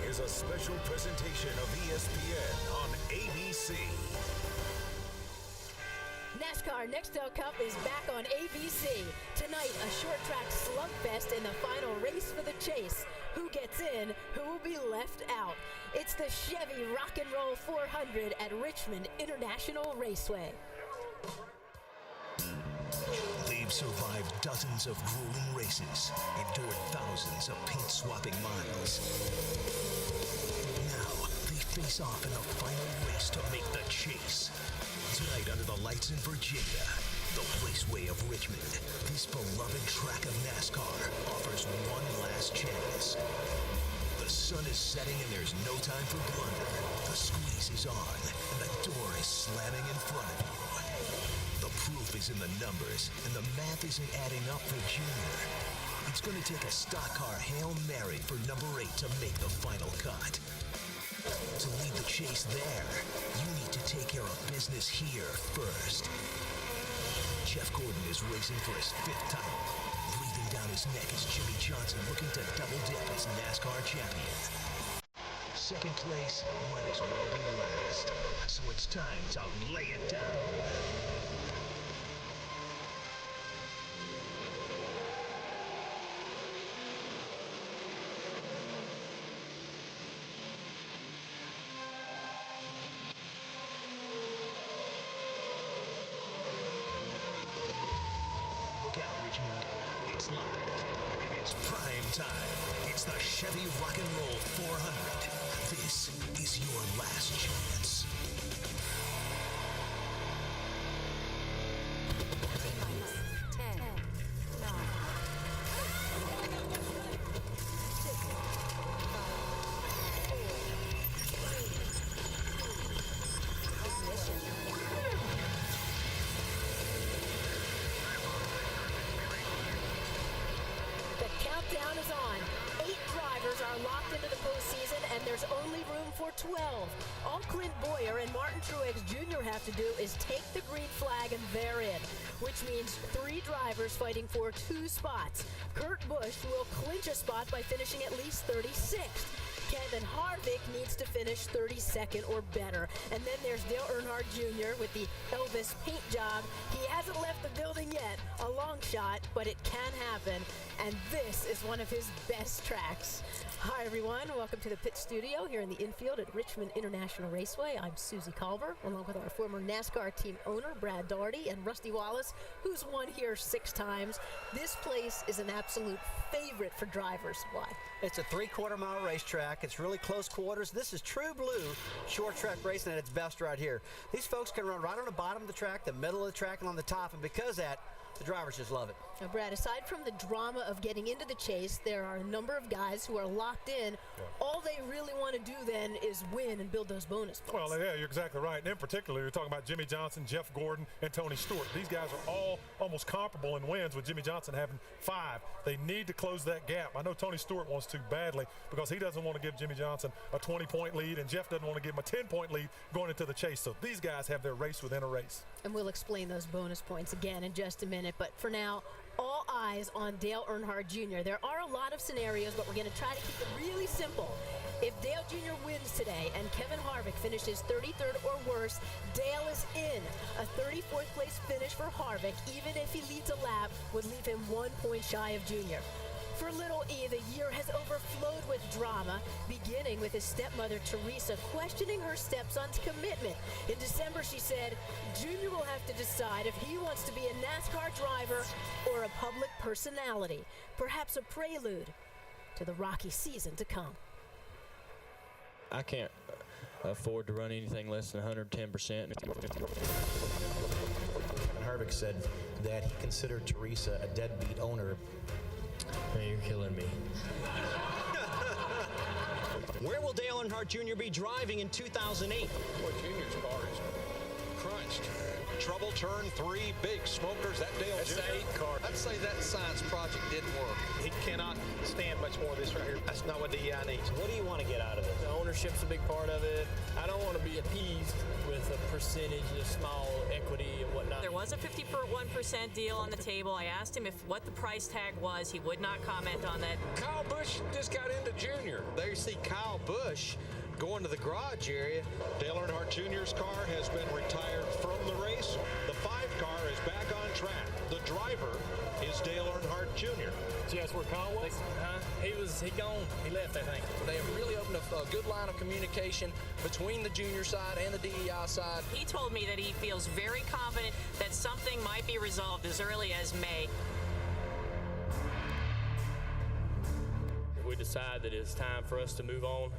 is a special presentation of ESPN on ABC. NASCAR Nextel Cup is back on ABC. Tonight, a short track slugfest in the final race for the chase. Who gets in? Who will be left out? It's the Chevy Rock and Roll 400 at Richmond International Raceway. They've survived dozens of grueling races, endured thousands of paint-swapping miles. Now, they face off in the final race to make the chase. Tonight, under the lights in Virginia, the Raceway of Richmond, this beloved track of NASCAR, offers one last chance. The sun is setting and there's no time for blunder. The squeeze is on and the door is slamming in front of you. The proof is in the numbers and the math isn't adding up for Junior. It's going to take a stock car Hail Mary for number 8 to make the final cut. To lead the chase there, you need to take care of business here first. Jeff Gordon is racing for his 5th title. Breathing down his neck is Jimmy Johnson looking to double dip as NASCAR champion. Second place might as well be last. So it's time to lay it down. It's live. It's prime time. It's the Chevy Rock and Roll 400. This is your last chance. Countdown is on. 8 drivers are locked into the postseason, and there's only room for 12. All Clint Boyer and Martin Truex Jr. have to do is take the green flag, and they're in, which means 3 drivers fighting for 2 spots. Kurt Busch will clinch a spot by finishing at least 36th. Kevin Harvick needs to finish 32nd or better. And then there's Dale Earnhardt Jr. with the Elvis paint job. He hasn't left the building yet. A long shot, but it can happen. And this is one of his best tracks. Hi, everyone. Welcome to the pit studio here in the infield at Richmond International Raceway. I'm Susie Culver, along with our former NASCAR team owner, Brad Daugherty, and Rusty Wallace, who's won here 6 times. This place is an absolute favorite for drivers. Why? It's a 3/4-mile racetrack. It's really close quarters. This is true blue short track racing at its best right here. These folks can run right on the bottom of the track, the middle of the track, and on the top, and because of that, the drivers just love it. Now, Brad, aside from the drama of getting into the chase, there are a number of guys who are locked in. Yeah. All they really want to do then is win and build those bonus points. Well, yeah, you're exactly right. And in particular, you're talking about Jimmy Johnson, Jeff Gordon, and Tony Stewart. These guys are all almost comparable in wins, with Jimmy Johnson having 5. They need to close that gap. I know Tony Stewart wants to badly because he doesn't want to give Jimmy Johnson a 20-point lead, and Jeff doesn't want to give him a 10-point lead going into the chase. So these guys have their race within a race. And we'll explain those bonus points again in just a minute. But for now, all eyes on Dale Earnhardt Jr. There are a lot of scenarios, but we're going to try to keep it really simple. If Dale Jr. wins today and Kevin Harvick finishes 33rd or worse, Dale is in. A 34th place finish for Harvick, even if he leads a lap, would leave him 1 point shy of Jr. For Little E, the year has overflowed with drama, beginning with his stepmother, Teresa, questioning her stepson's commitment. In December, she said, Junior will have to decide if he wants to be a NASCAR driver or a public personality, perhaps a prelude to the rocky season to come. I can't afford to run anything less than 110%. Harvick said that he considered Teresa a deadbeat owner. Hey, you're killing me. Where will Dale Earnhardt Jr. be driving in 2008? Boy, Junior's car is crunched. Trouble turn 3, big smokers. That Dale That's Jr. the 8 car. I'd say that science project didn't work. He cannot stand much more of this right here. That's not what DEI needs. What do you want to get out of it? The ownership's a big part of it. I don't want to be appeased with a percentage of small equity and whatnot. There was a 51% deal on the table. I asked him what the price tag was. He would not comment on that. Kyle Bush just got into junior. There you see Kyle Busch going to the garage area. Dale Earnhardt Jr.'s car has been retired from the race. The 5 car is back on track. The driver is Dale Earnhardt Jr. See, that's where Kyle was? He gone. He left, I think. They have really opened a good line of communication between the junior side and the DEI side. He told me that he feels very confident that something might be resolved as early as May. If we decide that it's time for us to move on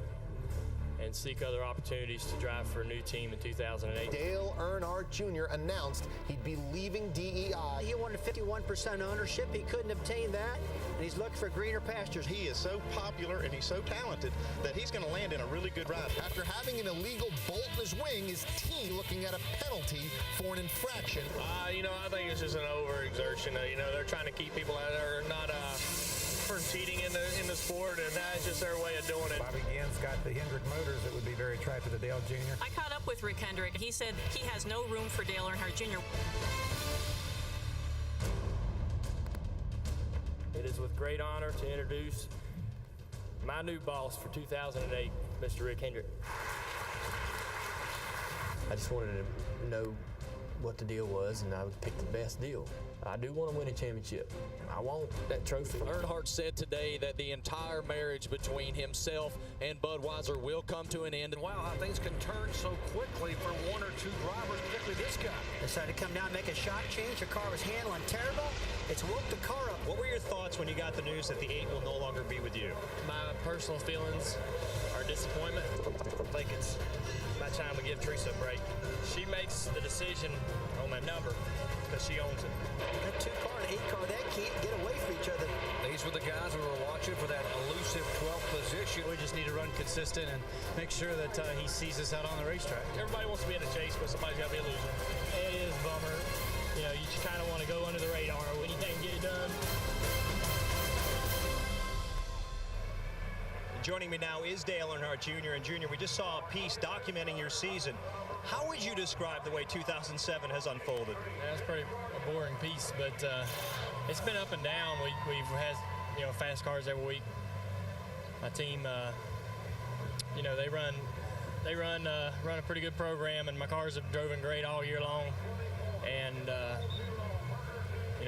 and seek other opportunities to drive for a new team in 2008. Dale Earnhardt Jr. announced he'd be leaving DEI. He wanted 51% ownership. He couldn't obtain that, and he's looking for greener pastures. He is so popular and he's so talented that he's going to land in a really good ride. After having an illegal bolt in his wing, his team looking at a penalty for an infraction. I think it's just an overexertion. They're trying to keep people out there not from cheating in the sport, and that's just their way of doing it. Bobby Ginn's got the Hendrick motors that would be very attractive to Dale Jr. I caught up with Rick Hendrick. He said he has no room for Dale Earnhardt Jr. It is with great honor to introduce my new boss for 2008, Mr. Rick Hendrick. I just wanted to know what the deal was, and I would pick the best deal. I do want to win a championship. I want that trophy. Earnhardt said today that the entire marriage between himself and Budweiser will come to an end. And wow, how things can turn so quickly for 1 or 2 drivers, particularly this guy. Decided to come down and make a shot change. The car was handling terrible. It's woke the car up. What were your thoughts when you got the news that the 8 will no longer be with you? My personal feelings are disappointment. I think it's about time we give Teresa a break. She makes the decision on that number because she owns it. That 2-car and 8-car, they can't get away from each other. These were the guys we were watching for that elusive 12th position. We just need to run consistent and make sure that he sees us out on the racetrack. Everybody wants to be in a chase, but somebody's got to be a loser. It is a bummer. You just kind of want to go under the radar when you can't get it done. Joining me now is Dale Earnhardt Jr. And Jr., we just saw a piece documenting your season. How would you describe the way 2007 has unfolded? Yeah, it's pretty a boring piece, but it's been up and down. We've had fast cars every week. My team, they run a pretty good program, and my cars have driven great all year long. And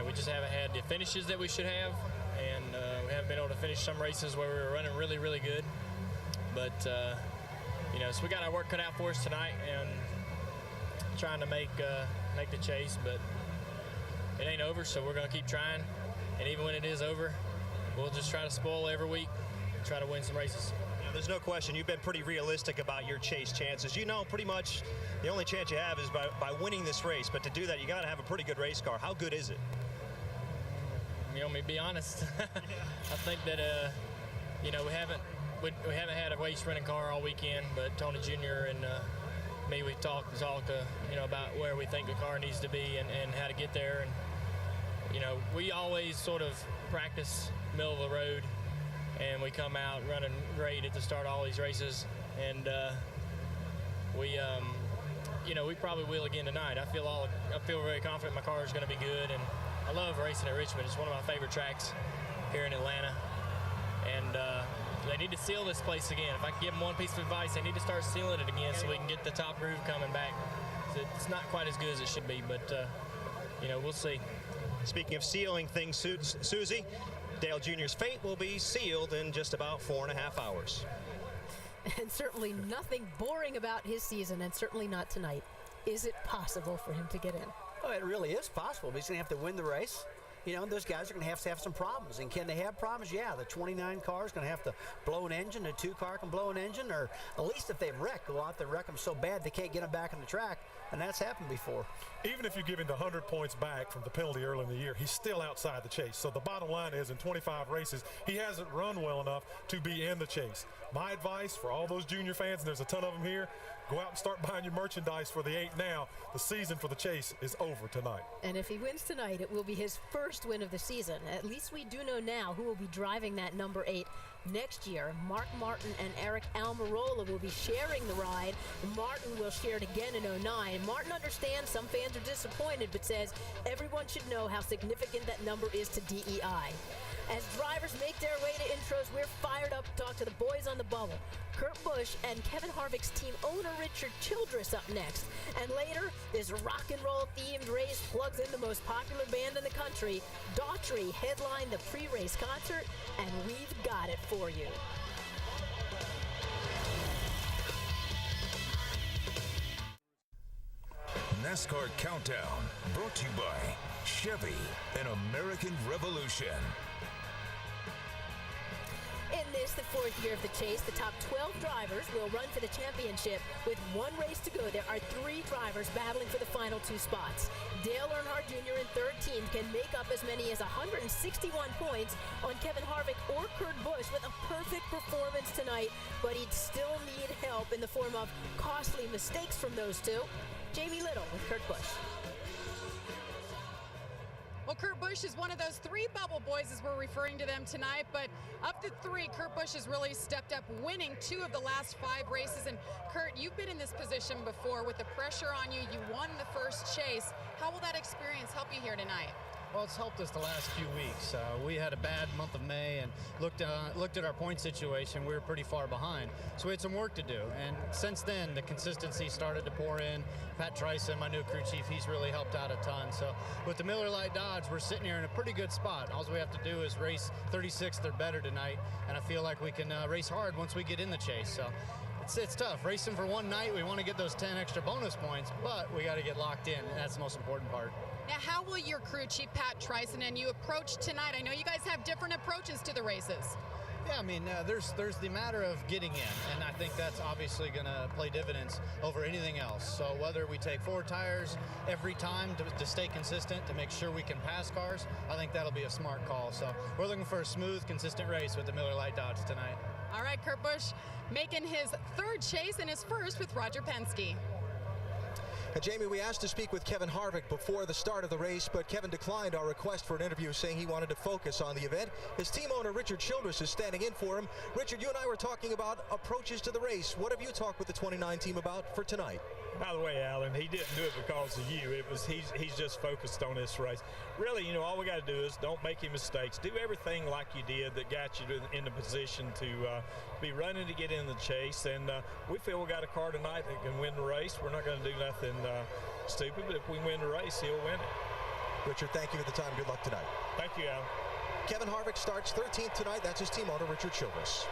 we just haven't had the finishes that we should have, and we haven't been able to finish some races where we were running really, really good. But so we got our work cut out for us tonight, and trying to make the chase, but it ain't over, so we're going to keep trying. And even when it is over, we'll just try to spoil every week and try to win some races. There's no question you've been pretty realistic about your chase chances. Pretty much the only chance you have is by winning this race, but to do that, you got to have a pretty good race car. How good is it? You want me to be honest? I think that we haven't had a race running car all weekend, but Tony Jr. and me, we talked about where we think the car needs to be and how to get there. And we always sort of practice middle of the road, and we come out running great at the start of all these races. And we probably will again tonight. I feel very confident my car is going to be good, and I love racing at Richmond. It's one of my favorite tracks here in Atlanta. And they need to seal this place again. If I can give them one piece of advice, they need to start sealing it again so we can get the top groove coming back. It's not quite as good as it should be, but we'll see. Speaking of sealing things, Susie, Dale Jr.'s fate will be sealed in just about 4.5 hours. And certainly nothing boring about his season, and certainly not tonight. Is it possible for him to get in? Oh, it really is possible, but he's going to have to win the race. Those guys are going to have some problems. And can they have problems? Yeah, the 29 car is going to have to blow an engine. The 2 car can blow an engine, or at least if they wreck, go out there and wreck them so bad they can't get them back on the track. And that's happened before. Even if you give him the 100 points back from the penalty early in the year, he's still outside the chase. So the bottom line is, in 25 races, he hasn't run well enough to be in the chase. My advice for all those junior fans, and there's a ton of them here, go out and start buying your merchandise for the 8 now. The season for the chase is over tonight. And if he wins tonight, it will be his first win of the season. At least we do know now who will be driving that number 8 next year. Mark Martin and Eric Almirola will be sharing the ride. Martin will share it again in 09. Martin understands some fans are disappointed, but says everyone should know how significant that number is to DEI. As drivers make their way to intros, we're fired up to talk to the boys on the bubble. Kurt Busch and Kevin Harvick's team owner Richard Childress up next. And later, this rock and roll themed race plugs in the most popular band in the country. Daughtry headline the pre-race concert, and we've got it for you. NASCAR Countdown, brought to you by Chevy, an American Revolution. In this, the fourth year of the chase, the top 12 drivers will run for the championship. With one race to go, there are 3 drivers battling for the final 2 spots. Dale Earnhardt Jr. in 13th can make up as many as 161 points on Kevin Harvick or Kurt Busch with a perfect performance tonight, but he'd still need help in the form of costly mistakes from those two. Jamie Little with Kurt Busch. Well, Kurt Busch is one of those 3 bubble boys, as we're referring to them tonight. But of the 3, Kurt Busch has really stepped up, winning 2 of the last 5 races. And Kurt, you've been in this position before with the pressure on you. You won the first chase. How will that experience help you here tonight? Well, it's helped us the last few weeks. We had a bad month of May and looked at our point situation. We were pretty far behind. So we had some work to do. And since then, the consistency started to pour in. Pat Tryson, my new crew chief, he's really helped out a ton. So with the Miller Lite Dodge, we're sitting here in a pretty good spot. All we have to do is race 36th or better tonight. And I feel like we can race hard once we get in the chase. So it's tough. Racing for one night, we want to get those 10 extra bonus points, but we got to get locked in, and that's the most important part. Now, how will your crew chief, Pat Tryson, and you approach tonight? I know you guys have different approaches to the races. Yeah, I mean, there's the matter of getting in, and I think that's obviously going to play dividends over anything else. So whether we take 4 tires every time to stay consistent, to make sure we can pass cars, I think that'll be a smart call. So we're looking for a smooth, consistent race with the Miller Lite Dodge tonight. All right, Kurt Busch making his 3rd chase and his 1st with Roger Penske. Jamie, we asked to speak with Kevin Harvick before the start of the race, but Kevin declined our request for an interview, saying he wanted to focus on the event. His team owner, Richard Childress, is standing in for him. Richard, you and I were talking about approaches to the race. What have you talked with the 29 team about for tonight? By the way, Alan, he didn't do it because of you. He's just focused on this race. Really, all we got to do is don't make any mistakes. Do everything like you did that got you in the position to be running to get in the chase. And we feel we got a car tonight that can win the race. We're not going to do nothing stupid, but if we win the race, he'll win it. Richard, thank you for the time. Good luck tonight. Thank you, Alan. Kevin Harvick starts 13th tonight. That's his team owner, Richard Childress.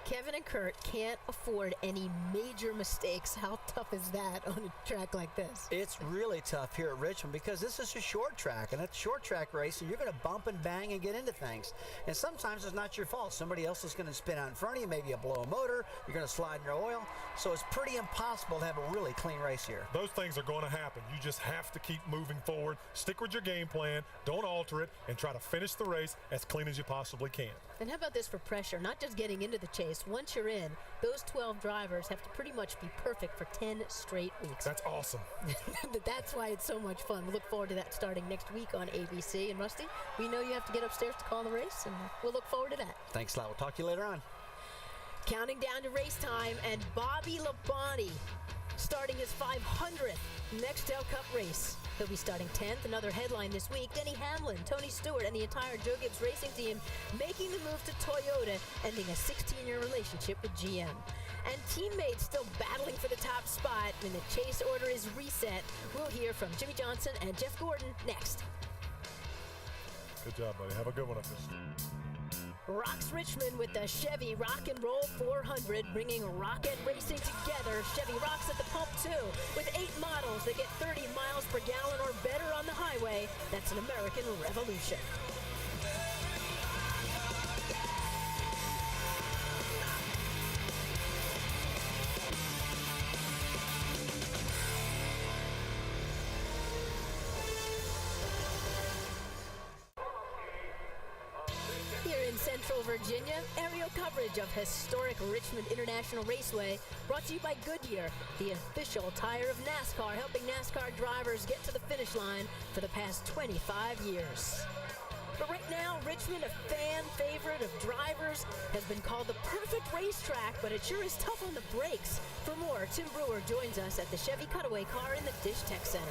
Kevin and Kurt can't afford any major mistakes. How tough is that on a track like this? It's really tough here at Richmond because this is a short track, and it's a short track race, and you're going to bump and bang and get into things. And sometimes it's not your fault. Somebody else is going to spin out in front of you, maybe you blow a motor, you're going to slide in your oil. So it's pretty impossible to have a really clean race here. Those things are going to happen. You just have to keep moving forward, stick with your game plan, don't alter it, and try to finish the race as clean as you possibly can. And how about this for pressure? Not just getting into the chase. Once you're in, those 12 drivers have to pretty much be perfect for 10 straight weeks. That's awesome. That's why it's so much fun. We look forward to that starting next week on ABC. And Rusty, we know you have to get upstairs to call the race, and we'll look forward to that. Thanks a lot. We'll talk to you later on. Counting down to race time, and Bobby Labonte starting his 500th Nextel Cup race. He'll be starting 10th. Another headline this week, Denny Hamlin, Tony Stewart, and the entire Joe Gibbs Racing team making the move to Toyota, ending a 16-year relationship with GM. And teammates still battling for the top spot when the chase order is reset. We'll hear from Jimmy Johnson and Jeff Gordon next. Good job, buddy. Have a good one up there. Rocks Richmond with the Chevy Rock and Roll 400, bringing rock and racing together. Chevy rocks at the pump too, with 8 models that get 30 miles per gallon or better on the highway. That's an American revolution. Central Virginia, aerial coverage of historic Richmond International Raceway, brought to you by Goodyear, the official tire of NASCAR, helping NASCAR drivers get to the finish line for the past 25 years. But right now, Richmond, a fan favorite of drivers, has been called the perfect racetrack, but it sure is tough on the brakes. For more, Tim Brewer joins us at the Chevy Cutaway Car in the Dish Tech Center.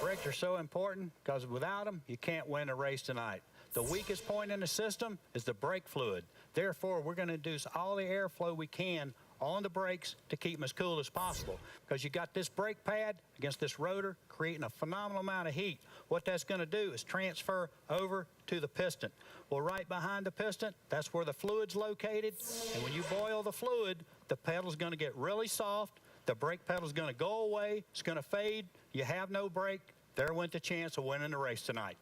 Brakes are so important because without them, you can't win a race tonight. The weakest point in the system is the brake fluid. Therefore, we're going to induce all the airflow we can on the brakes to keep them as cool as possible, because you got this brake pad against this rotor creating a phenomenal amount of heat. What that's going to do is transfer over to the piston. Well, right behind the piston, that's where the fluid's located, and when you boil the fluid, the pedal's going to get really soft, the brake pedal's going to go away, it's going to fade, you have no brake. There went the chance of winning the race tonight.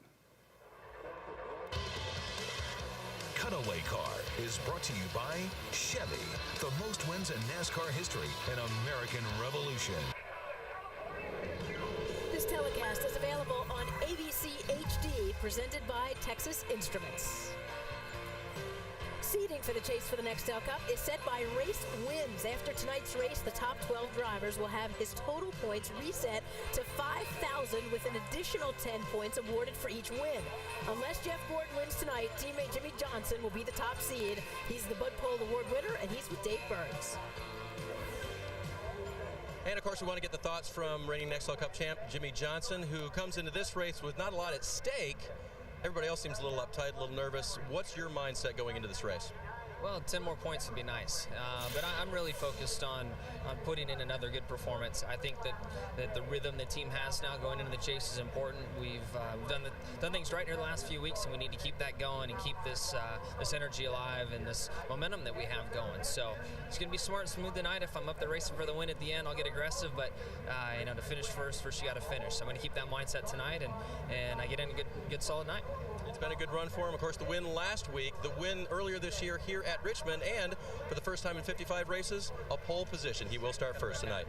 Cutaway Car is brought to you by Chevy, the most wins in NASCAR history, an American revolution. This telecast is available on ABC HD, presented by Texas Instruments. Seeding for the chase for the Nextel Cup is set by race wins. After tonight's race, the top 12 drivers will have his total points reset to 5,000 with an additional 10 points awarded for each win. Unless Jeff Gordon wins tonight, teammate Jimmy Johnson will be the top seed. He's the Bud Pole Award winner, and he's with Dave Burns. And, of course, we want to get the thoughts from reigning Nextel Cup champ Jimmy Johnson, who comes into this race with not a lot at stake. Everybody else seems a little uptight, a little nervous. What's your mindset going into this race? Well, 10 more points would be nice, but I'm really focused on putting in another good performance. I think that the rhythm the team has now going into the chase is important. We've done things right here the last few weeks, and we need to keep that going and keep this energy alive and this momentum that we have going. So it's going to be smart and smooth tonight. If I'm up there racing for the win at the end, I'll get aggressive, but to finish first you got to finish. So I'm going to keep that mindset tonight, and I get in a good solid night. It's been a good run for him. Of course, the win last week, the win earlier this year here at Richmond, and for the first time in 55 races, a pole position. He will start first tonight.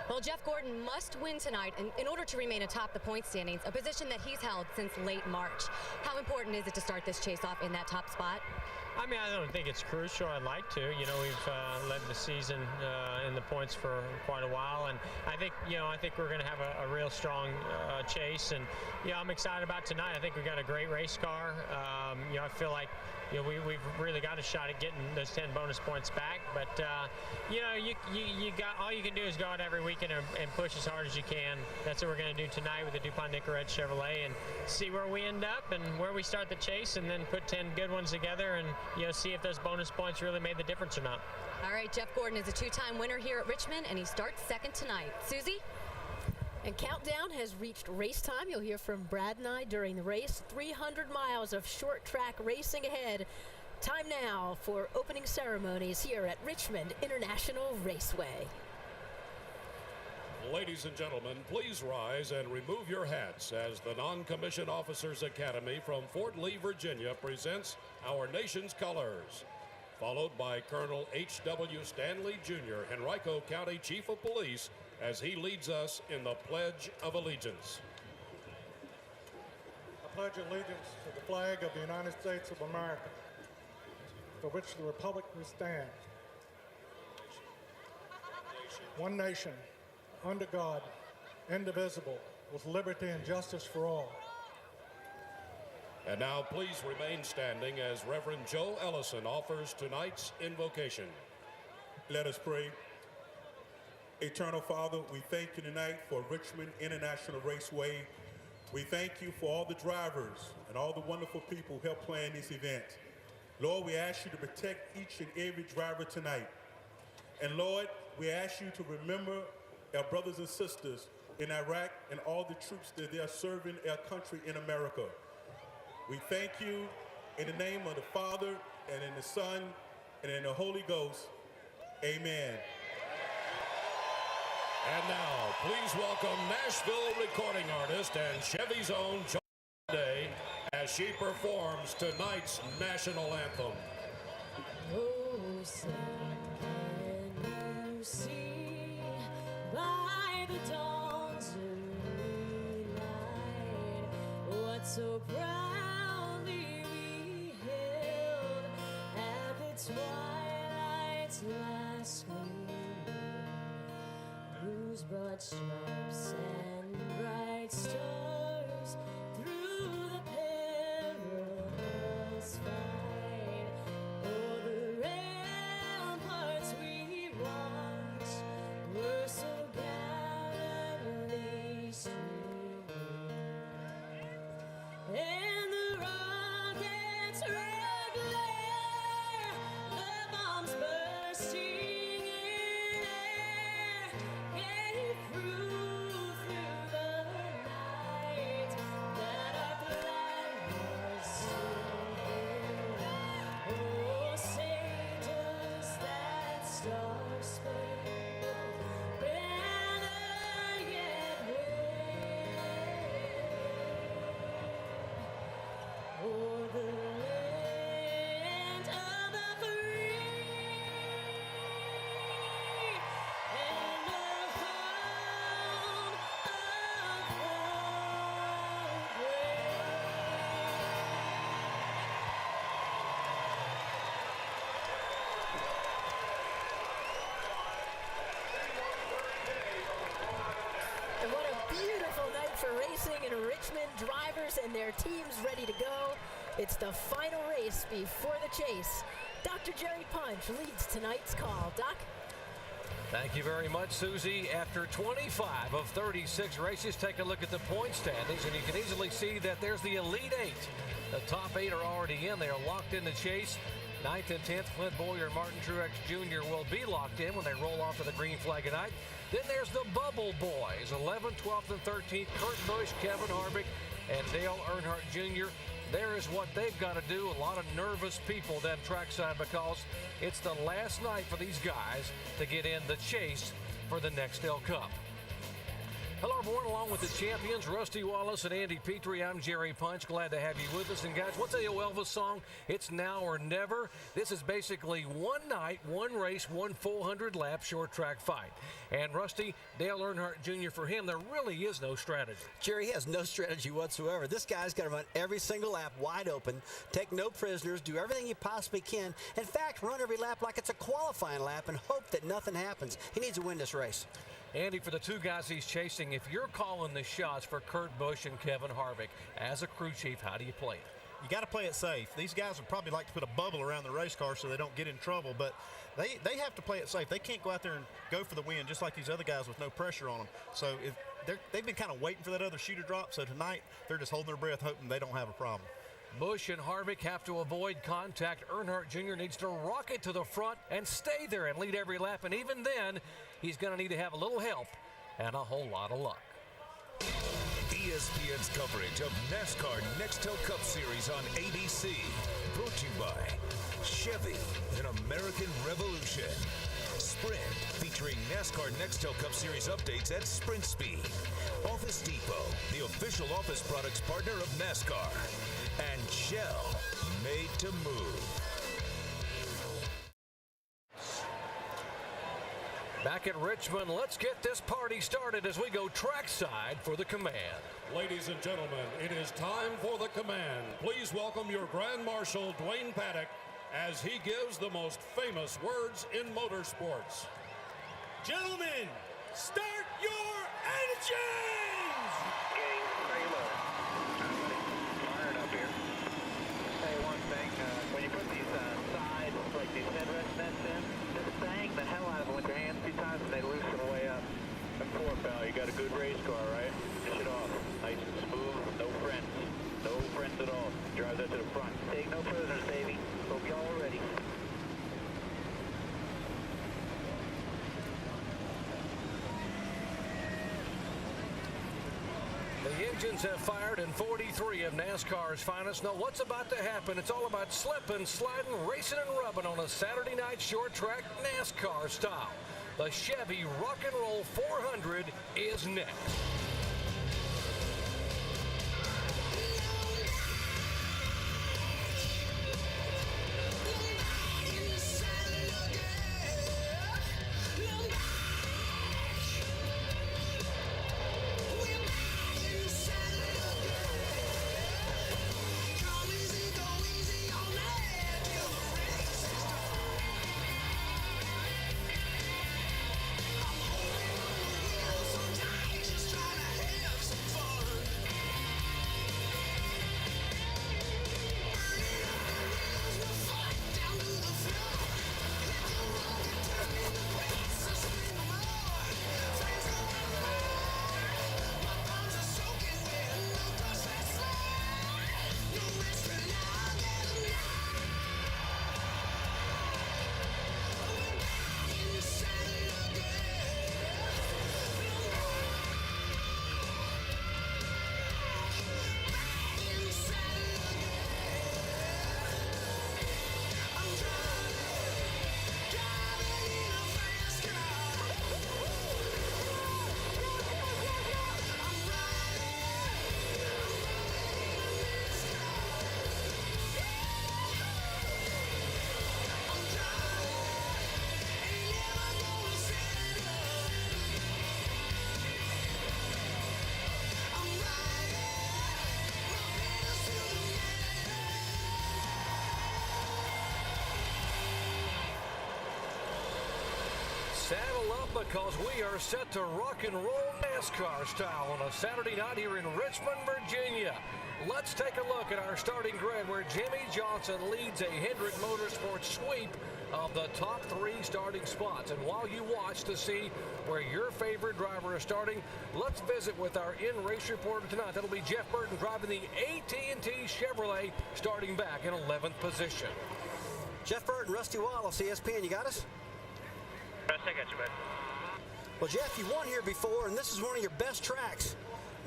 Well, Jeff Gordon must win tonight in order to remain atop the point standings, a position that he's held since late March. How important is it to start this chase off in that top spot? I mean, I don't think it's crucial. I'd like to. You know, we've led the season in the points for quite a while, and I think we're going to have a real strong chase. And I'm excited about tonight. I think we got a great race car. I feel like we've really got a shot at getting those 10 bonus points back. But you got all you can do is go out every weekend and push as hard as you can. That's what we're going to do tonight with the DuPont Nicorette Chevrolet, and see where we end up and where we start the chase, and then put 10 good ones together and see if those bonus points really made the difference or not. All right, Jeff Gordon is a two-time winner here at Richmond, and he starts second tonight. Susie? And countdown has reached race time. You'll hear from Brad and I during the race. 300 miles of short track racing ahead. Time now for opening ceremonies here at Richmond International Raceway. Ladies and gentlemen, please rise and remove your hats as the Non-Commissioned Officers Academy from Fort Lee, Virginia presents our nation's colors. Followed by Colonel H.W. Stanley Jr., Henrico County Chief of Police, as he leads us in the Pledge of Allegiance. I pledge allegiance to the flag of the United States of America, for which the republic we stand, one nation, under God, indivisible, with liberty and justice for all. And now please remain standing as Reverend Joe Ellison offers tonight's invocation. Let us pray. Eternal Father, we thank you tonight for Richmond International Raceway. We thank you for all the drivers and all the wonderful people who helped plan this event. Lord, we ask you to protect each and every driver tonight. And Lord, we ask you to remember our brothers and sisters in Iraq and all the troops that they are serving our country in America. We thank you in the name of the Father and in the Son and in the Holy Ghost. Amen. And now, please welcome Nashville recording artist and Chevy's own John Day as she performs tonight's national anthem. Oh, son, can you see by the dawn's early light what so proudly we held at the twilight's last gleam? Whose broad stripes and bright stars through the perilous fight, o'er the ramparts we watched were so gallantly strewn. racing in Richmond, drivers and their teams ready to go. It's the final race before the chase. Dr. Jerry Punch leads tonight's call. Doc? Thank you very much, Susie. After 25 of 36 races, take a look at the point standings, and you can easily see that there's the Elite Eight. The top 8 are already in. They are locked in the chase. 9th and 10th, Clint Boyer and Martin Truex Jr. will be locked in when they roll off to the green flag at night. Then there's the Bubble Boys, 11th, 12th, and 13th, Kurt Busch, Kevin Harvick, and Dale Earnhardt Jr. There is what they've got to do. A lot of nervous people down trackside because it's the last night for these guys to get in the chase for the Nextel Cup. Hello, everyone. Along with the champions, Rusty Wallace and Andy Petrie, I'm Jerry Punch. Glad to have you with us. And, guys, what's the old Elvis song? It's now or never. This is basically one night, one race, one 400-lap short-track fight. And, Rusty, Dale Earnhardt Jr., for him, there really is no strategy. Jerry, he has no strategy whatsoever. This guy's got to run every single lap wide open, take no prisoners, do everything he possibly can. In fact, run every lap like it's a qualifying lap and hope that nothing happens. He needs to win this race. Andy, for the two guys he's chasing, if you're calling the shots for Kurt Busch and Kevin Harvick, as a crew chief, how do you play it? You got to play it safe. These guys would probably like to put a bubble around the race car so they don't get in trouble, but they have to play it safe. They can't go out there and go for the win just like these other guys with no pressure on them. So they've been kind of waiting for that other shoe to drop, so tonight they're just holding their breath hoping they don't have a problem. Busch and Harvick have to avoid contact. Earnhardt Jr. needs to rocket to the front and stay there and lead every lap, and even then, he's going to need to have a little help and a whole lot of luck. ESPN's coverage of NASCAR Nextel Cup Series on ABC. Brought to you by Chevy, an American Revolution. Sprint, featuring NASCAR Nextel Cup Series updates at sprint speed. Office Depot, the official office products partner of NASCAR. And Shell, made to move. Back at Richmond, let's get this party started as we go trackside for the command. Ladies and gentlemen, it is time for the command. Please welcome your Grand Marshal, Dwayne Paddock, as he gives the most famous words in motorsports. Gentlemen, start your engines! Getting very low. Fired up here. Hey, one thing, when you put these sides, like these headrest nets in, just bang the hell out of them with your hands 2 times and they loosen way up. And poor pal, you got a good race car, right? Finish it off. Nice and smooth, no friends. No friends at all. Drive that to the front. Take no prisoners, baby. Hope y'all are ready. The engines have fired in 43 of NASCAR's finest. Now, what's about to happen? It's all about slipping, sliding, racing, and rubbing on a Saturday night short track NASCAR style. The Chevy Rock and Roll 400 is next. Just trying to Saddle up because we are set to rock and roll NASCAR style on a Saturday night here in Richmond, Virginia. Let's take a look at our starting grid where Jimmy Johnson leads a Hendrick Motorsports sweep of the top 3 starting spots. And while you watch to see where your favorite driver is starting, let's visit with our in-race reporter tonight. That'll be Jeff Burton driving the AT&T Chevrolet, starting back in 11th position. Jeff Burton, Rusty Wallace, ESPN, you got us? Rusty, I got you, bud. Well, Jeff, you won here before, and this is one of your best tracks.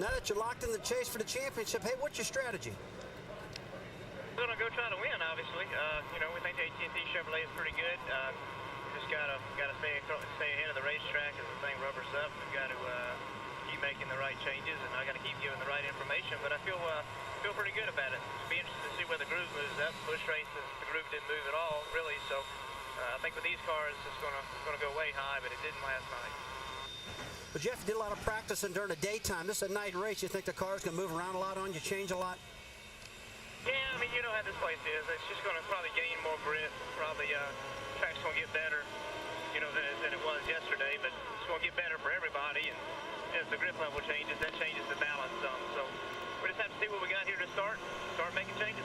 Now that you're locked in the chase for the championship, hey, what's your strategy? We're going to go try to win, obviously. We think the AT&T Chevrolet is pretty good. Just gotta stay ahead of the racetrack as the thing rubbers up. We've got to keep making the right changes, and I got to keep giving the right information. But I feel pretty good about it. It'll be interesting to see where the groove moves up. Bush race, the groove didn't move at all, really. So I think with these cars, it's going to go way high, but it didn't last night. But Jeff, you did a lot of practicing during the daytime. This is a night race. You think the car's going to move around a lot on you, change a lot? Yeah, I mean, you know how this place is. It's just going to probably gain more grip. Probably track's going to get better, than it was yesterday. But it's going to get better for everybody. And as the grip level changes, that changes the balance some. So we just have to see what we got here to start making changes.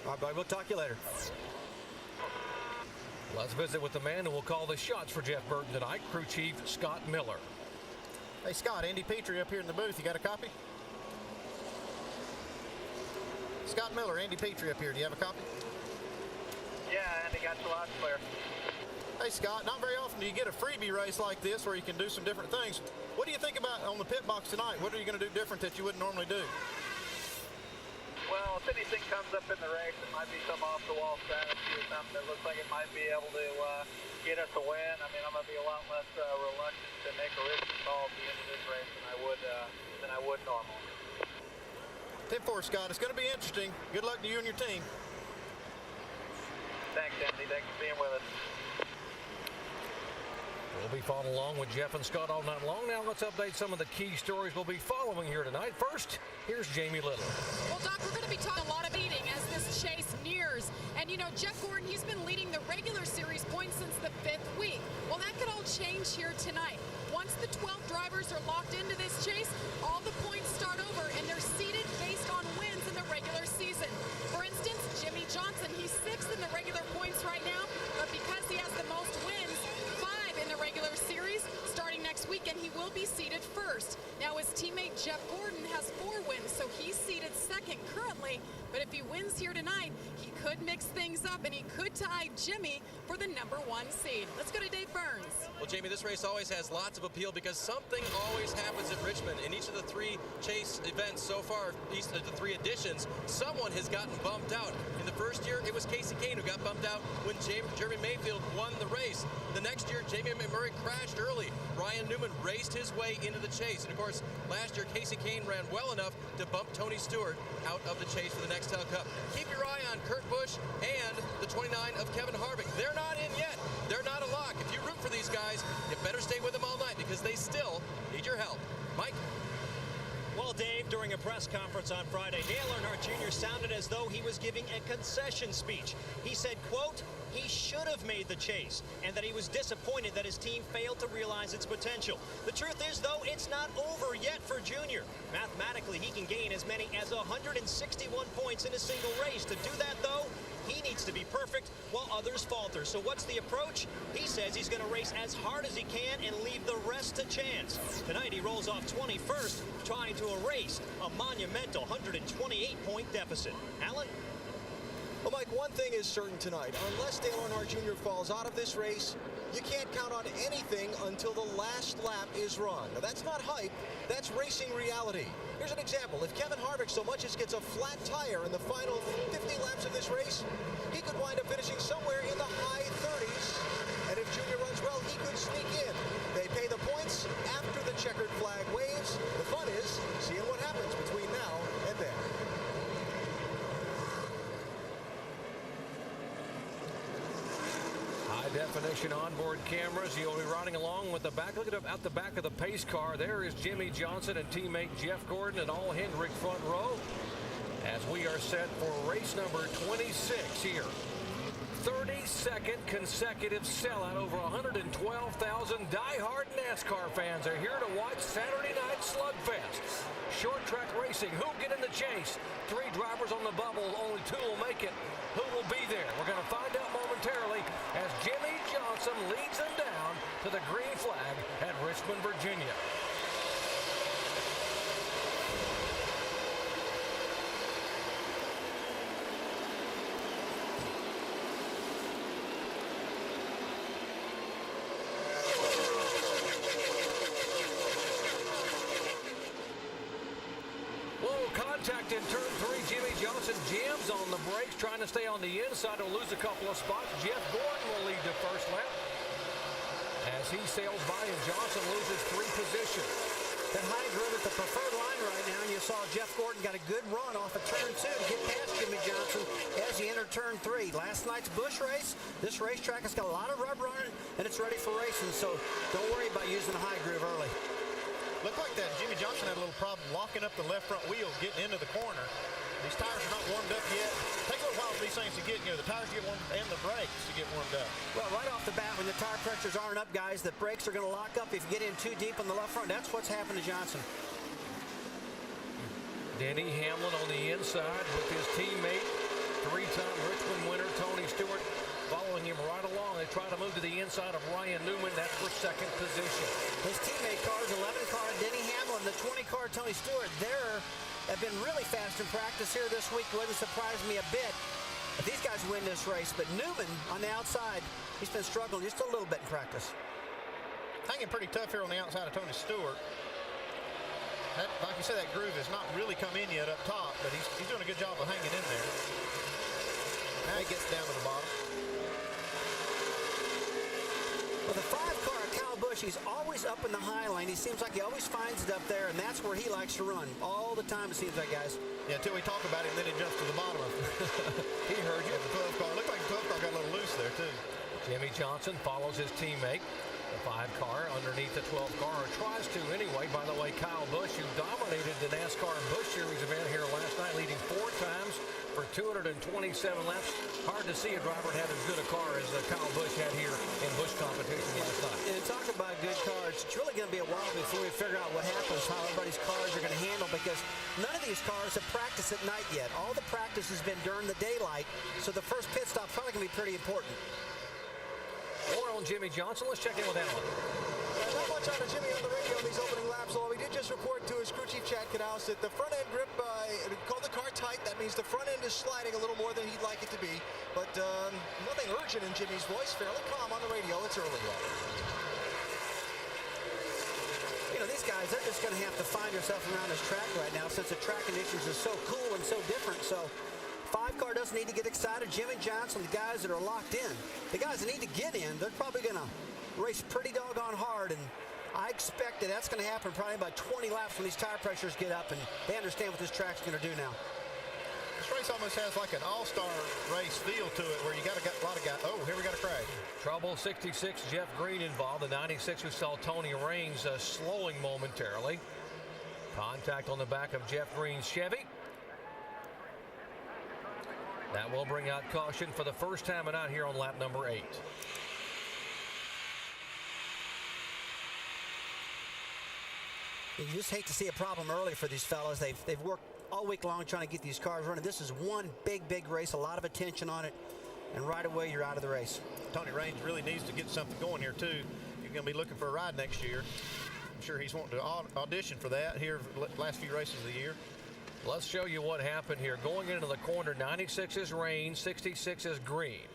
All right, buddy. We'll talk to you later. Let's visit with the man who will call the shots for Jeff Burton tonight, crew chief Scott Miller. Hey, Scott, Andy Petrie up here in the booth. You got a copy? Scott Miller, Andy Petrie up here. Do you have a copy? Yeah, Andy, got you loud and clear. Hey, Scott, not very often do you get a freebie race like this where you can do some different things. What do you think about on the pit box tonight? What are you going to do different that you wouldn't normally do? Well, if anything comes up in the race, it might be some off-the-wall strategy or something that looks like it might be able to get us a win. I mean, I'm going to be a lot less reluctant to make a risk call at the end of this race than I would normally. 10-4, Scott. It's going to be interesting. Good luck to you and your team. Thanks, Andy. Thanks for being with us. We'll be following along with Jeff and Scott all night long. Now let's update some of the key stories we'll be following here tonight. First, here's Jamie Little. Well, Doc, we're going to be talking a lot of eating as this chase nears. And, Jeff Gordon, he's been leading the regular series points since the 5th week. Well, that could all change here tonight. Once the 12 drivers are locked into this chase, all the points start over, and they're seeded based on wins in the regular season. For instance, Jimmy Johnson, he's 6th in the regular points right now, but because he has the most wins, 5 in the regular series, starting next weekend, he will be seeded first. Now, his teammate Jeff Gordon has 4 wins, so he's seeded 2nd currently, but if he wins here tonight, he could mix things up, and he could tie Jimmy for the #1 seed. Let's go to Dave Burns. Well, Jamie, this race always has lots of appeal because something always happens at Richmond. In each of the 3 chase events so far, each of the 3 editions, someone has gotten bumped out. In the first year, it was Casey Kane who got bumped out when Jeremy Mayfield won the race. The next year, Jamie McMurray crashed early. Ryan Newman raced his way into the chase. And, of course, last year, Casey Kane ran well enough to bump Tony Stewart out of the chase for the Nextel Cup. Keep your eye on Kurt Busch and the 29 of Kevin Harvick. They're not in yet. They're not a lock. If you root for these guys, you better stay with them all night because they still need your help. Mike? Well, Dave, during a press conference on Friday, Dale Earnhardt Jr. sounded as though he was giving a concession speech. He said, quote, he should have made the chase, and that he was disappointed that his team failed to realize its potential. The truth is, though, it's not over yet for Junior. Mathematically, he can gain as many as 161 points in a single race. To do that, though, he needs to be perfect while others falter. So what's the approach? He says he's going to race as hard as he can and leave the rest to chance. Tonight he rolls off 21st, trying to erase a monumental 128-point deficit. Alan? Well, Mike, one thing is certain tonight. Unless Dale Earnhardt Jr. falls out of this race, you can't count on anything until the last lap is run. Now, that's not hype. That's racing reality. Here's an example. If Kevin Harvick so much as gets a flat tire in the final 50 laps of this race, he could wind up finishing somewhere in the high 30s. And if Junior runs well, he could sneak in. They pay the points after the checkered flag waves. The fun is seeing what happens between now and then. High-definition onboard cameras. You'll be riding along with the back. Look at the back of the pace car. There is Jimmy Johnson and teammate Jeff Gordon and all Hendrick front row as we are set for race number 26 here 32nd consecutive sellout. Over 112,000 die-hard NASCAR fans are here to watch Saturday night slugfest. Short track racing, who'll get in the chase? 3 drivers on the bubble, only 2 will make it. Who will be there? We're going to find out momentarily as Jimmy Johnson leads them down to the green flag at Richmond, Virginia. Contact in turn 3. Jimmy Johnson jams on the brakes, trying to stay on the inside. He'll lose a couple of spots. Jeff Gordon will lead the first lap as he sails by, and Johnson loses 3 positions. That high groove at the preferred line right now, and you saw Jeff Gordon got a good run off of turn 2 to get past Jimmy Johnson as he entered turn 3. Last night's Busch race, this racetrack has got a lot of rubber on it, and it's ready for racing, so don't worry about using the high groove early. Looked like that Jimmy Johnson had a little problem locking up the left front wheels getting into the corner. These tires are not warmed up yet. Takes a little while for these things to get, the tires to get warmed and the brakes to get warmed up. Well, right off the bat, when the tire pressures aren't up, guys, the brakes are going to lock up if you get in too deep on the left front. That's what's happened to Johnson. Denny Hamlin on the inside with his teammate, 3-time Richmond winner Tony Stewart, following him right along. They try to move to the inside of Ryan Newman. That's for 2nd position. His teammate cars, 11 car Denny Hamlin, the 20 car Tony Stewart, have been really fast in practice here this week. Wouldn't surprise me a bit if these guys win this race. But Newman on the outside, he's been struggling just a little bit in practice. Hanging pretty tough here on the outside of Tony Stewart. That, like you said, that groove has not really come in yet up top, but he's doing a good job of hanging in there. Now he gets down to the bottom. Well, the 5 car Kyle Busch, he's always up in the high lane. He seems like he always finds it up there, and that's where he likes to run all the time, it seems like, guys. Yeah, until we talk about it, and then it jumps to the bottom of it. He heard you. The 12 car. Looked like the 12 car got a little loose there, too. Jimmy Johnson follows his teammate. The 5 car underneath the 12 car, or tries to anyway. By the way, Kyle Busch, who dominated the NASCAR Busch Series event here last night, leading 4 times for 227 laps. Hard to see a driver had as good a car as Kyle Busch had here in Busch competition last night. And talk about good cars, it's really going to be a while before we figure out what happens, how everybody's cars are going to handle, because none of these cars have practiced at night yet. All the practice has been during the daylight, so the first pit stop's probably going to be pretty important. More on Jimmy Johnson. Let's check in with Alan. Not much on Jimmy on the radio in these opening laps, although we did just report to his crew chief Chad Knaus that the front end grip, called the car tight. That means the front end is sliding a little more than he'd like it to be. But nothing urgent in Jimmy's voice. Fairly calm on the radio. It's early though. These guys, they're just going to have to find themselves around this track right now since the track conditions are so cool and so different. So 5 car doesn't need to get excited. Jimmy Johnson, the guys that are locked in, the guys that need to get in, they're probably going to race pretty doggone hard, and I expect that's going to happen probably about 20 laps when these tire pressures get up and they understand what this track's going to do now. This race almost has like an all-star race feel to it, where you got a lot of guys. Oh, here we got a crash. Trouble 66, Jeff Green involved. The 96 who saw Tony Raines slowing momentarily. Contact on the back of Jeff Green's Chevy. That will bring out caution for the first time out here on lap number 8. You just hate to see a problem early for these fellas. They've worked all week long trying to get these cars running. This is one big race, a lot of attention on it, and right away you're out of the race. Tony Raines really needs to get something going here too. He's going to be looking for a ride next year. I'm sure he's wanting to audition for that here last few races of the year. Let's show you what happened here. Going into the corner, 96 is Raines, 66 is Green.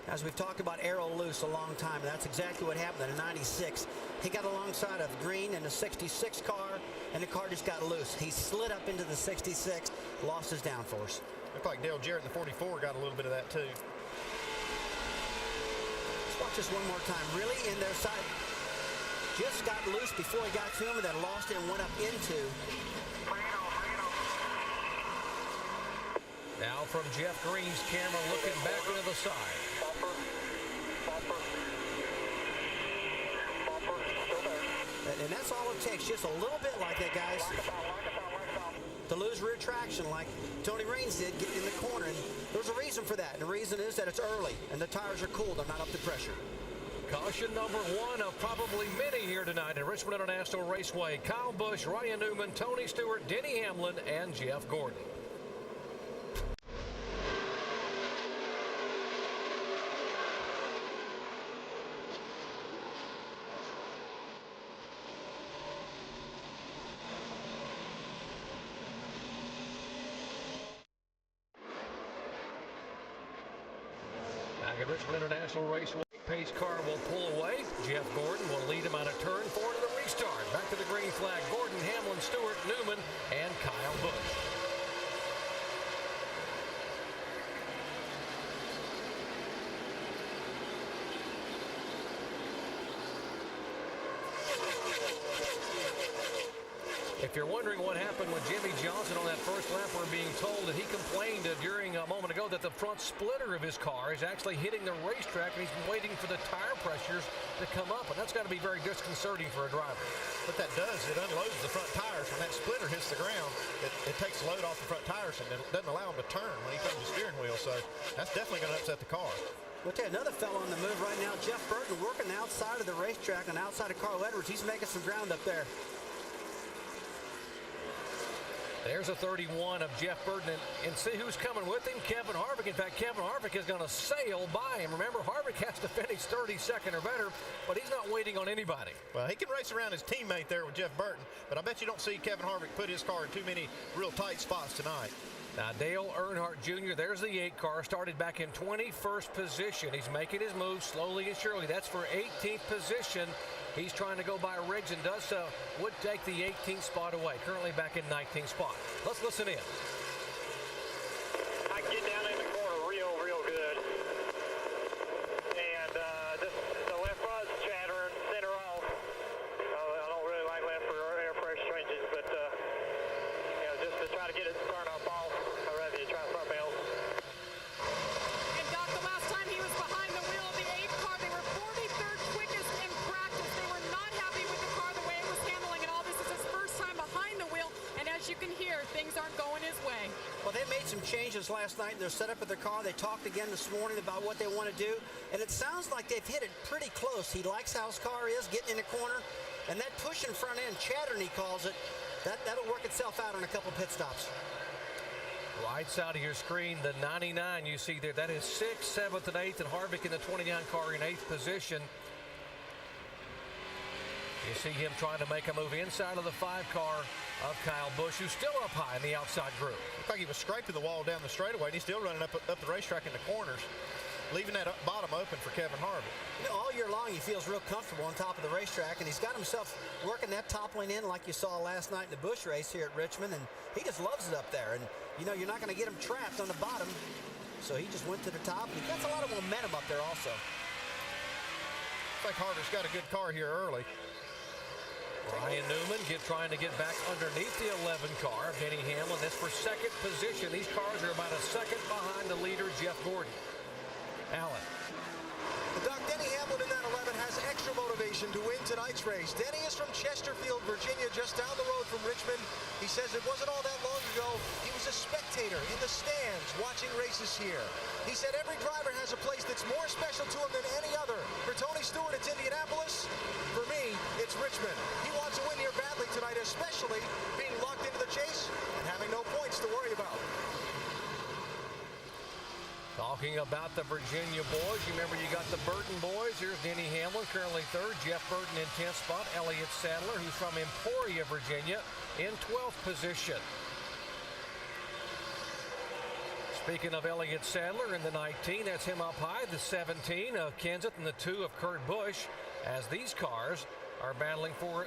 As we've talked about aero loose a long time, and that's exactly what happened in the 96. He got alongside of Green in the 66 car, and the car just got loose. He slid up into the 66, lost his downforce. Looked like Dale Jarrett in the 44 got a little bit of that too. Let's watch this one more time. Really in their side. Just got loose before he got to him, and then lost it and went up into. Now from Jeff Green's camera, looking back into the side. And that's all it takes, just a little bit like that, guys, to lose rear traction like Tony Raines did getting in the corner. And there's a reason reason for that, and the reason is that it's early, and the tires are cool. They're not up to pressure. Caution number one of probably many here tonight at Richmond International Raceway. Kyle Busch, Ryan Newman, Tony Stewart, Denny Hamlin, and Jeff Gordon. Back at Richmond International Raceway, pace car will pull away. Jeff Gordon will lead him out of turn 4 to the restart. Back to the green flag. Gordon, Hamlin, Stewart, Newman, and Kyle Busch. If you're wondering what happened with Jimmy Johnson on that first lap, we're being told that he complained during a moment ago that the front splitter of his car is actually hitting the racetrack, and he's been waiting for the tire pressures to come up, and that's got to be very disconcerting for a driver. What that does, it unloads the front tires. When that splitter hits the ground, it takes the load off the front tires, and it doesn't allow him to turn when he comes to the steering wheel, so that's definitely going to upset the car. We'll tell you another fellow on the move right now, Jeff Burton, working outside of the racetrack and outside of Carl Edwards. He's making some ground up there. There's a 31 of Jeff Burton, and see who's coming with him? Kevin Harvick. In fact, Kevin Harvick is going to sail by him. Remember, Harvick has to finish 32nd or better, but he's not waiting on anybody. Well, he can race around his teammate there with Jeff Burton, but I bet you don't see Kevin Harvick put his car in too many real tight spots tonight. Now, Dale Earnhardt Jr., there's the 8 car, started back in 21st position. He's making his move slowly and surely. That's for 18th position. He's trying to go by Riggs and does so. Would take the 18th spot away. Currently back in 19th spot. Let's listen in. I can get down in the corner real good. And just the left front's chattering, center off. I don't really like left for air pressure changes, but you know, just to try to get it to turn off off, I'd rather you try front belt. And Doc, the last time he was behind the wheel of the 8 car, they were 43rd quickest in practice. They were not happy with the car, the way it was handling, and all this is his first time behind the wheel. And as you can hear, things aren't going his way. Well, they made some changes last night in their setup of their car. They talked again this morning about what they want to do, and it sounds like they've hit it pretty close. He likes how his car is, getting in the corner, and that pushing front end, chattering he calls it, that'll work itself out on a couple pit stops. Right side of your screen, the 99 you see there, that is 6th, 7th, and 8th, and Harvick in the 29 car in 8th position. You see him trying to make a move inside of the 5 car of Kyle Busch, who's still up high in the outside group. Looked like he was scraping the wall down the straightaway, and he's still running up the racetrack in the corners, leaving that bottom open for Kevin Harvick. You know, all year long he feels real comfortable on top of the racetrack, and he's got himself working that top lane in like you saw last night in the Busch race here at Richmond, and he just loves it up there. And, you know, you're not going to get him trapped on the bottom, so he just went to the top. He got a lot of momentum up there also. Looks like Harvick's got a good car here early. Ryan Newman trying to get back underneath the 11 car. Denny Hamlin, that's for 2nd position. These cars are about a second behind the leader, Jeff Gordon. Allen. Doc, Denny Hamlin in that 11 has extra motivation to win tonight's race. Denny is from Chesterfield, Virginia, just down the road from Richmond. He says it wasn't all that long ago. He was a spectator in the stands watching races here. He said every driver has a place that's more special to him than any other. For Tony Stewart, it's Indianapolis. For me, it's Richmond. He wants to win here badly tonight, especially being locked into the chase and having no points to worry about. Talking about the Virginia boys, you remember you got the Burton boys. Here's Denny Hamlin, currently 3rd. Jeff Burton in 10th spot. Elliott Sadler, who's from Emporia, Virginia, in 12th position. Speaking of Elliott Sadler in the 19, that's him up high. The 17 of Kenseth and the 2 of Kurt Busch, as these cars are battling for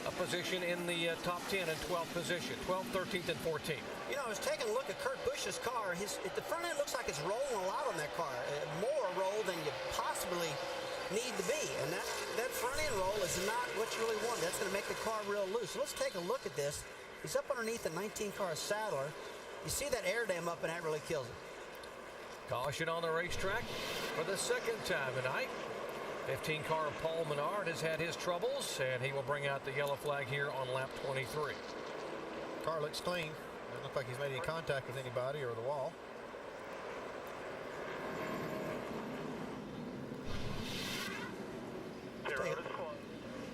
a position in the top 10 and 12th position, 12th, 13th, and 14th. You know, I was taking a look at Kurt Busch's car. The front end looks like it's rolling a lot on that car. More roll than you possibly need to be. And that front end roll is not what you really want. That's going to make the car real loose. So let's take a look at this. He's up underneath the 19 car Sadler. You see that air dam up, and that really kills it. Caution on the racetrack for the 2nd time tonight. 15 car Paul Menard has had his troubles, and he will bring out the yellow flag here on lap 23. Car looks clean. Doesn't look like he's made any contact with anybody or the wall.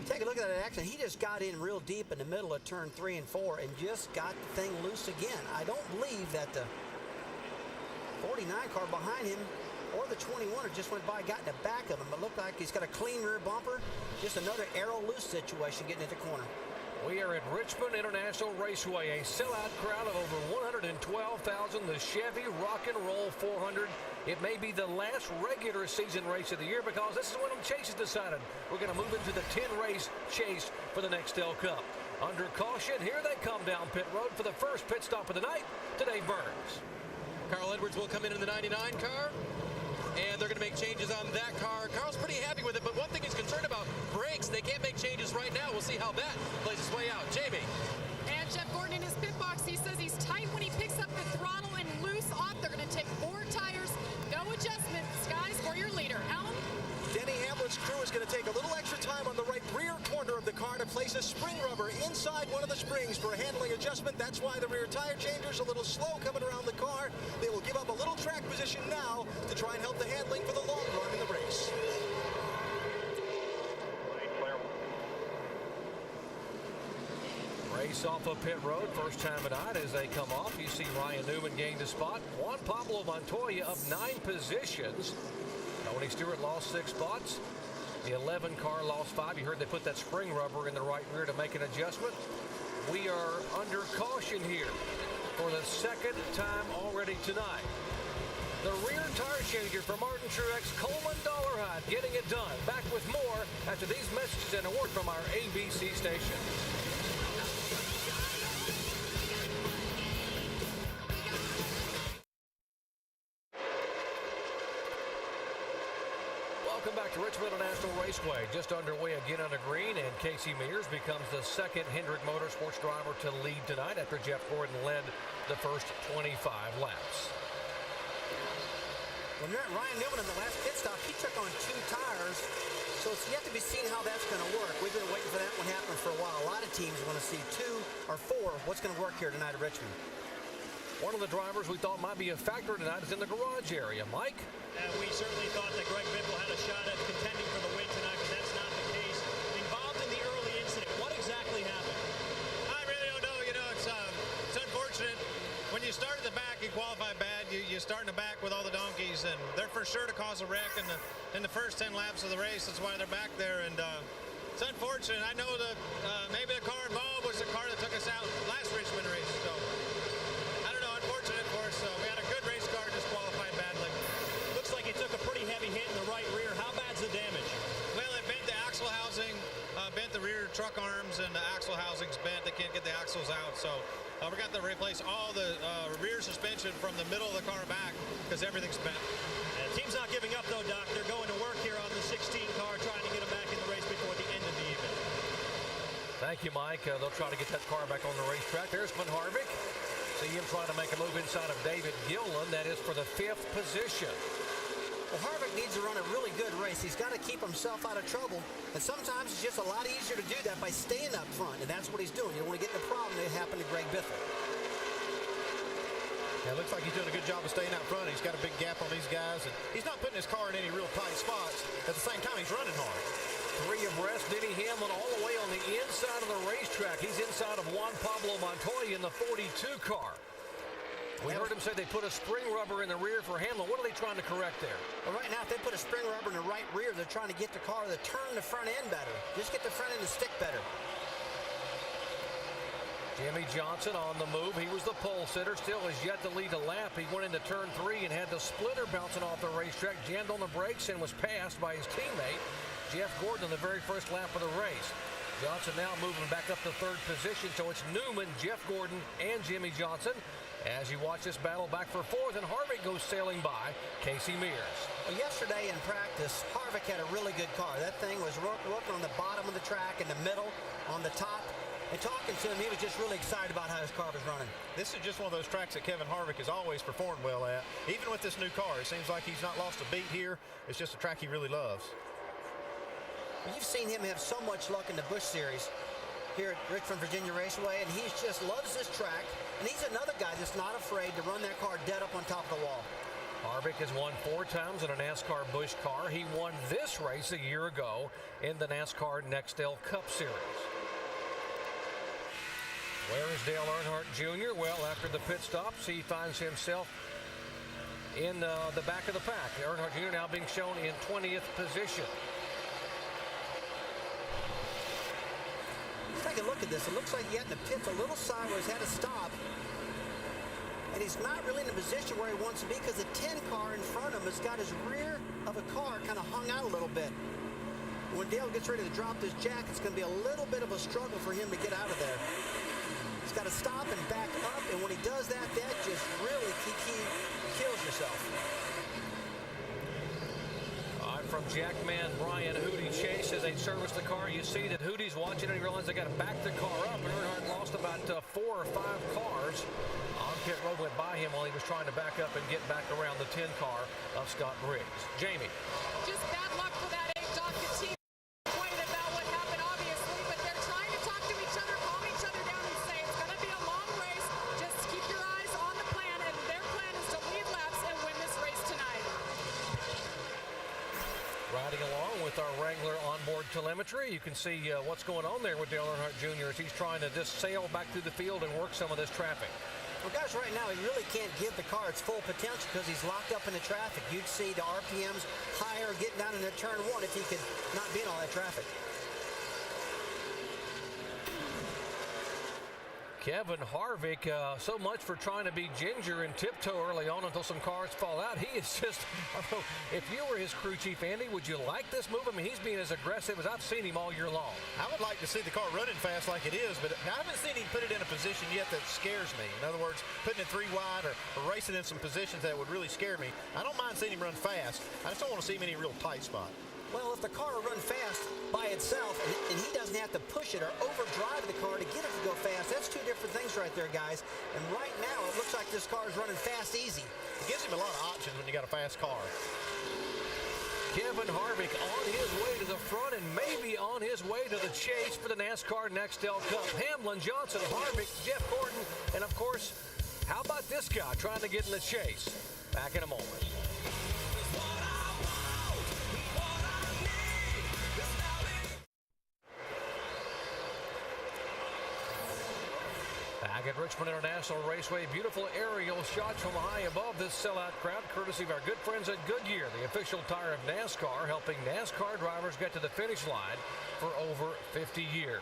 Take a look at that action. He just got in real deep in the middle of turn 3 and 4 and just got the thing loose again. I don't believe that the 49 car behind him or the 21er just went by, got in the back of him. It looked like he's got a clean rear bumper. Just another arrow loose situation getting into the corner. We are at Richmond International Raceway, a sellout crowd of over 112,000. The Chevy Rock and Roll 400. It may be the last regular season race of the year because this is when the chase is decided. We're going to move into the 10-race chase for the Nextel Cup. Under caution, here they come down pit road for the first pit stop of the night to Dave Burns. Carl Edwards will come in the 99 car, and they're going to make changes on that car. Carl's pretty happy with it, but one thing he's concerned about, brakes. They can't make changes right now. We'll see how that plays its way out. Jamie. And Jeff Gordon in his pit box, he says he's tight when he picks up the throttle and loose off. They're going to take 4 tires, no adjustment. Skies for your leader. Alan? Denny Hamlin's crew is going to take a little extra time on the right rear corner of the car to place a spring rubber inside one of the springs for a handling adjustment. That's why the rear tire changer's a little slow coming around the car. They will give up a little track position now to try and help the handling for the long run in the race. Race off of pit road, first time of night as they come off. You see Ryan Newman gained a spot. Juan Pablo Montoya up 9 positions. Tony Stewart lost 6 spots. The 11 car lost 5. You heard they put that spring rubber in the right rear to make an adjustment. We are under caution here for the second time already tonight. The rear tire changer for Martin Truex, Coleman Dollarhide, getting it done. Back with more after these messages and a word from our ABC station. Welcome back to Richmond International Raceway. Just underway again on the green, and Casey Mears becomes the second Hendrick Motorsports driver to lead tonight after Jeff Gordon led the first 25 laps. When Ryan Newman in the last pit stop, he took on 2 tires, so it's yet to be seen how that's going to work. We've been waiting for that one to happen for a while. A lot of teams want to see 2 or 4. What's going to work here tonight at Richmond? One of the drivers we thought might be a factor tonight is in the garage area. Mike? We certainly thought that Greg Biffle had a shot at contending for the win tonight, but that's not the case. Involved in the early incident, what exactly happened? I really don't know. You know, it's unfortunate. When you start at the back, you qualify bad. You start in the back with all the donkeys, and they're for sure to cause a wreck in the first 10 laps of the race. That's why they're back there, and it's unfortunate. I know that maybe the car involved was the car that took us out last Richmond race. So I don't know. Unfortunate for us. We had a good race car, just qualified badly. Looks like it took a pretty heavy hit in the right rear. How bad's the damage? Well, it bent the axle housing, bent the rear truck arms, and the axle housing's bent. They can't get the axles out, so we got to replace all the rear suspension from the middle of the car back because everything's bent. The team's not giving up, though, Doc. They're going to work here on the 16 car, trying to get them back in the race before the end of the evening. Thank you, Mike. They'll try to get that car back on the racetrack. There's Glenn Harvick. See him trying to make a move inside of David Gilliland. That is for the 5th position. Well, Harvick needs to run a really good race. He's got to keep himself out of trouble. And sometimes it's just a lot easier to do that by staying up front. And that's what he's doing. You don't want to get in the problem that happened to Greg Biffle. Yeah, it looks like he's doing a good job of staying out front. He's got a big gap on these guys. And he's not putting his car in any real tight spots. At the same time, he's running hard. 3 abreast, Denny Hamlin all the way on the inside of the racetrack. He's inside of Juan Pablo Montoya in the 42 car. We heard him say they put a spring rubber in the rear for Hamlin. What are they trying to correct there? Well, right now, if they put a spring rubber in the right rear, they're trying to get the car to turn the front end better. Just get the front end to stick better. Jimmy Johnson on the move. He was the pole sitter. Still has yet to lead a lap. He went into turn 3 and had the splitter bouncing off the racetrack. Jammed on the brakes and was passed by his teammate, Jeff Gordon, in the very first lap of the race. Johnson now moving back up to 3rd position. So it's Newman, Jeff Gordon, and Jimmy Johnson as you watch this battle back for 4th, and Harvick goes sailing by Casey Mears. Well, yesterday in practice, Harvick had a really good car. That thing was working on the bottom of the track, in the middle, on the top. And talking to him, he was just really excited about how his car was running. This is just one of those tracks that Kevin Harvick has always performed well at. Even with this new car, it seems like he's not lost a beat here. It's just a track he really loves. You've seen him have so much luck in the Busch Series. here at Richmond, Virginia Raceway, and he just loves this track. And he's another guy that's not afraid to run that car dead up on top of the wall. Harvick has won 4 times in a NASCAR Busch car. He won this race a year ago in the NASCAR Nextel Cup Series. Where is Dale Earnhardt Jr.? Well, after the pit stops, he finds himself in the back of the pack. Earnhardt Jr. now being shown in 20th position. Take a look at this. It looks like he had in the pits a little sideways, had to stop. And he's not really in a position where he wants to be because the 10 car in front of him has got his rear of a car kind of hung out a little bit. When Dale gets ready to drop this jack, it's going to be a little bit of a struggle for him to get out of there. He's got to stop and back up, and when he does that, that just really kills yourself. From Jackman Brian Hootie Chase as they service the car. You see that Hootie's watching and he realizes they got to back the car up, and Earnhardt lost about 4 or 5 cars on pit road, went by him while he was trying to back up and get back around the 10 car of Scott Briggs. Jamie. Just bad luck for that 8 Docket team. Pointed about what happened, obviously, but they're trying to talk to each other, calm each other down, and say it's going to be a long race. Just keep your eyes on the plan, and their plan is to lead laps and win this race tonight. Riding along with our Wrangler onboard telemetry, you can see what's going on there with Dale Earnhardt Jr. as he's trying to just sail back through the field and work some of this traffic. Well, guys, right now he really can't give the car its full potential because he's locked up in the traffic. You'd see the RPMs higher getting down into turn 1 if he could not be in all that traffic. Kevin Harvick, so much for trying to be ginger and tiptoe early on until some cars fall out. He is just, if you were his crew chief, Andy, would you like this move? I mean, he's being as aggressive as I've seen him all year long. I would like to see the car running fast like it is, but I haven't seen him put it in a position yet that scares me. In other words, putting it 3 wide or racing in some positions that would really scare me. I don't mind seeing him run fast. I just don't want to see him in any real tight spot. Well, if the car will run fast by itself and he doesn't have to push it or overdrive the car to get it to go fast, that's 2 different things right there, guys. And right now, it looks like this car is running fast easy. It gives him a lot of options when you got a fast car. Kevin Harvick on his way to the front and maybe on his way to the chase for the NASCAR Nextel Cup. Hamlin, Johnson, Harvick, Jeff Gordon, and of course, how about this guy trying to get in the chase? Back in a moment. Back at Richmond International Raceway, beautiful aerial shots from high above this sellout crowd, courtesy of our good friends at Goodyear, the official tire of NASCAR, helping NASCAR drivers get to the finish line for over 50 years.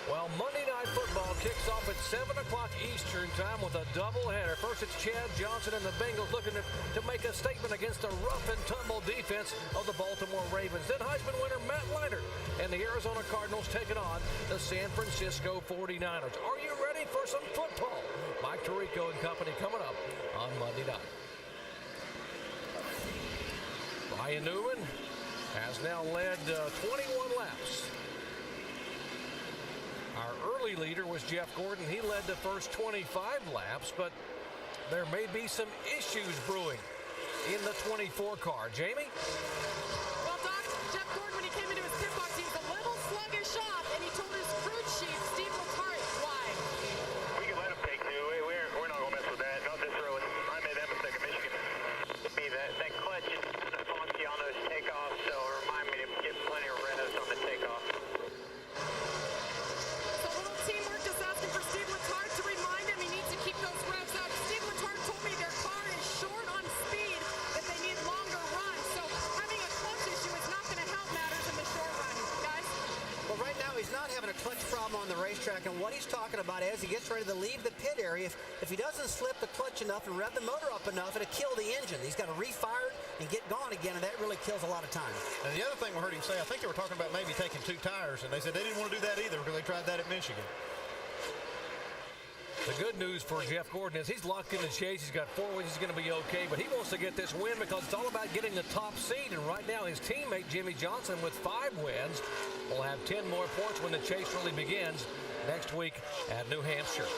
Well, Monday Night Football kicks off at 7 o'clock Eastern time with a doubleheader. First, it's Chad Johnson and the Bengals looking to make a statement against the rough and tumble defense of the Baltimore Ravens. Then Heisman winner Matt Leinart and the Arizona Cardinals taking on the San Francisco 49ers. Are you ready for some football? Mike Tirico and company coming up on Monday night. Ryan Newman has now led 21 laps. Our early leader was Jeff Gordon. He led the first 25 laps, but there may be some issues brewing in the 24 car. Jamie? Well, Doc, Jeff Gordon, when he came into his pit box, he was a little sluggish off, and he told his crew chief, Steve Letarte, why. We can let him take 2. We're not going to mess with that. Not this early. I made that mistake in Michigan. That clutch is funky on those takeoffs, so remind me to get plenty of revs on the takeoff. Teamwork just asking for Steve Letarte to remind him he needs to keep those revs up. Steve Letarte told me their car is short on speed, that they need longer runs. So having a clutch issue is not going to help matters in the short run, guys. Well, right now he's not having a clutch problem on the racetrack, and what he's talking about is he gets ready to leave the pit area. If he doesn't slip the clutch enough and rev the motor up enough, it'll kill the engine. He's got to refire it and get going again, and that really kills a lot of time. And the other thing we heard him say, I think they were talking about maybe taking 2 tires, and they said they didn't want to do that either because they tried that at Michigan. The good news for Jeff Gordon is he's locked in the chase. He's got 4 wins. He's going to be okay, but he wants to get this win because it's all about getting the top seed. And right now, his teammate, Jimmy Johnson, with 5 wins, will have 10 more points when the chase really begins next week at New Hampshire.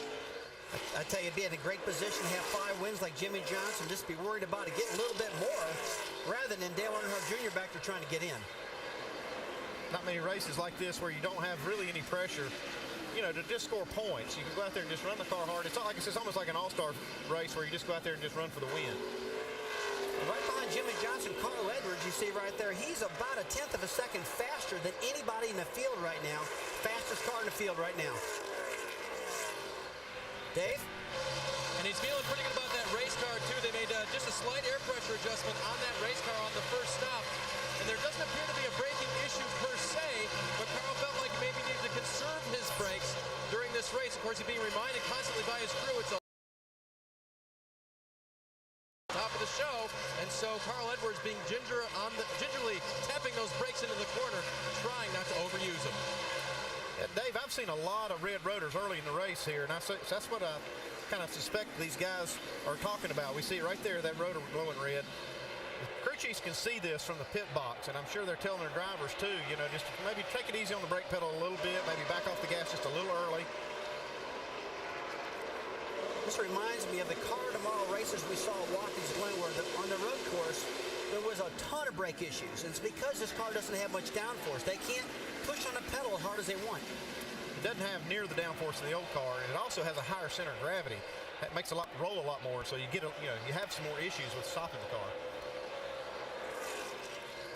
I tell you, be in a great position to have 5 wins like Jimmy Johnson, just be worried about it getting a little bit more rather than Dale Earnhardt Jr. back there trying to get in. not many races like this where you don't have really any pressure, you know, to just score points. You can go out there and just run the car hard. It's not like it's almost like an all-star race where you just go out there and just run for the win. Right behind Jimmy Johnson, Carl Edwards, you see right there, he's about 1/10 of a second faster than anybody in the field right now. Fastest car in the field right now. Dave? And he's feeling pretty good about that race car, too. They made just a slight air pressure adjustment on that race car on the first stop. And there doesn't appear to be a braking issue per se, but Carl felt like he maybe needed to conserve his brakes during this race. Of course, he's being reminded constantly by his crew it's a top of the show, and so Carl Edwards being gingerly tapping those brakes into the corner, trying not to overuse them. Yeah, Dave, I've seen a lot of red rotors early in the race here, and that's what I kind of suspect these guys are talking about. We see it right there, that rotor glowing red. The crew chiefs can see this from the pit box, and I'm sure they're telling their drivers too, you know, just maybe take it easy on the brake pedal a little bit, maybe back off the gas just a little early. This reminds me of the car tomorrow races we saw at Watkins Glen, where on the road course there was a ton of brake issues. And it's because this car doesn't have much downforce. They can't push on the pedal as hard as they want. It doesn't have near the downforce of the old car, and it also has a higher center of gravity. That makes roll a lot more, so you you have some more issues with stopping the car.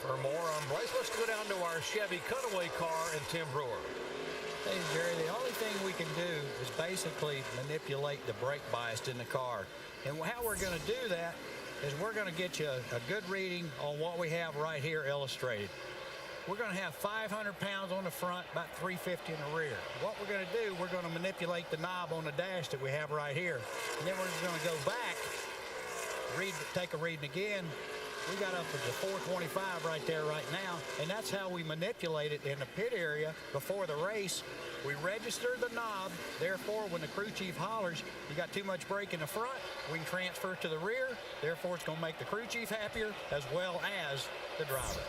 For more on Bryce, let's go down to our Chevy cutaway car and Tim Brewer. Hey, Jerry, the only thing we can do is basically manipulate the brake bias in the car. And how we're going to do that is we're going to get you a good reading on what we have right here illustrated. We're going to have 500 pounds on the front, about 350 in the rear. What we're going to do, we're going to manipulate the knob on the dash that we have right here. And then we're just going to go back, take a reading again. We got up to 425 right there right now, and that's how we manipulate it in the pit area before the race. We register the knob, therefore when the crew chief hollers, you got too much brake in the front, we can transfer it to the rear, therefore it's going to make the crew chief happier as well as the driver.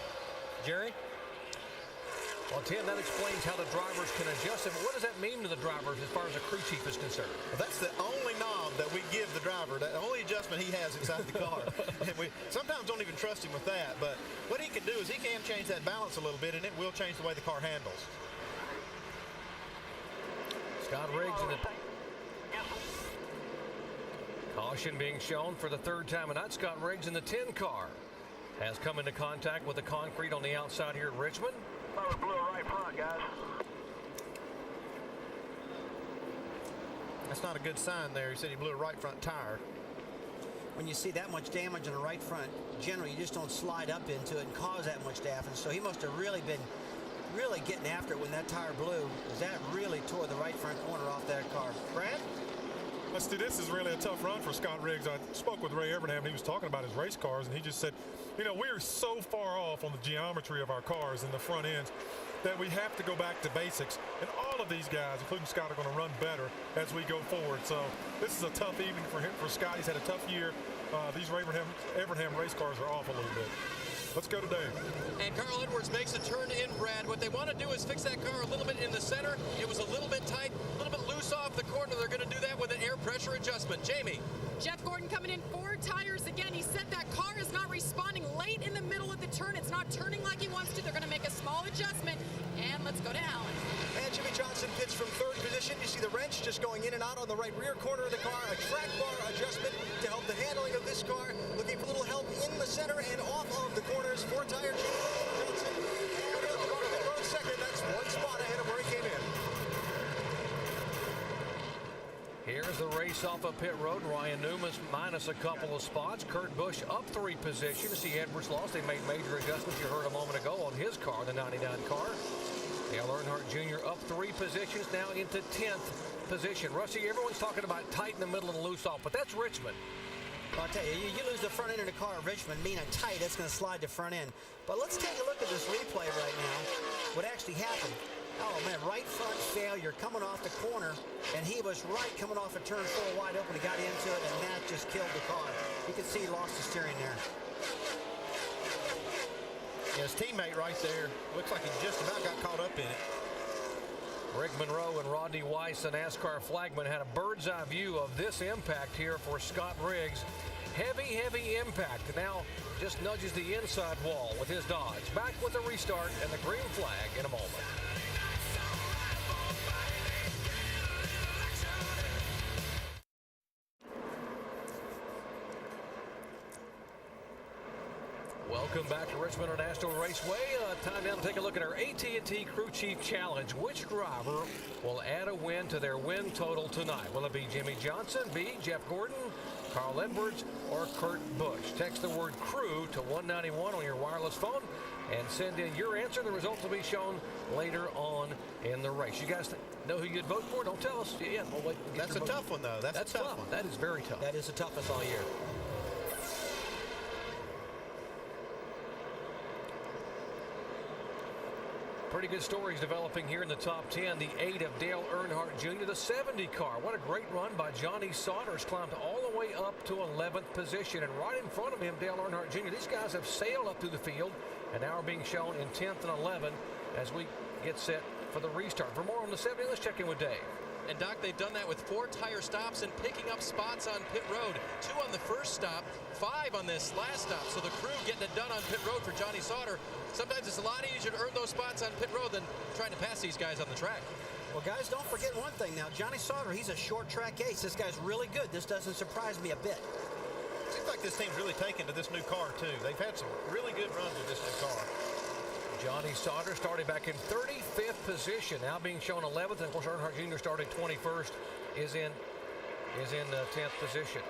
Jerry? Well, Tim, that explains how the drivers can adjust it, but what does that mean to the drivers as far as the crew chief is concerned? Well, that's the only knob that we give the driver, the only adjustment he has inside the car. And we sometimes don't even trust him with that, but what he can do is he can change that balance a little bit, and it will change the way the car handles. Scott Riggs in the caution being shown for the third time tonight. Scott Riggs in the 10 car has come into contact with the concrete on the outside here at Richmond. Blew a right front, guys. That's not a good sign there. He said he blew a right front tire. When you see that much damage on the right front, generally you just don't slide up into it and cause that much damage. So he must have really been getting after it when that tire blew, because that really tore the right front corner off that car. Brad? This is really a tough run for Scott Riggs. I spoke with Ray Evernham. He was talking about his race cars, and he just said, you know, we're so far off on the geometry of our cars in the front ends that we have to go back to basics. And all of these guys, including Scott, are going to run better as we go forward. So this is a tough evening for him, for Scott. He's had a tough year. These Evernham race cars are off a little bit. Let's go today. And Carl Edwards makes a turn in, Brad. What they want to do is fix that car a little bit in the center. It was a little bit tight, a little bit loose off the corner. They're going to do that with an air pressure adjustment. Jamie. Jeff Gordon coming in 4 tires again. He said that car is not responding late in the middle of the turn. It's not turning like he wants to. They're going to make a small adjustment. And let's go to Allen. And Jimmy Johnson pits from 3rd position. You see the wrench just going in and out on the right rear corner of the car. A track bar adjustment to help the handling of this car. Looking for a little help in the center and off of the corners. 4-tire Johnson. And road second. That's 1 spot ahead of where he came in. Here's the race off of pit road. Ryan Newman's minus a couple of spots. Kurt Busch up 3 positions. See, Edwards lost. They made major adjustments. You heard a moment ago on his car, the 99 car. Dale Earnhardt Jr. up 3 positions, now into 10th position. Rusty, everyone's talking about tight in the middle and loose off, but that's Richmond. Well, I'll tell you, you lose the front end of the car at Richmond, meaning tight, that's going to slide the front end. But let's take a look at this replay right now. What actually happened? Oh, man, right front failure coming off the corner, and he was right coming off a turn 4 wide open. He got into it, and that just killed the car. You can see he lost the steering there. His teammate right there looks like he just about got caught up in it. Rick Monroe and Rodney Weiss, the NASCAR flagman, had a bird's eye view of this impact here for Scott Riggs. Heavy impact. Now just nudges the inside wall with his Dodge. Back with the restart and the green flag in a moment. Welcome back to Richmond International Raceway. Time now to take a look at our AT&T Crew Chief Challenge. Which driver will add a win to their win total tonight? Will it be Jimmy Johnson, B, Jeff Gordon, Carl Edwards, or Kurt Busch? Text the word crew to 191 on your wireless phone and send in your answer. The results will be shown later on in the race. You guys know who you'd vote for? Don't tell us yet. We'll wait. That's a tough one, though. That's a tough one. That is very tough. That is the toughest all year. Pretty good stories developing here in the top 10. The 8 of Dale Earnhardt Jr., the 70 car. What a great run by Johnny Saunders. Climbed all the way up to 11th position. And right in front of him, Dale Earnhardt Jr. These guys have sailed up through the field and now are being shown in 10th and 11th as we get set for the restart. For more on the 70, let's check in with Dave. And Doc, they've done that with 4 tire stops and picking up spots on pit road. 2 on the first stop, 5 on this last stop. So the crew getting it done on pit road for Johnny Sauter. Sometimes it's a lot easier to earn those spots on pit road than trying to pass these guys on the track. Well, guys, don't forget one thing now. Johnny Sauter, he's a short track ace. This guy's really good. This doesn't surprise me a bit. Seems like this team's really taken to this new car, too. They've had some really good runs with this new car. Johnny Sauter started back in 35th position, now being shown 11th. And of course, Earnhardt Jr. started 21st, is in 10th position.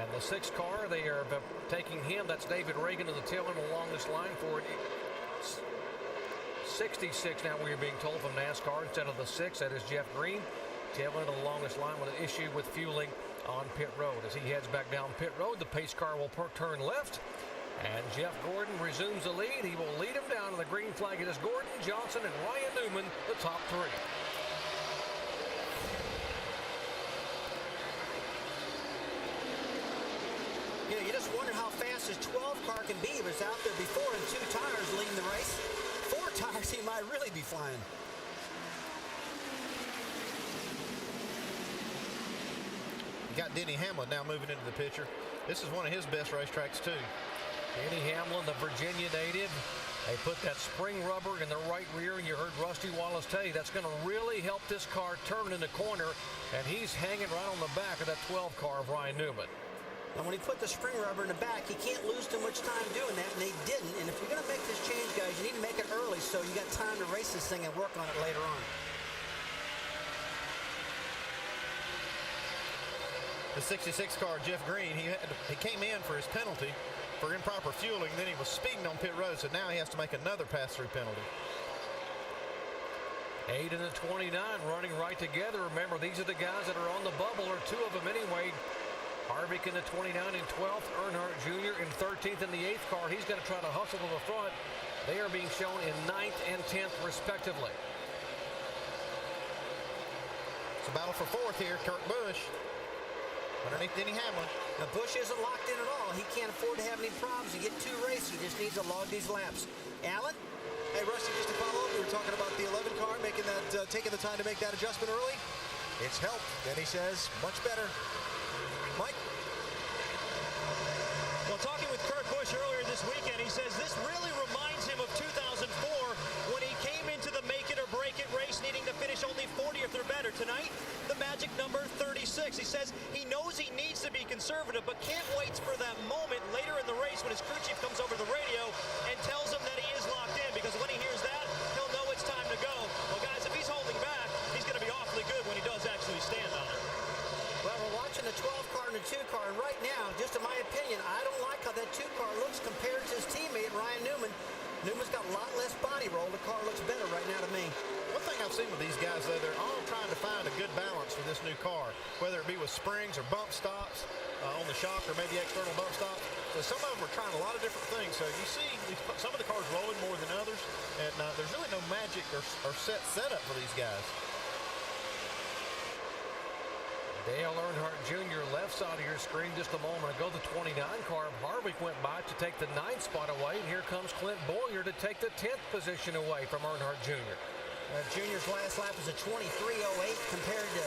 And the 6th car, they are taking him. That's David Reagan to the tail end along this line for 66. Now we are being told from NASCAR instead of the 6. That is Jeff Green. Tail end along this line with an issue with fueling on pit road. As he heads back down pit road, the pace car will turn left. And Jeff Gordon resumes the lead. He will lead him down to the green flag. It is Gordon, Johnson, and Ryan Newman, the top 3. You know, you just wonder how fast his 12 car can be. He was out there before in 2 tires leading the race. 4 tires, he might really be flying. You got Denny Hamlin now moving into the picture. This is one of his best racetracks, too. Denny Hamlin, the Virginia native. They put that spring rubber in the right rear, and you heard Rusty Wallace tell you that's going to really help this car turn in the corner, and he's hanging right on the back of that 12 car of Ryan Newman. And when he put the spring rubber in the back, he can't lose too much time doing that, and they didn't. And if you're going to make this change, guys, you need to make it early so you got time to race this thing and work on it later on. The 66 car, Jeff Green, he came in for his penalty for improper fueling. Then he was speeding on pit road, so now he has to make another pass-through penalty. 8 and the 29 running right together. Remember, these are the guys that are on the bubble, or 2 of them anyway. Harvick in the 29 and 12th, Earnhardt Jr. in 13th in the 8th car. He's going to try to hustle to the front. They are being shown in 9th and 10th, respectively. It's a battle for 4th here. Kurt Busch underneath Denny Hamlin. Now, Busch isn't locked in at all. He can't afford to have any problems. He get 2 races. He just needs to log these laps. Alan? Hey, Rusty, just to follow up, we were talking about the 11 car, making that, taking the time to make that adjustment early. It's helped. Denny says, much better. Mike? Well, talking with Kurt Busch earlier this weekend, he says this really reminds him of 2004 when he came into the make it or break it race needing to finish only 40th or better. Tonight, the magic number 36. He says he knows he needs to be conservative, but can't wait for that moment later in the race when his crew chief comes over the radio and tells him that he is locked in, because when he hears that, he'll know it's time to go. Well, guys, if he's holding back, he's going to be awfully good when he does actually stand on it. Well, we're watching the 12 car and the 2 car, and right now, just in my opinion, I don't like how that 2 car looks compared to his teammate, Ryan Newman. Newman's got a lot less body roll. The car looks better right now to me. One thing I've seen with these guys, though, they're all trying to find a good balance with this new car, whether it be with springs or bump stops on the shock or maybe external bump stops. So some of them are trying a lot of different things. So you see some of the cars rolling more than others, and there's really no magic or set setup for these guys. Dale Earnhardt Jr. left side of your screen just a moment ago. The 29 car of Harvick went by to take the 9th spot away, and here comes Clint Bowyer to take the 10th position away from Earnhardt Jr. Junior's last lap was a 23.08 compared to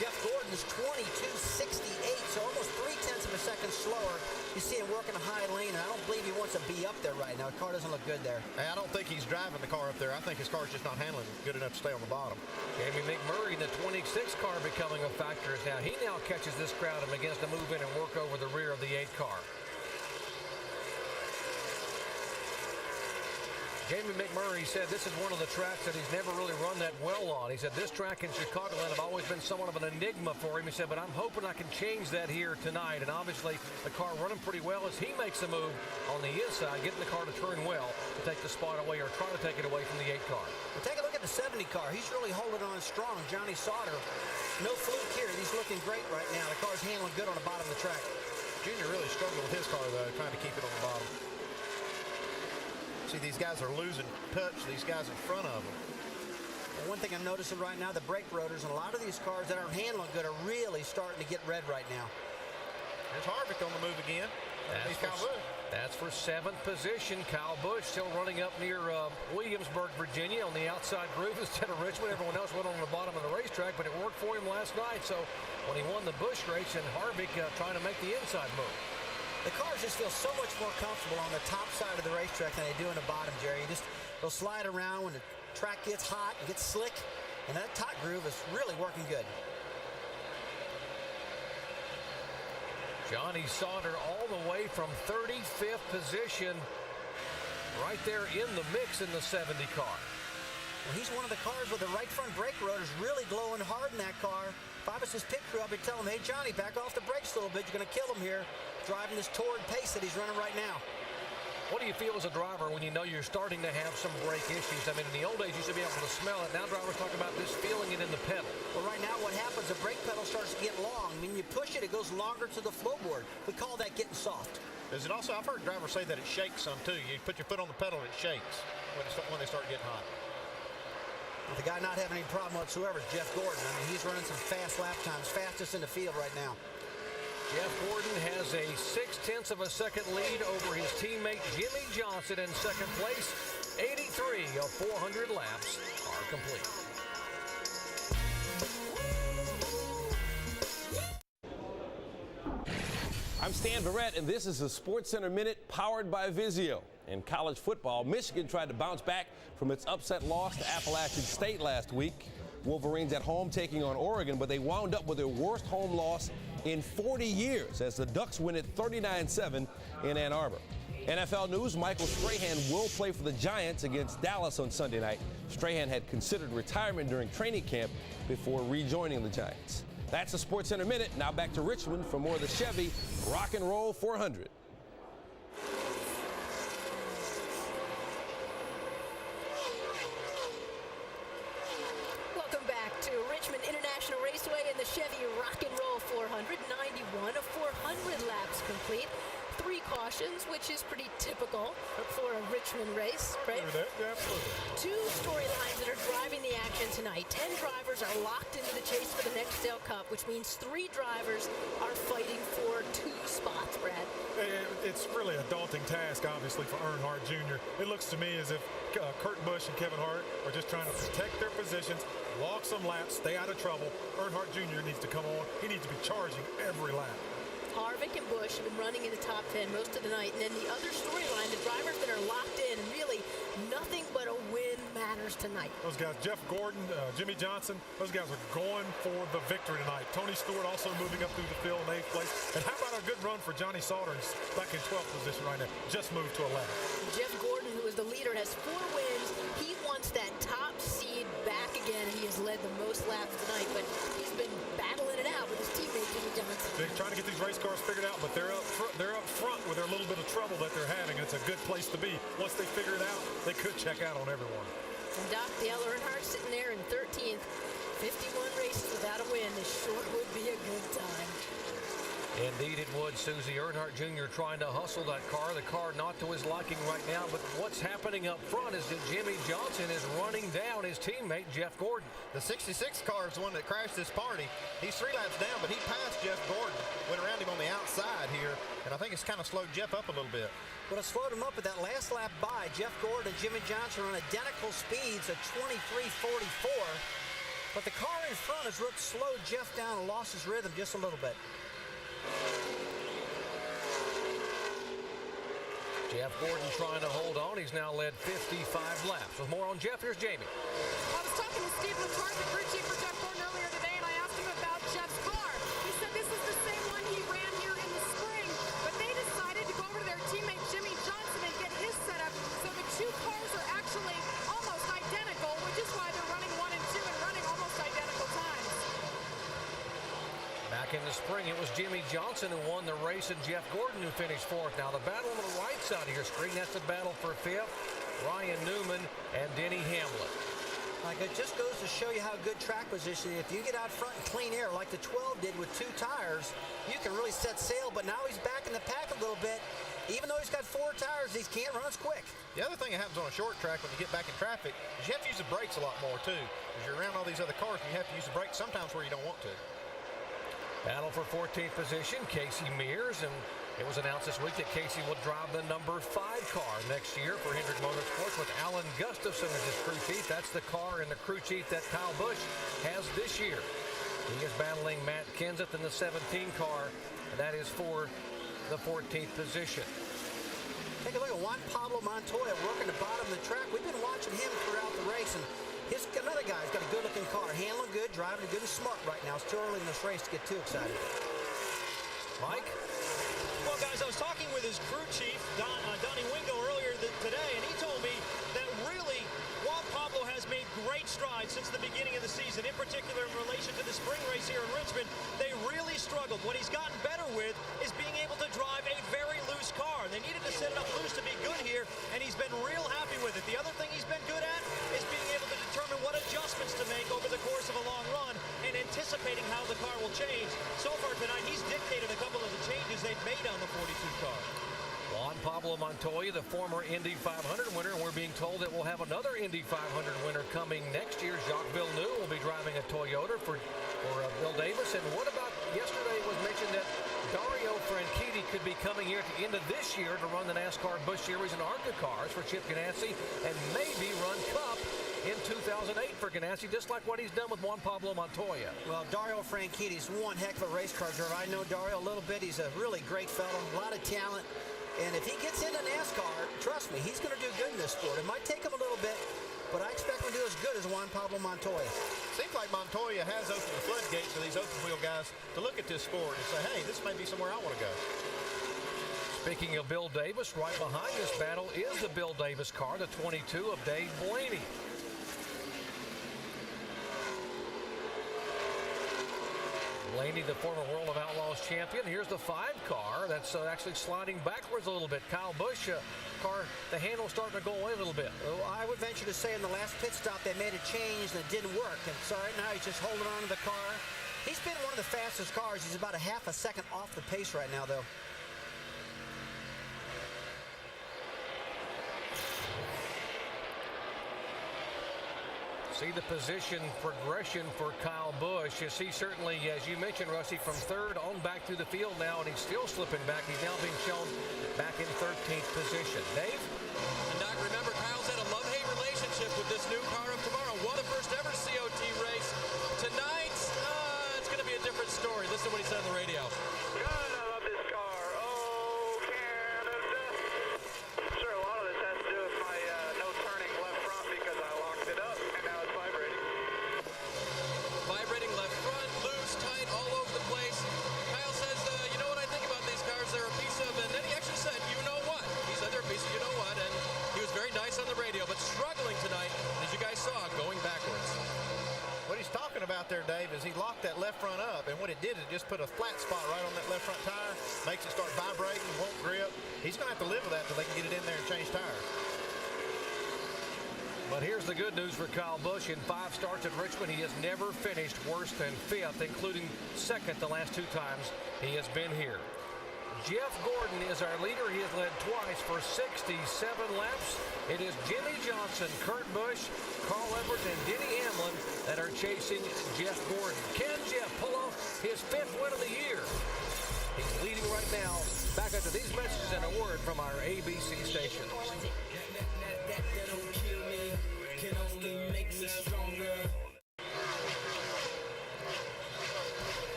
Jeff Gordon's 22.68, so almost 0.3 of a second slower. You see him working a high lane, and I don't believe he wants to be up there right now. The car doesn't look good there. Hey, I don't think he's driving the car up there. I think his car's just not handling it good enough to stay on the bottom. Jamie McMurray in the 26 car becoming a factor as now he catches this crowd and begins to move in and work over the rear of the 8 car. Jamie McMurray said this is one of the tracks that he's never really run that well on. He said this track in Chicagoland have always been somewhat of an enigma for him. He said, but I'm hoping I can change that here tonight. And obviously the car running pretty well as he makes a move on the inside, getting the car to turn well to take the spot away or try to take it away from the 8 car. Well, take a look at the 70 car. He's really holding on strong. Johnny Sauter, no fluke here. He's looking great right now. The car's handling good on the bottom of the track. Junior really struggled with his car, though, trying to keep it on the bottom. See, these guys are losing touch, these guys in front of them. And one thing I'm noticing right now, the brake rotors and a lot of these cars that aren't handling good are really starting to get red right now. There's Harvick on the move again. That's for 7th position. Kyle Busch still running up near Williamsburg, Virginia on the outside groove instead of Richmond. Everyone else went on the bottom of the racetrack, but it worked for him last night. So when he won the Busch race, and Harvick trying to make the inside move. The cars just feel so much more comfortable on the top side of the racetrack than they do in the bottom, Jerry. They'll slide around when the track gets hot and gets slick, and that top groove is really working good. Johnny Sauter all the way from 35th position, right there in the mix in the 70 car. Well, he's one of the cars with the right front brake rotors really glowing hard in that car. If I was his pit crew, I'd be telling him, hey, Johnny, back off the brakes a little bit. You're going to kill him here, driving this torrid pace that he's running right now. What do you feel as a driver when you know you're starting to have some brake issues? I mean, in the old days, you used to be able to smell it. Now drivers talk about this feeling it in the pedal. Well, right now what happens, the brake pedal starts to get long. When you push it, it goes longer to the floorboard. We call that getting soft. Is it also, I've heard drivers say that it shakes some, too. You put your foot on the pedal, and it shakes when they start getting hot. The guy not having any problem whatsoever is Jeff Gordon. I mean, he's running some fast lap times, fastest in the field right now. Jeff Gordon has a 0.6 of a second lead over his teammate Jimmy Johnson in second place. 83 of 400 laps are complete. I'm Stan Barrett, and this is the SportsCenter Minute powered by Vizio. In college football, Michigan tried to bounce back from its upset loss to Appalachian State last week. Wolverines at home taking on Oregon, but they wound up with their worst home loss in 40 years as the Ducks win it 39-7 in Ann Arbor. NFL news, Michael Strahan will play for the Giants against Dallas on Sunday night. Strahan had considered retirement during training camp before rejoining the Giants. That's the SportsCenter Minute. Now back to Richmond for more of the Chevy Rock and Roll 400. Welcome back to Richmond International Raceway and the Chevy Rock and Roll 400. 91 of 400 laps complete. 3 cautions, which is pretty typical for a Richmond race, right? Yeah, absolutely. 2 storylines that are driving the action tonight. 10 drivers are locked into the chase for the Nextel Cup, which means 3 drivers are fighting for 2 spots, Brad. It's really a daunting task, obviously, for Earnhardt Jr. It looks to me as if Kurt Busch and Kevin Hart are just trying to protect their positions, log some laps, stay out of trouble. Earnhardt Jr. needs to come on. He needs to be charging every lap. Harvick and Busch have been running in the top 10 most of the night. And then the other storyline, the drivers that are locked in, really nothing but a win matters tonight. Those guys, Jeff Gordon, Jimmy Johnson, those guys are going for the victory tonight. Tony Stewart also moving up through the field in 8th place. And how about a good run for Johnny Sauter, back in 12th position right now, just moved to 11th. Jeff Gordon, who is the leader, has 4 wins. He wants that top seed back again. He has led the most laps tonight, but he's been battling it out with his teammate Jimmy Johnson. They're trying to get these race cars figured out, but they're up front with their little bit of trouble that they're having. It's a good place to be. Once they figure it out, they could check out on everyone. And Doc Dale Earnhardt sitting there in 13th. 51 races without a win. This sure would be a good time. Indeed it would, Susie. Earnhardt Jr. trying to hustle that car. The car not to his liking right now, but what's happening up front is that Jimmy Johnson is running down his teammate, Jeff Gordon. The 66 car is the one that crashed this party. He's 3 laps down, but he passed Jeff Gordon, went around him on the outside here, and I think it's kind of slowed Jeff up a little bit. Well, it slowed him up at that last lap by. Jeff Gordon and Jimmy Johnson are on identical speeds at 23.44, but the car in front has slowed Jeff down and lost his rhythm just a little bit. Jeff Gordon trying to hold on. He's now led 55 laps. With more on Jeff, here's Jamie. I was talking to Steve LaCharge, the crew chief for Jeff Gordon, earlier today, and I asked him about Jeff's car. He said this is the same one he ran here in the spring, but they decided to go over to their teammate Jimmy Johnson and get his setup. So the two cars are actually almost identical, which is why they're running 1 and 2 and running almost identical times. Back in the spring, it was Jimmy Johnson who won the race and Jeff Gordon who finished 4th. Now the battle on the right side of your screen, that's the battle for 5th. Ryan Newman and Denny Hamlin. Like, it just goes to show you how good track position. If you get out front in clean air like the 12 did with 2 tires, you can really set sail. But now he's back in the pack a little bit. Even though he's got 4 tires, he can't run as quick. The other thing that happens on a short track when you get back in traffic is you have to use the brakes a lot more too. Because you're around all these other cars and you have to use the brakes sometimes where you don't want to. Battle for 14th position, Casey Mears, and it was announced this week that Casey will drive the number 5 car next year for Hendrick Motorsports with Alan Gustafson as his crew chief. That's the car and the crew chief that Kyle Busch has this year. He is battling Matt Kenseth in the 17 car, and that is for the 14th position. Take a look at Juan Pablo Montoya working the bottom of the track. We've been watching him throughout the race, and another guy's got a good-looking car, handling good, driving good and smart right now. It's too early in this race to get too excited. Mike? Well, guys, I was talking with his crew chief, Donnie Wingo, earlier today, and he told me that really Juan Pablo has made great strides since the beginning of the season, in particular in relation to the spring race here in Richmond. They really struggled. What he's gotten better with is being able to drive a very loose car. They needed to set it up loose to be good here, and he's been real happy with it. The other thing he's been good at is being able to determine what adjustments to make over the course of a long run and anticipating how the car will change. So far tonight, he's dictated a couple of the changes they've made on the 42 car. Juan Pablo Montoya, the former Indy 500 winner, and we're being told that we'll have another Indy 500 winner coming next year. Jacques Villeneuve will be driving a Toyota for Bill Davis. And what about yesterday it was mentioned that Dario Franchitti could be coming here at the end of this year to run the NASCAR Busch Series and ARCA cars for Chip Ganassi and maybe run Cup in 2008 for Ganassi, just like what he's done with Juan Pablo Montoya. Well, Dario Franchitti's one heck of a race car driver. I know Dario a little bit. He's a really great fellow, a lot of talent. And if he gets into NASCAR, trust me, he's going to do good in this sport. It might take him a little bit, but I expect him to do as good as Juan Pablo Montoya. Seems like Montoya has opened the floodgates for these open wheel guys to look at this sport and say, hey, this may be somewhere I want to go. Speaking of Bill Davis, right behind this battle is the Bill Davis car, the 22 of Dave Blaney. Blaney, the former World of Outlaws champion. Here's the 5 car that's actually sliding backwards a little bit. Kyle Busch car, the handle's starting to go away a little bit. Well, I would venture to say in the last pit stop they made a change that didn't work. And so right now he's just holding on to the car. He's been one of the fastest cars. He's about a half a second off the pace right now, though. See the position progression for Kyle Busch as he certainly, as you mentioned, Rusty, from 3rd on back through the field now, and he's still slipping back. He's now being shown back in 13th position. Dave? And Doc, remember, Kyle's had a love-hate relationship with this new car of tomorrow. Won the first ever COT race. Tonight, it's going to be a different story. Listen to what he said on the radio. God, I love this car. Oh, Canada. Sure, a lot of this has to do with my no turning left front because I locked it up, and now it's vibrating. Vibrating left front, loose, tight, all over the place. Kyle says, you know what I think about these cars? They're a piece of, and then he actually said, you know what? He said they're a piece of you know what, and he was very nice on the radio, but struggling tonight, as you guys saw, going backwards. What he's talking about there, Dave, is he locked that left front up, and what it did is just put a flat spot right on that left front tire, makes it start vibrating, won't grip. He's going to have to live with that until they can get it in there and change tires. But here's the good news for Kyle Busch. In 5 starts at Richmond, he has never finished worse than 5th, including 2nd the last 2 times he has been here. Jeff Gordon is our leader. He has led twice for 67 laps. It is Jimmy Johnson, Kurt Busch, Carl Edwards, and Denny Hamlin that are chasing Jeff Gordon. Can Jeff pull off his 5th win of the year? He's leading right now. Back after these messages and a word from our ABC stations.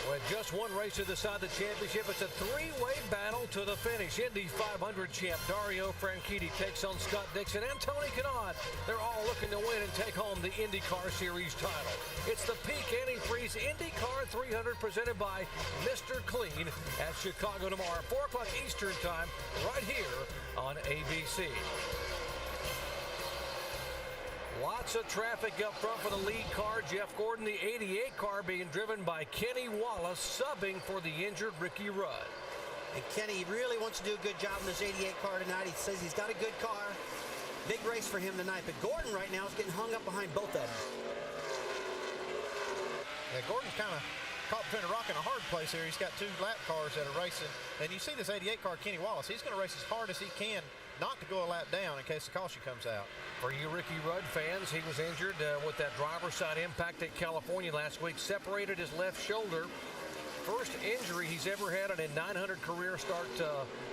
Well, it Just one race to decide the championship. It's a three-way battle to the finish. Indy 500 champ Dario Franchitti takes on Scott Dixon and Tony Kanaan. They're all looking to win and take home the IndyCar Series title. It's the peak antifreeze IndyCar 300 presented by Mr. Clean at Chicago tomorrow, 4 o'clock Eastern time, right here on ABC. Lots of traffic up front for the lead car, Jeff Gordon. The 88 car being driven by Kenny Wallace, subbing for the injured Ricky Rudd. And Kenny really wants to do a good job in this 88 car tonight. He says he's got a good car. Big race for him tonight. But Gordon right now is getting hung up behind both of them. Yeah, Gordon's kind of caught between a rock and a hard place here. He's got 2 lap cars that are racing. And you see this 88 car, Kenny Wallace. He's going to race as hard as he can not to go a lap down in case the caution comes out. For you Ricky Rudd fans, he was injured with that driver's side impact at California last week. Separated his left shoulder. First injury he's ever had in a 900 career start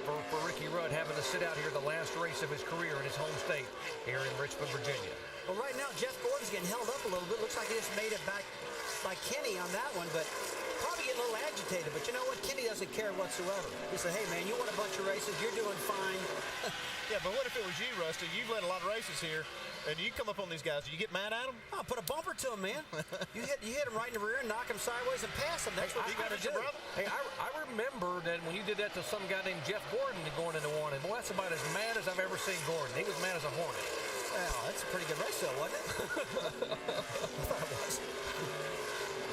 for Ricky Rudd, having to sit out here the last race of his career in his home state here in Richmond, Virginia. Well, right now, Jeff Gordon's getting held up a little bit. Looks like he just made it back by Kenny on that one, but probably getting a little agitated. But you know what? Kenny doesn't care whatsoever. He said, hey, man, you won a bunch of races. You're doing fine. Yeah, but what if it was you, Rusty? You've led a lot of races here, and you come up on these guys. Do you get mad at them? Oh, put a bumper to him, man. you hit him right in the rear and knock him sideways and pass him. That's what you got to do. Hey, I remember that when you did that to some guy named Jeff Gordon going into one, and boy, that's about as mad as I've ever seen Gordon. He was mad as a hornet. Well, that's a pretty good race, though, wasn't it? I thought it was.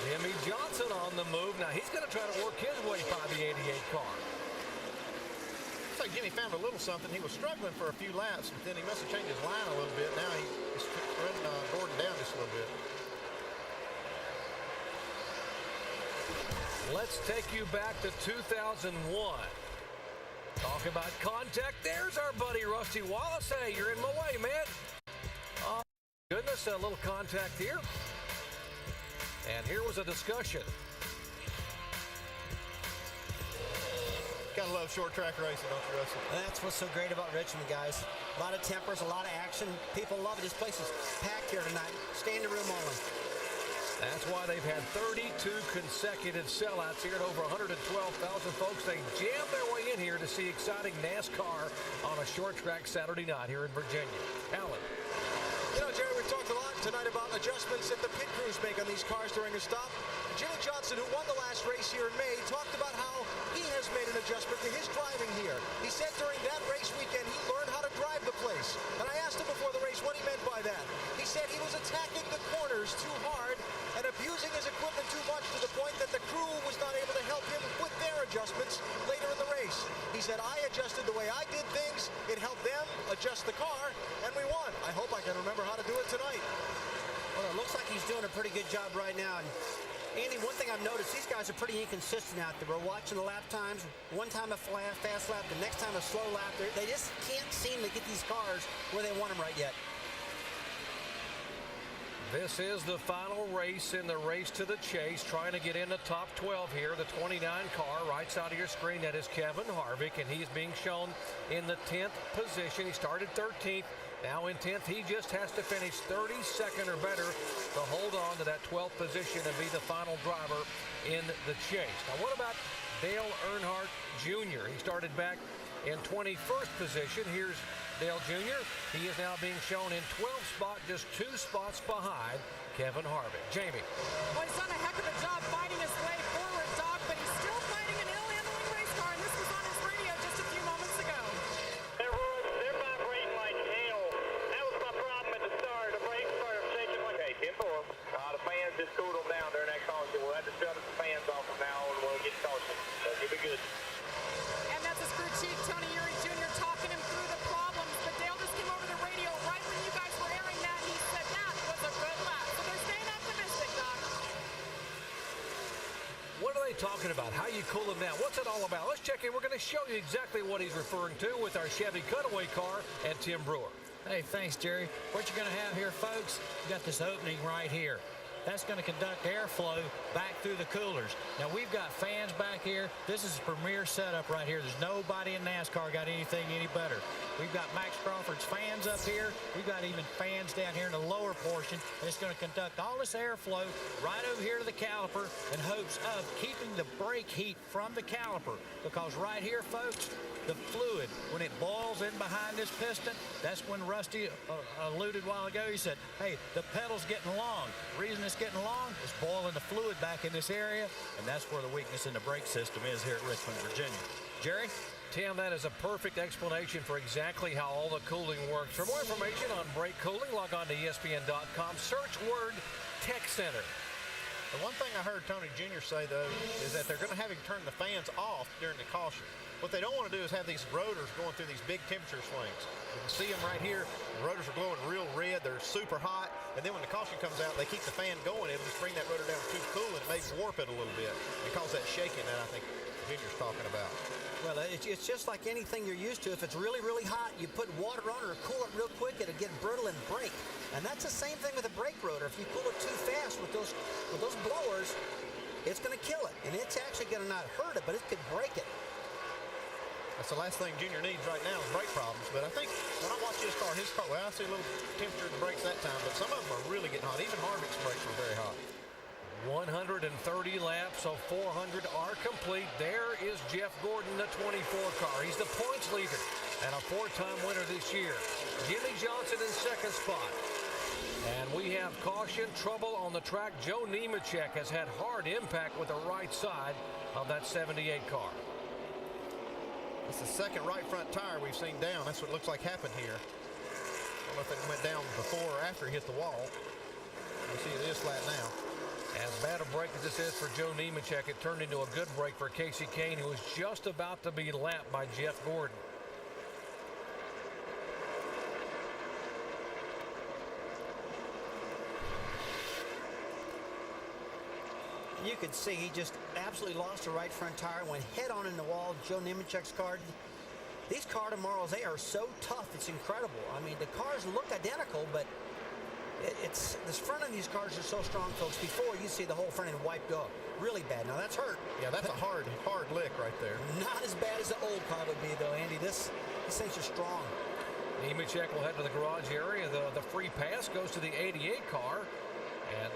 Jimmy Johnson on the move. Now, he's going to try to work his way by the 88 car. Looks like Jimmy found a little something. He was struggling for a few laps, but then he must have changed his line a little bit. Now he's running Gordon down just a little bit. Let's take you back to 2001. Talk about contact. There's our buddy Rusty Wallace. Hey, you're in my way, man. Oh, goodness, a little contact here. And here was a discussion. Gotta love short track racing, don't you, Rusty? That's what's so great about Richmond, guys. A lot of tempers, a lot of action. People love it. This place is packed here tonight. Standing room only. That's why they've had 32 consecutive sellouts here at over 112,000 folks. They jammed their way in here to see exciting NASCAR on a short track Saturday night here in Virginia. Alan. You know, Jerry, we've talked a lot tonight about adjustments that the pit crews make on these cars during a stop. Jimmy Johnson, who won the last race here in May, talked about how he has made an adjustment to his driving here. He said during that race weekend he learned how to drive the place. And I asked him before the race what he meant by that. He said he was attacking the corners too hard and abusing his equipment too much to the point that the crew was not able to help him with their adjustments later in the race. He said, I adjusted the way I did things. It helped them adjust the car, and we won. I hope I can remember how to do it tonight. Well, it looks like he's doing a pretty good job right now. And Andy, one thing I've noticed, these guys are pretty inconsistent out there. We're watching the lap times. One time a fast lap, the next time a slow lap. They just can't seem to get these cars where they want them right yet. This is the final race in the race to the chase, trying to get in the top 12 here. The 29 car, right side of your screen, that is Kevin Harvick, and he's being shown in the 10th position. He started 13th, now in 10th. He just has to finish 32nd or better to hold on to that 12th position and be the final driver in the chase. Now, what about Dale Earnhardt Jr.? He started back in 21st position. Here's Dale Jr. He is now being shown in 12th spot, just 2 spots behind Kevin Harvick. Jamie. Well, he's done a heck of a job fighting his way forward, Doc, but he's still fighting an ill-handling race car, and this was on his radio just a few moments ago. They're vibrating like hell. That was my problem at the start. The brakes started shaking like a tempo. The fans just cooled them down during that caution. We'll have to shut the fans off from now on. We'll get caution. So you'll be good. And that's his crew chief, Tony Eury Jr., talking him through the problems. But Dale just came over the radio right when you guys were airing that, and he said that was a good lap. So they're staying optimistic, Doc. What are they talking about? How you cool him down? What's it all about? Let's check in. We're going to show you exactly what he's referring to with our Chevy Cutaway car and Tim Brewer. Hey, thanks, Jerry. What you're going to have here, folks, you got this opening right here. that's going to conduct airflow back through the coolers. Now, we've got fans back here. This is a premier setup right here. There's nobody in NASCAR got anything any better. We've got Max Crawford's fans up here. We've got even fans down here in the lower portion. And it's going to conduct all this airflow right over here to the caliper in hopes of keeping the brake heat from the caliper. Because right here, folks, the fluid, when it boils in behind this piston, that's when Rusty alluded a while ago. He said, hey, the pedal's getting long. The reason it's getting long is boiling the fluid back in this area, and that's where the weakness in the brake system is here at Richmond, Virginia. Jerry? Tim, that is a perfect explanation for exactly how all the cooling works. For more information on brake cooling, log on to ESPN.com. Search word Tech Center. The one thing I heard Tony Jr. say, though, is that they're going to have him turn the fans off during the caution. What they don't want to do is have these rotors going through these big temperature swings. You can see them right here. The rotors are glowing real red. They're super hot. And then when the caution comes out, they keep the fan going. It'll just bring that rotor down too cool, and it may warp it a little bit. It causes that shaking that I think Junior's talking about. Well, it's just like anything you're used to. If it's really, really hot, you put water on it or cool it real quick, it'll get brittle and break. And that's the same thing with a brake rotor. If you cool it too fast with those blowers, it's going to kill it. And it's actually going to not hurt it, but it could break it. That's the last thing Junior needs right now is brake problems. But I think when I watch his car, well, I see a little temperature in the brakes that time, but some of them are really getting hot. Even Harvick's brakes were very hot. 130 laps, so 400 are complete. There is Jeff Gordon, the 24 car. He's the points leader and a 4-time winner this year. Jimmy Johnson in second spot. And we have caution, trouble on the track. Joe Nemechek has had hard impact with the right side of that 78 car. That's the second right front tire we've seen down. That's what it looks like happened here. I don't know if it went down before or after he hit the wall. You see it is flat now. As bad a break as this is for Joe Nemechek, it turned into a good break for Casey Kane, who was just about to be lapped by Jeff Gordon. You could see he just absolutely lost the right front tire, went head on in the wall. Joe Nemechek's car. These car tomorrows, they are so tough. It's incredible. I mean, the cars look identical, but it's this front of these cars are so strong, folks. Before, you see the whole front end wiped off. Really bad. Now, that's hurt. Yeah, that's a hard lick right there. Not as bad as the old car would be, though, Andy. These things are strong. Nemechek will head to the garage area. The free pass goes to the 88 car. And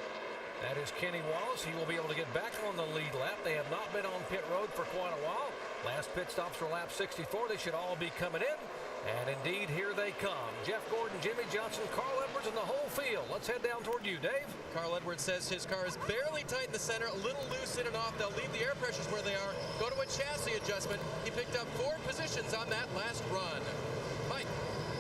that is Kenny Wallace. He will be able to get back on the lead lap. They have not been on pit road for quite a while. Last pit stops were lap 64. They should all be coming in. And indeed, here they come. Jeff Gordon, Jimmy Johnson, Carl Edwards, and the whole field. Let's head down toward you, Dave. Carl Edwards says his car is barely tight in the center, a little loose in and off. They'll leave the air pressures where they are, go to a chassis adjustment. He picked up 4 positions on that last run. Mike.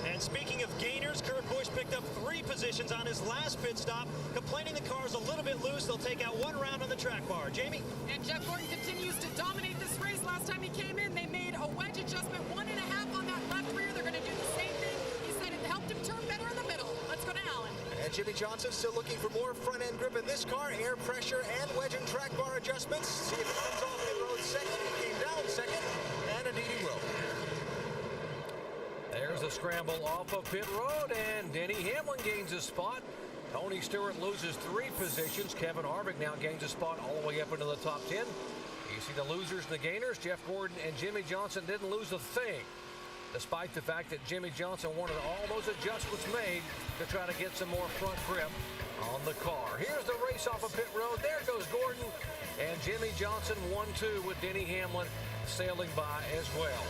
And speaking of gainers, Kurt Busch picked up 3 positions on his last pit stop, complaining the car's a little bit loose. They'll take out 1 round on the track bar. Jamie? And Jeff Gordon continues to dominate this race. Last time he came in, they made a wedge adjustment, 1.5 on that left rear. They're going to do the same thing. He said it helped him turn better in the middle. Let's go to Allen. And Jimmy Johnson still looking for more front-end grip in this car, air pressure and wedge and track bar adjustments. See if it comes off pit road second. He came down second, and indeed he will. There's a scramble off of pit road, and Denny Hamlin gains a spot. Tony Stewart loses 3 positions. Kevin Harvick now gains a spot all the way up into the top 10. You see the losers and the gainers. Jeff Gordon and Jimmy Johnson didn't lose a thing, despite the fact that Jimmy Johnson wanted all those adjustments made to try to get some more front grip on the car. Here's the race off of pit road. There goes Gordon, and Jimmy Johnson 1-2 with Denny Hamlin sailing by as well.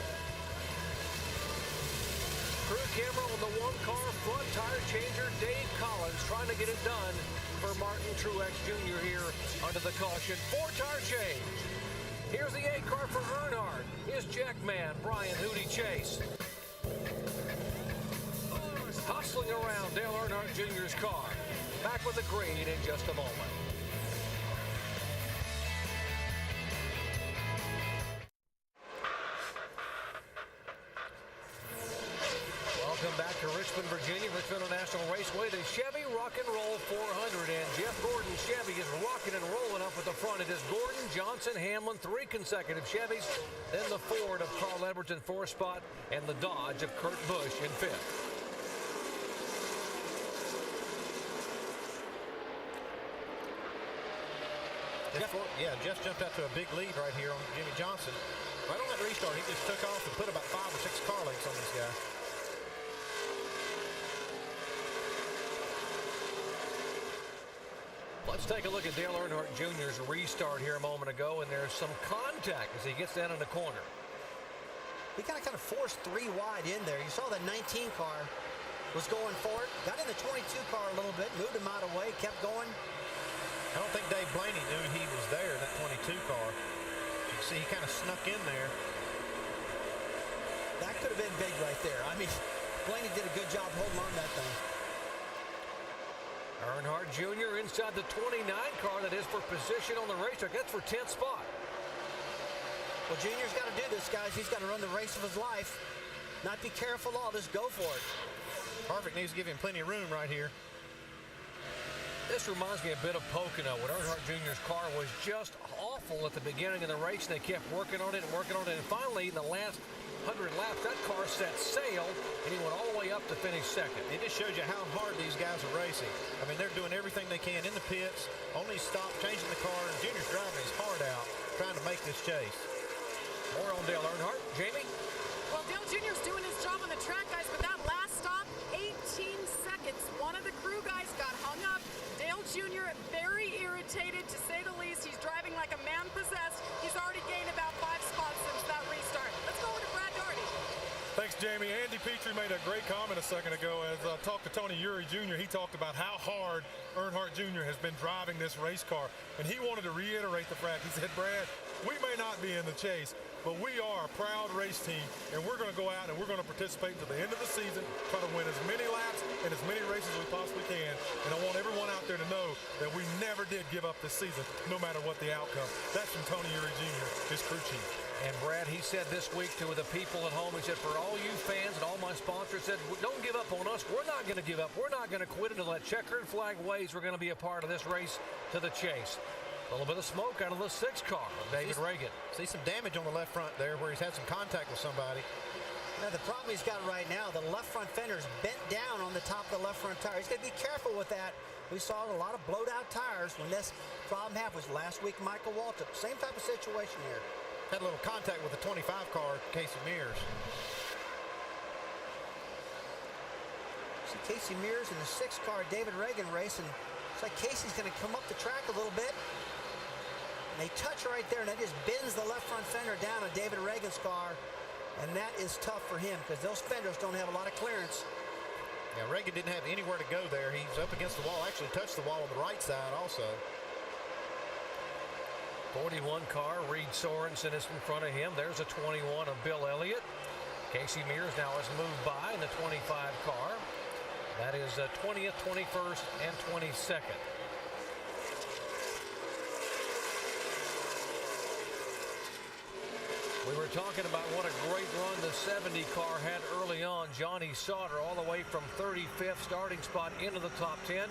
Crew camera on the 1-car front tire changer, Dave Collins, trying to get it done for Martin Truex Jr. here under the caution. 4-tire change. Here's the 8-car for Earnhardt. Here's Jackman, Brian Hootie Chase. Hustling around Dale Earnhardt Jr.'s car. Back with the green in just a moment. Welcome back to Richmond, Virginia, Richmond International Raceway. The Chevy Rock and Roll 400, and Jeff Gordon Chevy is rocking and rolling up at the front. It is Gordon, Johnson, Hamlin, 3 consecutive Chevys. Then the Ford of Carl Edwards in 4th spot, and the Dodge of Kurt Busch in 5th. Jeff jumped out to a big lead right here on Jimmy Johnson. Right on that restart, he just took off and put about 5 or 6 car lengths on this guy. Let's take a look at Dale Earnhardt Jr.'s restart here a moment ago, and there's some contact as he gets down in the corner. He kind of forced 3 wide in there. You saw the 19 car was going for it. Got in the 22 car a little bit, moved him out of the way, kept going. I don't think Dave Blaney knew he was there in that 22 car. You can see he kind of snuck in there. That could have been big right there. I mean, Blaney did a good job holding on to that thing. Earnhardt Jr. inside the 29 car that is for position on the racetrack. That's for 10th spot. Well, Junior's got to do this, guys. He's got to run the race of his life. Not be careful at all. Just go for it. Harvick needs to give him plenty of room right here. This reminds me a bit of Pocono, when Earnhardt Jr.'s car was just awful at the beginning of the race, and they kept working on it and working on it. And finally, in the last 100 laps, that car set sail, and he went all the way up to finish second. It just shows you how hard these guys are racing. I mean, they're doing everything they can in the pits, only stop changing the car, and Junior's driving his heart out, trying to make this chase. More on Dale Earnhardt. Jamie? Well, Dale Jr.'s doing his job on the track, guys, but that last stop, 18 seconds. One of the crew guys got hung up. Dale Jr. very irritated, to say the least. He's driving like a man possessed. He's already gained about 5 spots since that restart. Let's go over to Brad Daugherty. Thanks, Jamie. Andy Petrie made a great comment a second ago. As I talked to Tony Uri Jr., he talked about how hard Earnhardt Jr. has been driving this race car, and he wanted to reiterate the fact. He said, Brad, we may not be in the chase, but we are a proud race team, and we're going to go out and we're going to participate to the end of the season, try to win as many laps and as many races as we possibly can. And I want everyone out there to know that we never did give up this season, no matter what the outcome. That's from Tony Uri Jr., his crew chief. And Brad, he said this week to the people at home, he said, for all you fans and all my sponsors, said, don't give up on us. We're not going to give up. We're not going to quit until that checkered flag waves. We're going to be a part of this race to the chase. A little bit of smoke out of the 6 car of David Reagan. See some damage on the left front there where he's had some contact with somebody. Now, the problem he's got right now, the left front fender's bent down on the top of the left front tire. He's got to be careful with that. We saw a lot of blowed out tires when this problem happened. Was last week Michael Waltrip. Same type of situation here. Had a little contact with the 25 car, Casey Mears. See Casey Mears in the 6 car, David Reagan racing. It's like Casey's going to come up the track a little bit. And they touch right there, and that just bends the left front fender down on David Reagan's car. And that is tough for him because those fenders don't have a lot of clearance. Yeah, Reagan didn't have anywhere to go there. He was up against the wall, actually touched the wall on the right side also. 41 car, Reed Sorensen is in front of him. There's a 21 of Bill Elliott. Casey Mears now has moved by in the 25 car. That is 20th, 21st, and 22nd. We were talking about what a great run the 70 car had early on. Johnny Sauter all the way from 35th starting spot into the top 10.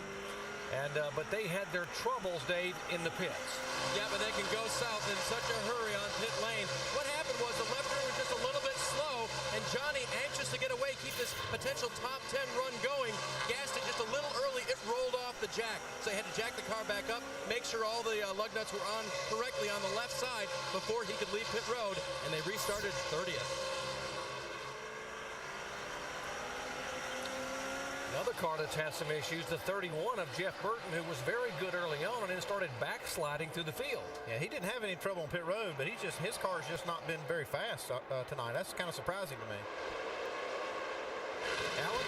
But they had their troubles, Dave, in the pits. Yeah, but they can go south in such a hurry on pit lane. What happened was the left rear was just a little bit slow, and Johnny, anxious to get away, keep this potential top 10 run going, gassed it just a little early. It rolled off the jack. So they had to jack the car back up, make sure all the lug nuts were on correctly on the left side before he could leave pit road, and they restarted 30th. Another car that's had some issues, the 31 of Jeff Burton, who was very good early on and then started backsliding through the field. Yeah, he didn't have any trouble on pit road, but his car's just not been very fast tonight. That's kind of surprising to me. Alan?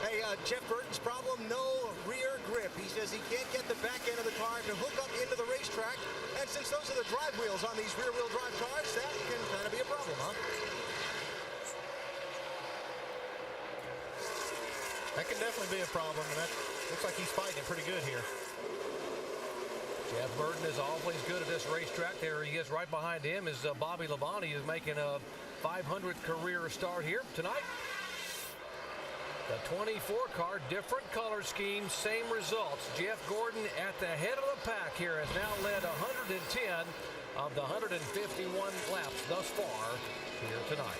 Hey, Jeff Burton's problem, no rear grip. He says he can't get the back end of the car to hook up into the racetrack. And since those are the drive wheels on these rear-wheel drive cars, that can kind of be a problem, huh? That can definitely be a problem, and that looks like he's fighting it pretty good here. Jeff Burton is always good at this racetrack. There he is right behind him is Bobby Labonte, who's making a 500th career start here tonight. The 24 car, different color scheme, same results. Jeff Gordon at the head of the pack here has now led 110 of the 151 laps thus far here tonight.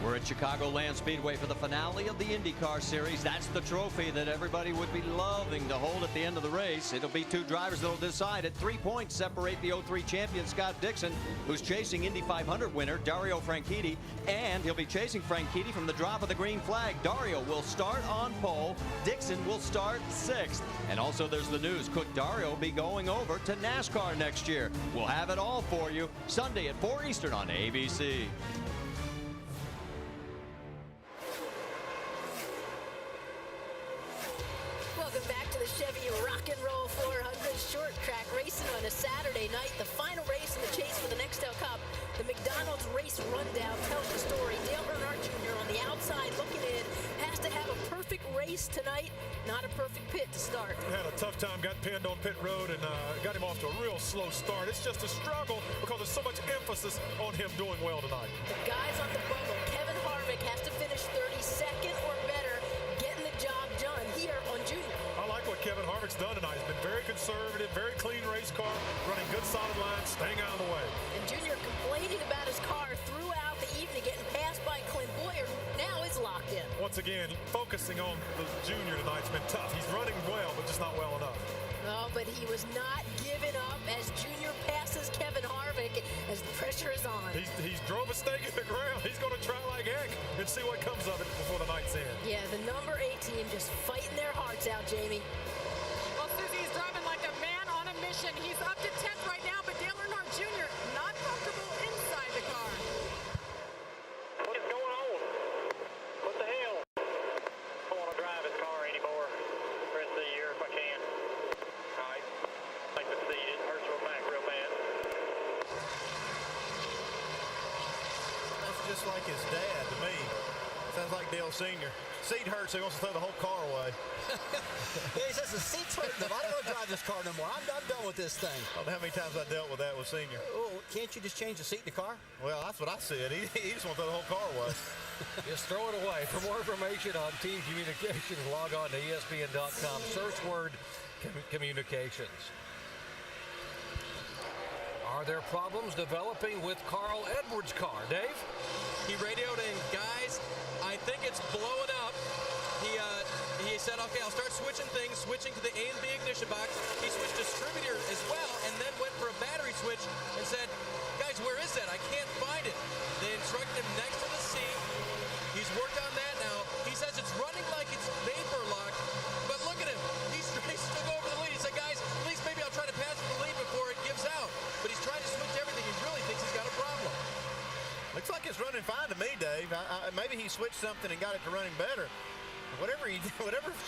We're at Chicagoland Speedway for the finale of the IndyCar Series. That's the trophy that everybody would be loving to hold at the end of the race. It'll be two drivers that will decide it. 3 points separate the 03 champion Scott Dixon, who's chasing Indy 500 winner Dario Franchitti, and he'll be chasing Franchitti from the drop of the green flag. Dario will start on pole. Dixon will start 6th. And also there's the news. Could Dario be going over to NASCAR next year? We'll have it all for you Sunday at 4 Eastern on ABC. Welcome back to the Chevy Rock and Roll 400 short track racing on a Saturday night. The final race in the chase for the Nextel Cup. The McDonald's race rundown tells the story. Dale Earnhardt Jr. on the outside looking in. Has to have a perfect race tonight. Not a perfect pit to start. Had a tough time, got pinned on pit road, and got him off to a real slow start. It's just a struggle because there's so much emphasis on him doing well tonight. The guys on the bubble. Kevin Harvick has to finish 32nd or better, getting the job done here on Junior. I like what Kevin Harvick's done tonight. He's been very conservative, very clean race car, running good solid lines, staying out of the way. And Junior complaining about his car throughout the evening, getting passed by Clint Boyer. Now it's locked in. Once again, focusing on the Junior tonight's been tough. He's running well, but just not well enough. Oh, but he was not giving up as Junior passes Kevin Harvick as the pressure is on. He's drove a stake in the ground. He's going to try like heck and see what comes of it before the night's end. Yeah, the number 18 just fighting their hearts out, Jamie. Well, Susie is driving like a man on a mission. He's up to 10th right now, but Dale Earnhardt Jr. not comfortable inside the car. What is going on? What the hell? I don't want to drive his car anymore the rest of the year if I can. Alright. Like the seat, it hurts my back real bad. That's just like his dad to me. Sounds like Dale Sr. Seat hurts, he wants to throw the whole car away. Yeah, he says the seat's hurting him. I don't want to drive this car no more. I'm done with this thing. I don't know how many times I dealt with that with Senior. Oh, can't you just change the seat in the car? Well, that's what I said. He just wants to throw the whole car away. Just throw it away. For more information on team communications, log on to ESPN.com. Search word communications. Are there problems developing with Carl Edwards' car, Dave? He radioed in, guys, I think it's blowing up. He said, okay, I'll start switching things, switching to the A and B ignition box. He switched distributor as well and then went for a battery switch and said, guys, where is that? I can't find it. They instructed him next to the seat. He's worked on that now. He says it's running like it's vapor locked, but look at him. He's still over the lead. He said, guys, at least maybe I'll try to pass the lead before it gives out. But he's trying to switch everything. He really thinks he's got a problem. Looks like it's running fine to me, Dave. Maybe he switched something and got it to running better. Whatever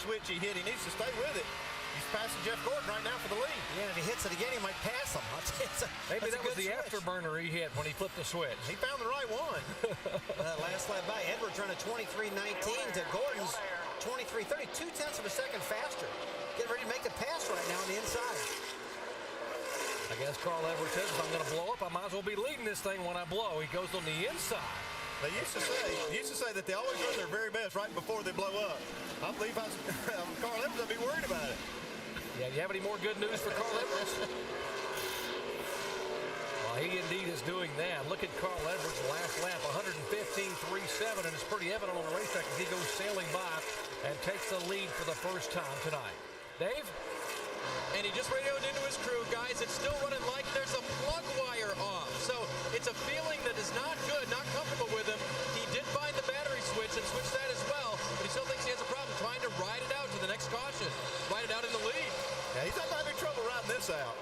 switch he hit, he needs to stay with it. He's passing Jeff Gordon right now for the lead. Yeah, if he hits it again, he might pass him. Maybe that was the afterburner he hit when he flipped the switch. He found the right one. That last lap by Edwards running 23.19 to Gordon's 23.30, 0.2 of a second faster. Getting ready to make the pass right now on the inside. I guess Carl Edwards says if I'm going to blow up, I might as well be leading this thing when I blow. He goes on the inside. They used to say that they always run their very best right before they blow up. I believe Carl Edwards, I'd be worried about it. Yeah, you have any more good news for Carl Edwards? Well, he indeed is doing that. Look at Carl Edwards' last lap, 115.37, and it's pretty evident on the racetrack as he goes sailing by and takes the lead for the first time tonight. Dave? And he just radioed into his crew, guys, it's still running like there's a plug wire off. So it's a feeling that is not good, not comfortable with him. He did find the battery switch and switched that as well, but he still thinks he has a problem trying to ride it out to the next caution, ride it out in the lead. Yeah, he's not having trouble riding this out.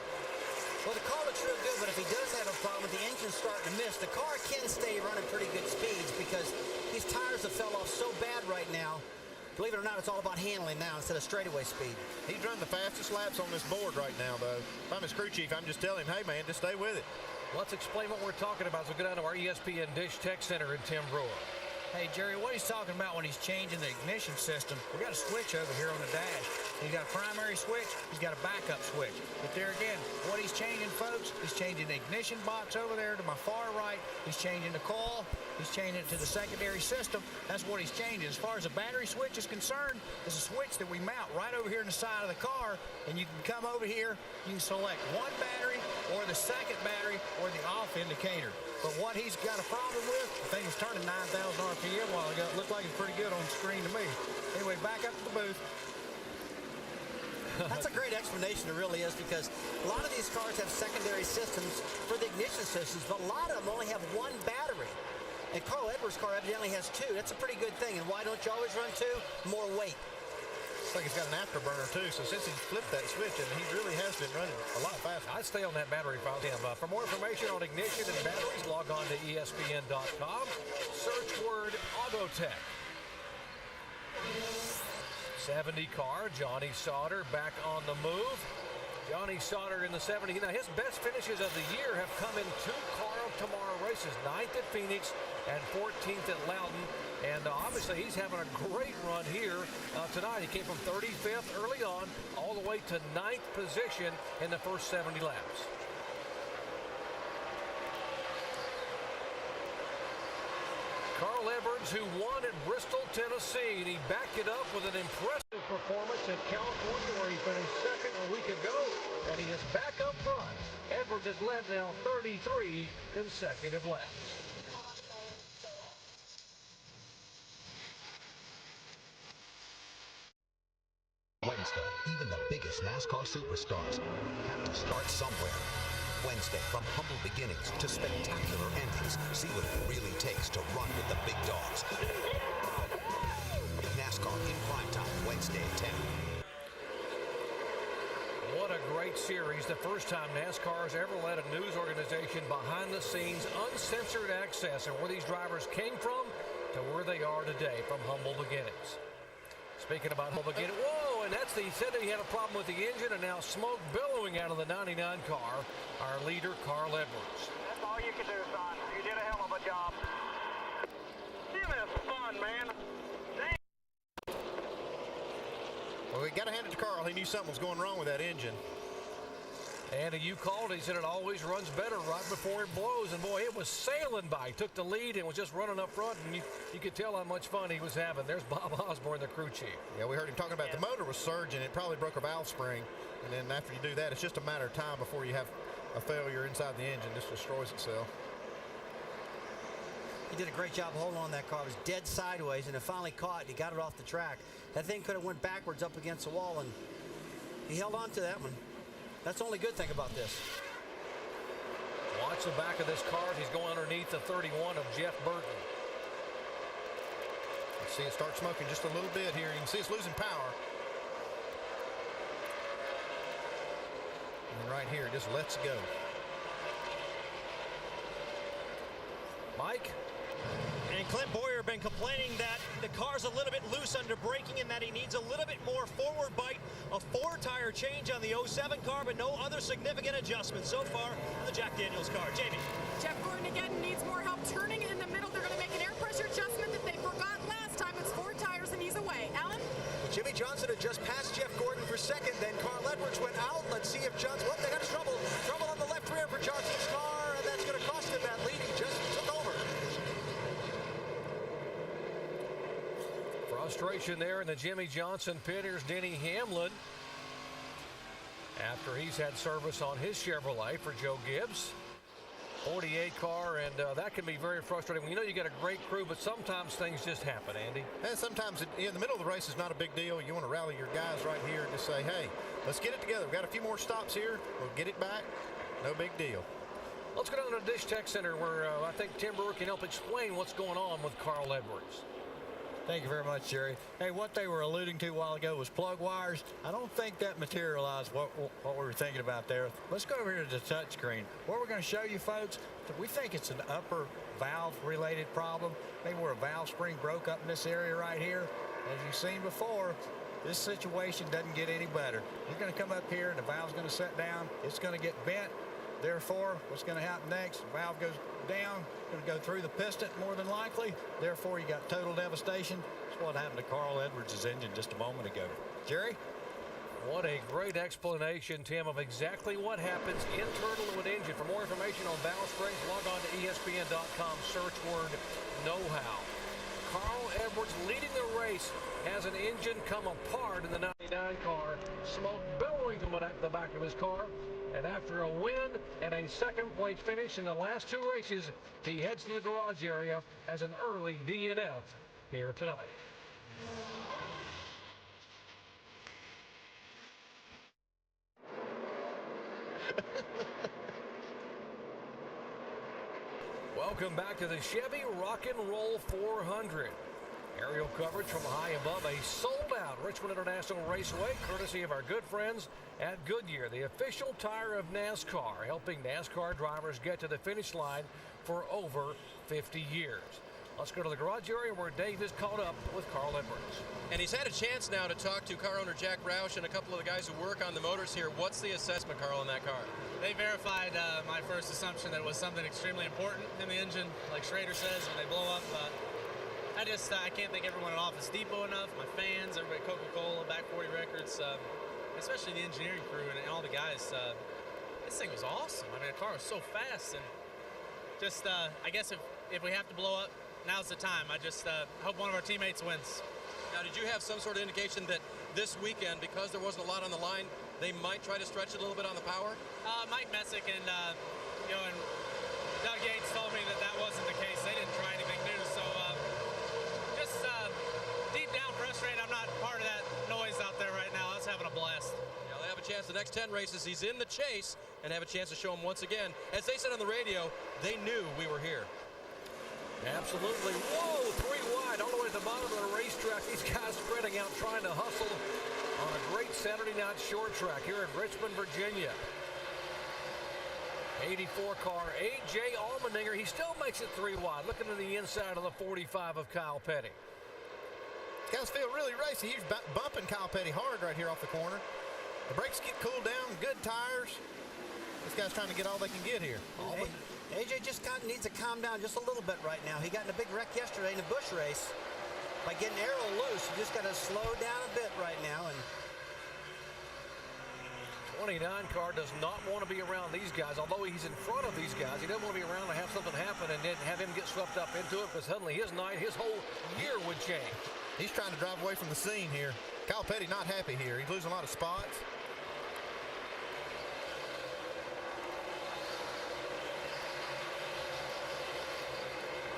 Well, the car looks real good, but if he does have a problem, the engine's starting to miss. The car can stay running pretty good speeds because these tires have fell off so bad right now. Believe it or not, it's all about handling now instead of straightaway speed. He's running the fastest laps on this board right now, though. If I'm his crew chief, I'm just telling him, hey, man, just stay with it. Let's explain what we're talking about as we go down to our ESPN Dish Tech Center in Tim Brewer. Hey, Jerry, what he's talking about when he's changing the ignition system, we got a switch over here on the dash. He's got a primary switch. He's got a backup switch. But there again, what he's changing, folks, he's changing the ignition box over there to my far right. He's changing the coil. He's changing it to the secondary system. That's what he's changing. As far as the battery switch is concerned, it's a switch that we mount right over here in the side of the car, and you can come over here. You can select one battery or the second battery or the off indicator. But what he's got a problem with, I think it's turning 9,000 RPM a while ago. It looked like it's pretty good on the screen to me. Anyway, back up to the booth. That's a great explanation, it really is, because a lot of these cars have secondary systems for the ignition systems, but a lot of them only have one battery. And Carl Edwards' car evidently has two. That's a pretty good thing. And why don't you always run two? More weight. Looks like he's got an afterburner, too, so since he's flipped that switch, and he really has been running a lot faster. I'd stay on that battery file. For more information on ignition and batteries, log on to ESPN.com. Search word Autotech. 70 car, Johnny Sauter back on the move. Johnny Sauter in the 70. Now, his best finishes of the year have come in 2 car of tomorrow races, 9th at Phoenix and 14th at Loudon. And obviously, he's having a great run here tonight. He came from 35th early on, all the way to 9th position in the first 70 laps. Carl Edwards, who won at Bristol, Tennessee, and he backed it up with an impressive performance in California, where he finished second a week ago, and he is back up front. Edwards has led now 33 consecutive laps. Wednesday, even the biggest NASCAR superstars have to start somewhere. Wednesday, from humble beginnings to spectacular endings. See what it really takes to run with the big dogs. NASCAR in primetime, Wednesday at 10. What a great series. The first time NASCAR has ever led a news organization behind the scenes, uncensored access, and where these drivers came from to where they are today from humble beginnings. Speaking about humble beginnings, whoa, and that's he said that he had a problem with the engine, and now smoke billowing out of the 99 car. Our leader, Carl Edwards. That's all you can do, son. You did a hell of a job. Give us fun, man. Well, we got to hand it to Carl. He knew something was going wrong with that engine. And you called, he said it always runs better right before it blows. And boy, it was sailing by. He took the lead and was just running up front, and you could tell how much fun he was having. There's Bob Osborne, the crew chief. Yeah, we heard him talking about the motor was surging. It probably broke a valve spring. And then after you do that, it's just a matter of time before you have a failure inside the engine. This destroys itself. He did a great job holding on that car. It was dead sideways, and it finally caught. He got it off the track. That thing could have went backwards up against the wall, and he held on to that one. That's the only good thing about this. Watch the back of this car. He's going underneath the 31 of Jeff Burton. You see it start smoking just a little bit here. You can see it's losing power. And right here, it just lets go. Mike? And Clint Boyer been complaining that the car's a little bit loose under braking and that he needs a little bit more forward bite. A 4-tire change on the 07 car, but no other significant adjustments so far on the Jack Daniels car. Jamie. Jeff Gordon again needs more help turning in the middle. They're going to make an air pressure adjustment that they forgot last time. It's 4 tires and he's away. Alan? Jimmy Johnson had just passed Jeff Gordon for second. Then Carl Edwards went out. Let's see if Johnson... Well, they got trouble. Trouble on the left rear for Johnson's car, and that's going to cost him that lead. He just took over. Frustration there in the Jimmy Johnson pit. Here's Denny Hamlin after he's had service on his Chevrolet for Joe Gibbs. 48 car, and that can be very frustrating. You know you got a great crew, but sometimes things just happen, Andy. And sometimes in the middle of the race is not a big deal. You want to rally your guys right here and just say, hey, let's get it together. We've got a few more stops here. We'll get it back. No big deal. Let's go down to the Dish Tech Center where I think Tim Brewer can help explain what's going on with Carl Edwards. Thank you very much, Jerry. Hey, what they were alluding to a while ago was plug wires. I don't think that materialized what we were thinking about there. Let's go over here to the touch screen. What we're going to show you folks, we think it's an upper valve-related problem. Maybe where a valve spring broke up in this area right here. As you've seen before, this situation doesn't get any better. You're going to come up here, and the valve's going to set down. It's going to get bent. Therefore, what's going to happen next? The valve goes down, going to go through the piston more than likely. Therefore, you got total devastation. That's what happened to Carl Edwards' engine just a moment ago. Jerry? What a great explanation, Tim, of exactly what happens internal to an engine. For more information on valve springs, log on to ESPN.com, search word know-how. Carl Edwards leading the race has an engine come apart in the 99 car, smoke billowing from the back of his car. And after a win and a second-place finish in the last 2 races, he heads to the garage area as an early DNF here tonight. Welcome back to the Chevy Rock and Roll 400. Aerial coverage from high above a sold-out Richmond International Raceway, courtesy of our good friends at Goodyear, the official tire of NASCAR, helping NASCAR drivers get to the finish line for over 50 years. Let's go to the garage area where Dave is caught up with Carl Edwards. And he's had a chance now to talk to car owner Jack Roush and a couple of the guys who work on the motors here. What's the assessment, Carl, on that car? They verified my first assumption that it was something extremely important in the engine, like Schrader says, when they blow up. I can't thank everyone at Office Depot enough, my fans, everybody at Coca-Cola, Back 40 Records, especially the engineering crew and all the guys. This thing was awesome. I mean, the car was so fast, and just, I guess if we have to blow up, now's the time. I just hope one of our teammates wins. Now, did you have some sort of indication that this weekend, because there wasn't a lot on the line, they might try to stretch it a little bit on the power? Mike Messick and Doug Yates told me that wasn't the case. They didn't try anything new, so just deep down frustrated. I'm not part of that noise out there right now. I was having a blast. Yeah, they have a chance the next 10 races. He's in the chase and have a chance to show him once again. As they said on the radio, they knew we were here. Absolutely. Whoa, 3 wide all the way at the bottom of the racetrack. These guys spreading out, trying to hustle on a great Saturday night short track here in Richmond, Virginia. 84 car, A.J. Allmendinger. He still makes it 3 wide. Looking to the inside of the 45 of Kyle Petty. Guys feel really racy. He's bumping Kyle Petty hard right here off the corner. The brakes get cooled down, good tires. This guy's trying to get all they can get here. AJ just needs to calm down just a little bit right now. He got in a big wreck yesterday in the Busch race by getting arrow loose. You just got to slow down a bit right now. And 29 car does not want to be around these guys. Although he's in front of these guys, he doesn't want to be around to have something happen and then have him get swept up into it, because suddenly his night, his whole year would change. He's trying to drive away from the scene here. Kyle Petty not happy here. He's losing a lot of spots.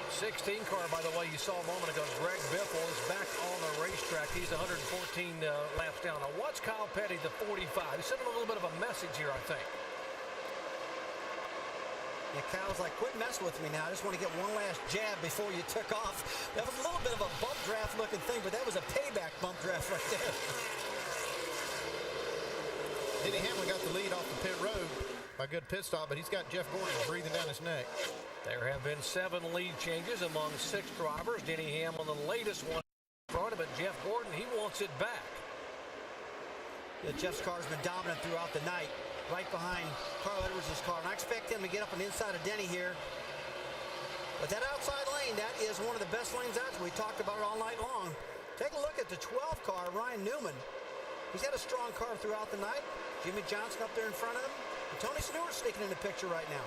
16 car, by the way, you saw a moment ago, Greg Biffle is back on the racetrack. He's 114 laps down. Now watch Kyle Petty, the 45. He's sending a little bit of a message here, I think. Yeah, Kyle's like, quit messing with me now. I just want to get one last jab before you took off. That was a little bit of a bump draft looking thing, but that was a payback bump draft right there. Denny Hamlin got the lead off the pit road by a good pit stop, but he's got Jeff Gordon breathing down his neck. There have been 7 lead changes among 6 drivers. Denny Hamlin, the latest one in front of it. Jeff Gordon, he wants it back. Yeah, Jeff's car's been dominant throughout the night, right behind Carl Edwards' car. And I expect him to get up on the inside of Denny here. But that outside lane, that is one of the best lanes out there. We talked about it all night long. Take a look at the 12 car, Ryan Newman. He's had a strong car throughout the night. Jimmy Johnson up there in front of him. And Tony Stewart sneaking in the picture right now.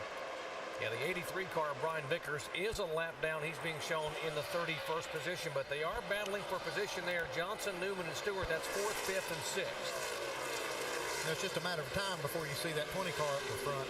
Yeah, the 83 car, Brian Vickers, is a lap down. He's being shown in the 31st position, but they are battling for position there. Johnson, Newman, and Stewart, that's 4th, 5th, and 6th. It's just a matter of time before you see that 20 car up in front.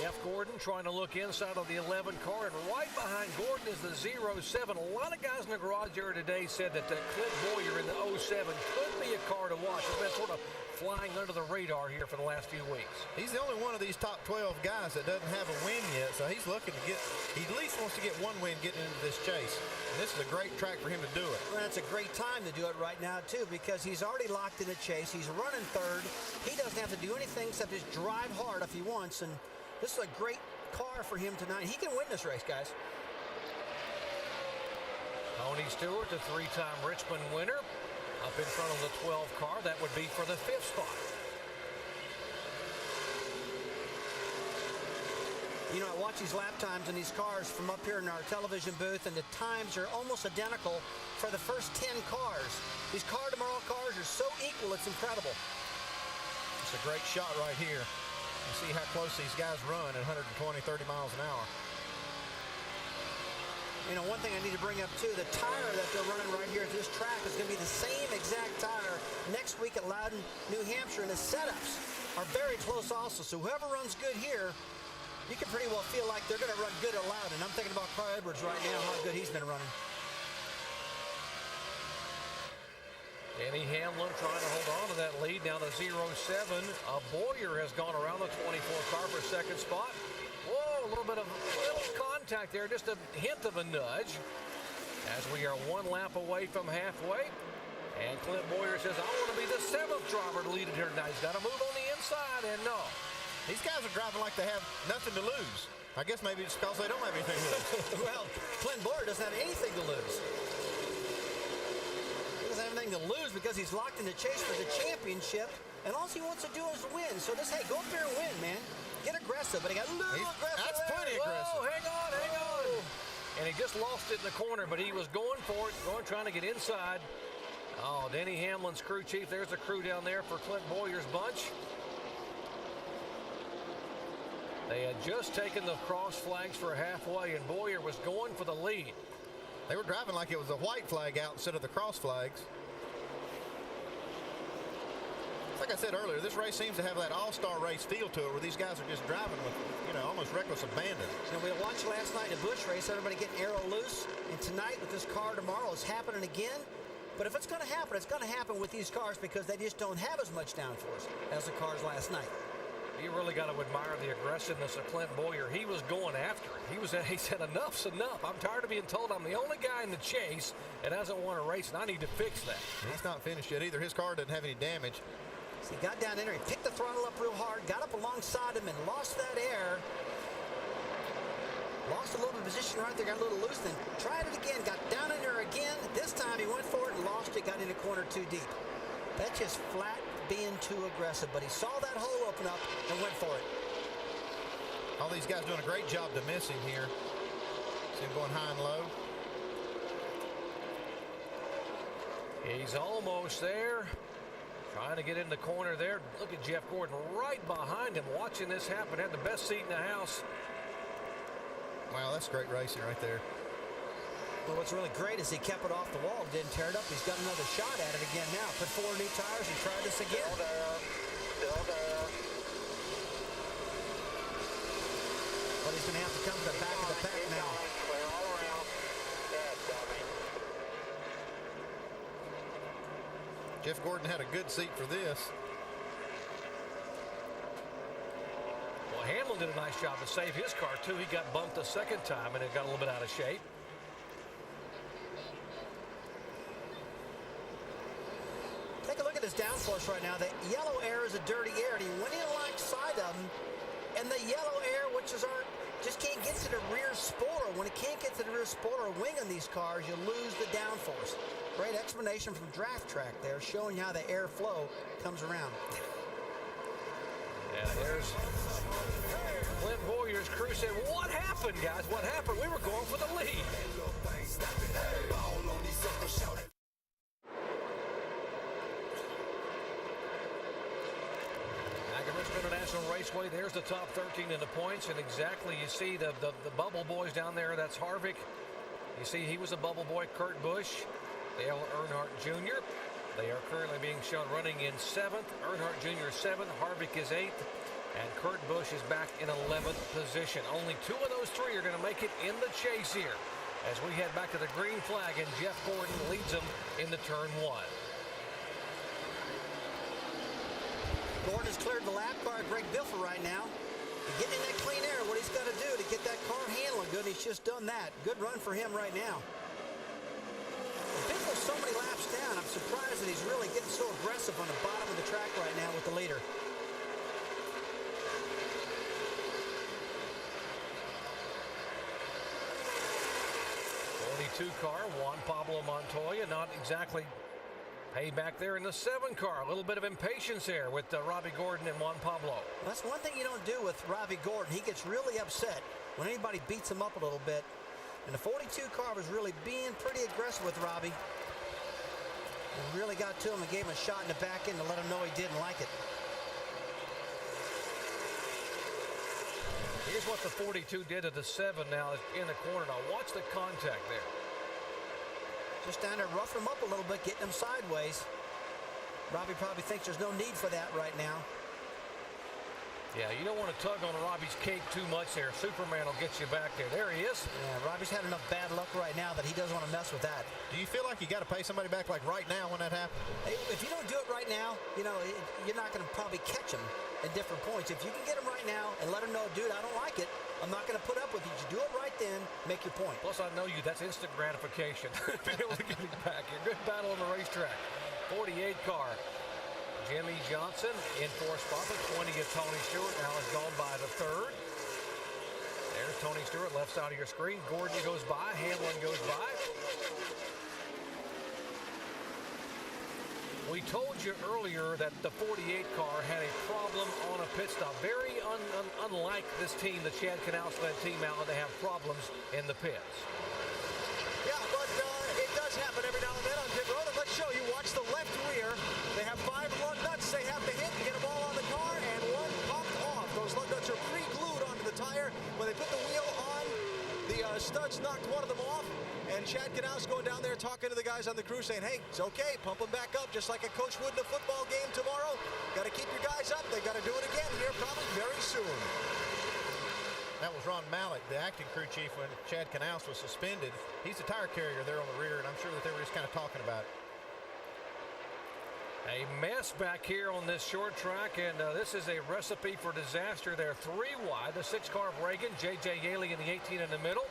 Jeff Gordon trying to look inside of the 11 car, and right behind Gordon is the 07. A lot of guys in the garage area today said that Clint Boyer in the 07 could be a car to watch. It's been sort of flying under the radar here for the last few weeks. He's the only one of these top 12 guys that doesn't have a win yet, so he's looking to get, he at least wants to get one win getting into this chase. And this is a great track for him to do it. Well, it's a great time to do it right now, too, because he's already locked in the chase. He's running 3rd. He doesn't have to do anything except just drive hard if he wants, and this is a great car for him tonight. He can win this race, guys. Tony Stewart, the 3-time Richmond winner, up in front of the 12 car. That would be for the 5th spot. You know, I watch these lap times in these cars from up here in our television booth, and the times are almost identical for the first 10 cars. These Car Tomorrow cars are so equal, it's incredible. It's a great shot right here. You see how close these guys run at 120, 30 miles an hour. You know, one thing I need to bring up, too, the tire that they're running right here at this track is going to be the same exact tire next week at Loudon, New Hampshire, and the setups are very close also. So whoever runs good here, you can pretty well feel like they're going to run good at Loudon. I'm thinking about Carl Edwards right now, how good he's been running. Danny Hamlin trying to hold on to that lead. Now the 07. Boyer has gone around the 24 car for second spot. Whoa, a little contact there, just a hint of a nudge as we are one lap away from halfway. And Clint Boyer says, I want to be the 7th driver to lead it here tonight. He's got to move on the inside, and no. These guys are driving like they have nothing to lose. I guess maybe it's because they don't have anything to lose. Well, Clint Boyer doesn't have anything to lose. He doesn't have anything to lose because he's locked in the chase for the championship, and all he wants to do is win. So this, hey, go up there and win, man. Get aggressive, but he got a little aggressive. That's plenty aggressive. Whoa, hang on. And he just lost it in the corner, but he was going for it, trying to get inside. Oh, Denny Hamlin's crew chief. There's the crew down there for Clint Boyer's bunch. They had just taken the cross flags for halfway, and Boyer was going for the lead. They were driving like it was a white flag out instead of the cross flags. Like I said earlier, this race seems to have that all-star race feel to it where these guys are just driving with, almost reckless abandon. And we watched last night in the Busch race, everybody getting arrow loose. And tonight with this Car Tomorrow, it's happening again. But if it's going to happen, it's going to happen with these cars because they just don't have as much downforce as the cars last night. You really got to admire the aggressiveness of Clint Boyer. He was going after it. He said, enough's enough. I'm tired of being told I'm the only guy in the chase that hasn't won a race, and I need to fix that. He's not finished yet either. His car doesn't have any damage. So he got down in there, he picked the throttle up real hard, got up alongside him, and lost that air. Lost a little bit of position right there, got a little loose, then tried it again, got down in there again. This time he went for it and lost it, got in the corner too deep. That's just flat being too aggressive, but he saw that hole open up and went for it. All these guys doing a great job to miss him here. See him going high and low. He's almost there. Trying to get in the corner there. Look at Jeff Gordon right behind him watching this happen. Had the best seat in the house. Wow, that's great racing right there. Well, what's really great is he kept it off the wall, didn't tear it up. He's got another shot at it again now. Put 4 new tires and try this again. Still there. But he's going to have to come to the back of the pack now. Clear all around. Yeah, dummy. Jeff Gordon had a good seat for this. Well, Hamlin did a nice job to save his car, too. He got bumped a second time, and it got a little bit out of shape. Take a look at his downforce right now. The yellow air is a dirty air, and he went in alongside of him, and the yellow air, which is just can't get to the rear spoiler. When it can't get to the rear spoiler wing on these cars, you lose the downforce. Great explanation from Draft Track there, showing how the air flow comes around. Yeah, there's Clint Boyer's crew said, what happened, guys? What happened? We were going for the lead. Richmond International Raceway, there's the top 13 in the points, and exactly you see the bubble boys down there. That's Harvick. You see he was a bubble boy. Kurt Busch, Dale Earnhardt Jr. They are currently being shown running in 7th. Earnhardt Jr. 7th. Harvick is 8th. And Kurt Busch is back in 11th position. Only 2 of those 3 are going to make it in the chase here as we head back to the green flag, and Jeff Gordon leads them into turn 1. Gordon has cleared the lap car at Greg Biffle right now. Getting in that clean air, what he's got to do to get that car handling good, he's just done that. Good run for him right now. Biffle's so many laps down, I'm surprised that he's really getting so aggressive on the bottom of the track right now with the leader. '42 car, Juan Pablo Montoya, not exactly Hey, back there in the 7 car, a little bit of impatience there with Robbie Gordon and Juan Pablo. That's one thing you don't do with Robbie Gordon. He gets really upset when anybody beats him up a little bit. And the 42 car was really being pretty aggressive with Robbie. He really got to him and gave him a shot in the back end to let him know he didn't like it. Here's what the 42 did to the 7 now in the corner. Now watch the contact there. Just down there roughing him up a little bit, getting him sideways. Robbie probably thinks there's no need for that right now. Yeah, you don't want to tug on Robbie's cape too much there. Superman will get you back there. There he is. Yeah, Robbie's had enough bad luck right now that he doesn't want to mess with that. Do you feel like you got to pay somebody back like right now when that happens? Hey, if you don't do it right now, you know, you're not going to probably catch him at different points. If you can get him right now and let him know, dude, I don't like it. I'm not going to put up with you. You do it right then, make your point. Plus, I know you. That's instant gratification. Be able to get him back here. Good battle on the racetrack. 48 car. Jimmy Johnson in 4th spot. The 20 of Tony Stewart now is gone by the 3rd. There's Tony Stewart, left side of your screen. Gordon goes by. Hamlin goes by. We told you earlier that the 48 car had a problem on a pit stop. Very unlike this team, the Chad Knaus-led team out, they have problems in the pits. Yeah, but it does happen every now and then on pit road. And let's show you, watch the left rear. They have 5 lug nuts they have to hit to get them all on the car, and one popped off. Those lug nuts are pre-glued onto the tire. When they put the wheel on, the studs knocked one of them off. And Chad Knaus going down there talking to the guys on the crew saying, hey, it's okay, pump them back up just like a coach would in a football game tomorrow. Got to keep your guys up. They got to do it again here probably very soon. That was Ron Mallett, the acting crew chief when Chad Knaus was suspended. He's the tire carrier there on the rear, and I'm sure that they were just kind of talking about it. A mess back here on this short track, and this is a recipe for disaster. They're 3 wide. The 6 car of Reagan, J.J. Yaley in the 18 in the middle.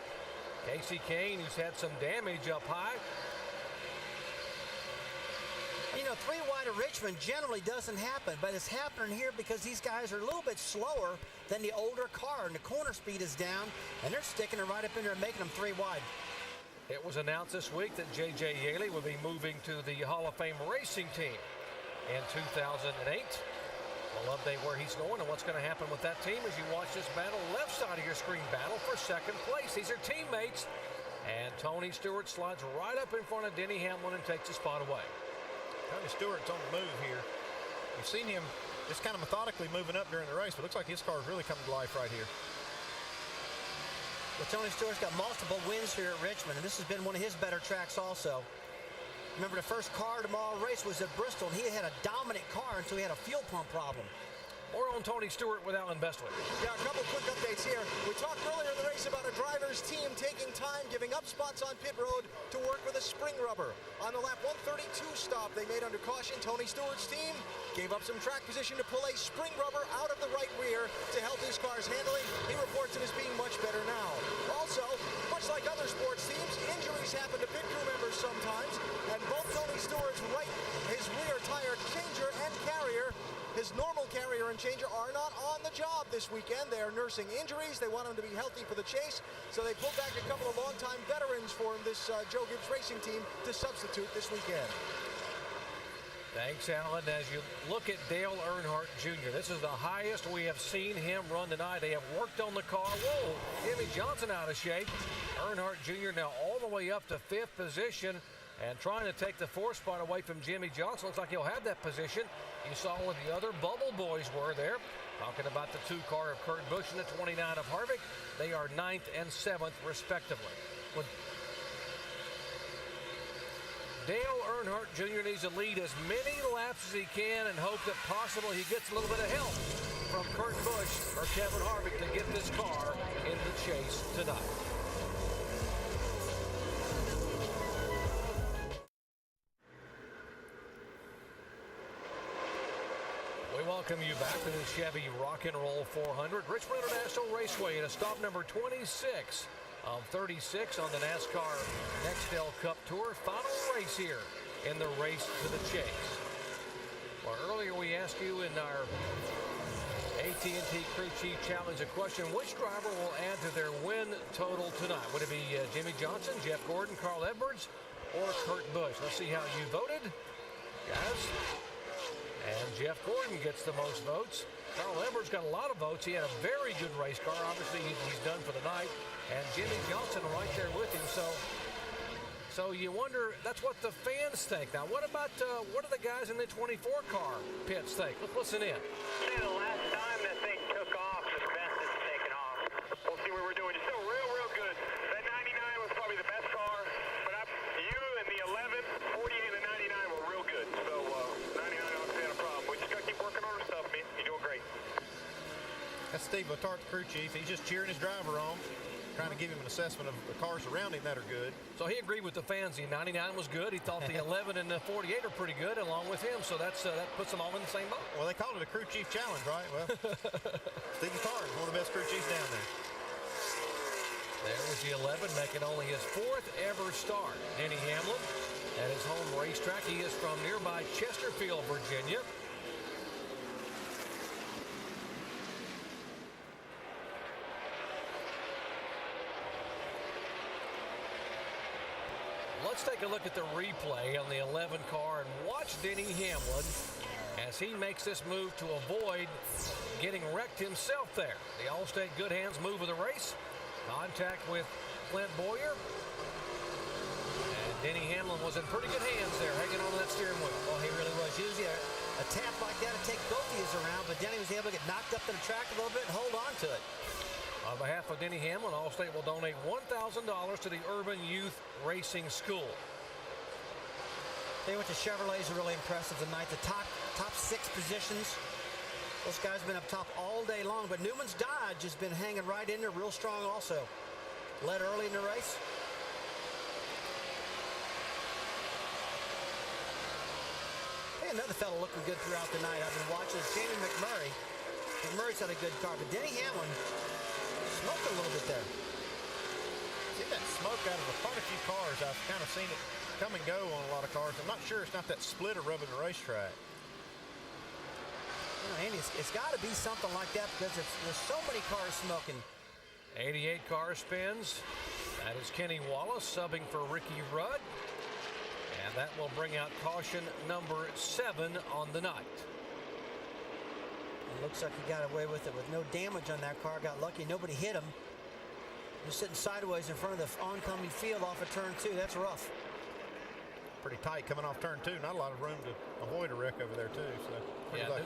Casey Kane, who's had some damage up high. You know, 3 wide of Richmond generally doesn't happen, but it's happening here because these guys are a little bit slower than the older car, and the corner speed is down, and they're sticking it right up in there and making them 3 wide. It was announced this week that J.J. Yaley will be moving to the Hall of Fame racing team in 2008. We'll update where he's going and what's going to happen with that team as you watch this battle. Left side of your screen, battle for 2nd place. These are teammates. And Tony Stewart slides right up in front of Denny Hamlin and takes the spot away. Tony Stewart's on the move here. You've seen him just kind of methodically moving up during the race, but it looks like his car is really coming to life right here. Well, Tony Stewart's got multiple wins here at Richmond, and this has been one of his better tracks also. Remember, the first car tomorrow race was at Bristol, and he had a dominant car until he had a fuel pump problem. More on Tony Stewart with Alan Bestwick. Yeah, a couple quick updates here. We talked earlier in the race about a driver's team taking time, giving up spots on pit road to work with a spring rubber. On the lap 132 stop they made under caution, Tony Stewart's team gave up some track position to pull a spring rubber out of the right rear to help his car's handling. He reports it as being much better now. Also, much like other sports teams, injuries happen to pit crew members sometimes, and both Tony Stewart's his rear tire changer and carrier, his normal carrier and changer, are not on the job this weekend. They are nursing injuries. They want him to be healthy for the chase, so they pulled back a couple of longtime veterans for him, this Joe Gibbs Racing team, to substitute this weekend. Thanks, Alan. As you look at Dale Earnhardt Jr., this is the highest we have seen him run tonight. They have worked on the car. Whoa, Jimmy Johnson out of shape. Earnhardt Jr. now all the way up to 5th position and trying to take the 4th spot away from Jimmy Johnson. Looks like he'll have that position. You saw where the other bubble boys were there. Talking about the 2 car of Kurt Busch and the 29 of Harvick. They are 9th and 7th, respectively. With Dale Earnhardt Jr. needs to lead as many laps as he can and hope that possibly he gets a little bit of help from Kurt Busch or Kevin Harvick to get this car in the chase tonight. We welcome you back to the Chevy Rock and Roll 400, Richmond International Raceway, in a stop number 26 of 36 on the NASCAR Nextel Cup Tour. Final race here in the race to the chase. Well, earlier we asked you in our AT&T Crew Chief Challenge a question: which driver will add to their win total tonight? Would it be Jimmy Johnson, Jeff Gordon, Carl Edwards, or Kurt Busch? Let's see how you voted. guys. And Jeff Gordon gets the most votes. Carl Edwards got a lot of votes. He had a very good race car. Obviously, he's done for the night. And Jimmy Johnson right there with him. So you wonder, that's what the fans think. Now, what about, what do the guys in the 24 car pits think? Let's listen in. See, the last time that thing took off, the best it's taken off. We'll see what we're doing. It's still real good. That 99 was probably the best car, but you and the 11, 48, and the 99 were real good. So 99, I don't see a problem. We just got to keep working on our stuff, man. You're doing great. That's Steve Letarte, the crew chief. He's just cheering his driver on, trying to give him an assessment of the cars around him that are good. So he agreed with the fans. The 99 was good. He thought the 11 and the 48 are pretty good along with him. So that puts them all in the same boat. Well, they called it a crew chief challenge, right? Well, Steve Letarte is one of the best crew chiefs down there. There was the 11 making only his 4th ever start. Denny Hamlin at his home racetrack. He is from nearby Chesterfield, Virginia. Let's take a look at the replay on the 11 car and watch Denny Hamlin as he makes this move to avoid getting wrecked himself there. The Allstate Good Hands move of the race. Contact with Clint Boyer. And Denny Hamlin was in pretty good hands there, hanging on to that steering wheel. Well, he really was. Usually a tap like that to take both of these around, but Denny was able to get knocked up to the track a little bit and hold on to it. On behalf of Denny Hamlin, Allstate will donate $1,000 to the Urban Youth Racing School. They went to Chevrolets are really impressive tonight. The top 6 positions. Those guys have been up top all day long, but Newman's Dodge has been hanging right in there real strong also. Led early in the race. Hey, another fellow looking good throughout the night. I've been watching Jamie McMurray. McMurray's had a good car, but Denny Hamlin smoked a little bit there. See that smoke out of quite a few cars. I've kind of seen it come and go on a lot of cars. I'm not sure it's not that splitter rubbing the racetrack. You know, Andy, it's got to be something like that because there's so many cars smoking. 88 car spins. That is Kenny Wallace subbing for Ricky Rudd. And that will bring out caution number 7 on the night. It looks like he got away with it with no damage on that car. Got lucky. Nobody hit him. Just sitting sideways in front of the oncoming field off of turn 2. That's rough. Pretty tight coming off turn 2. Not a lot of room to avoid a wreck over there, too. So yeah,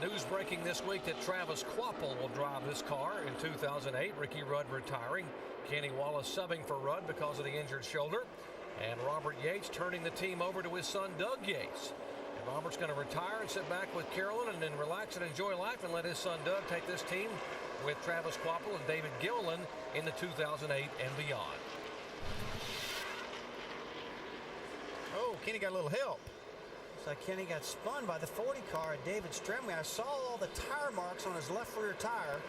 news breaking this week that Travis Quapple will drive this car in 2008. Ricky Rudd retiring. Kenny Wallace subbing for Rudd because of the injured shoulder. And Robert Yates turning the team over to his son, Doug Yates. And Robert's going to retire and sit back with Carolyn and then relax and enjoy life and let his son, Doug, take this team with Travis Quapple and David Gilliland in the 2008 and beyond. Oh, Kenny got a little help. Looks like Kenny got spun by the 40 car at David Stremley. I saw all the tire marks on his left rear tire.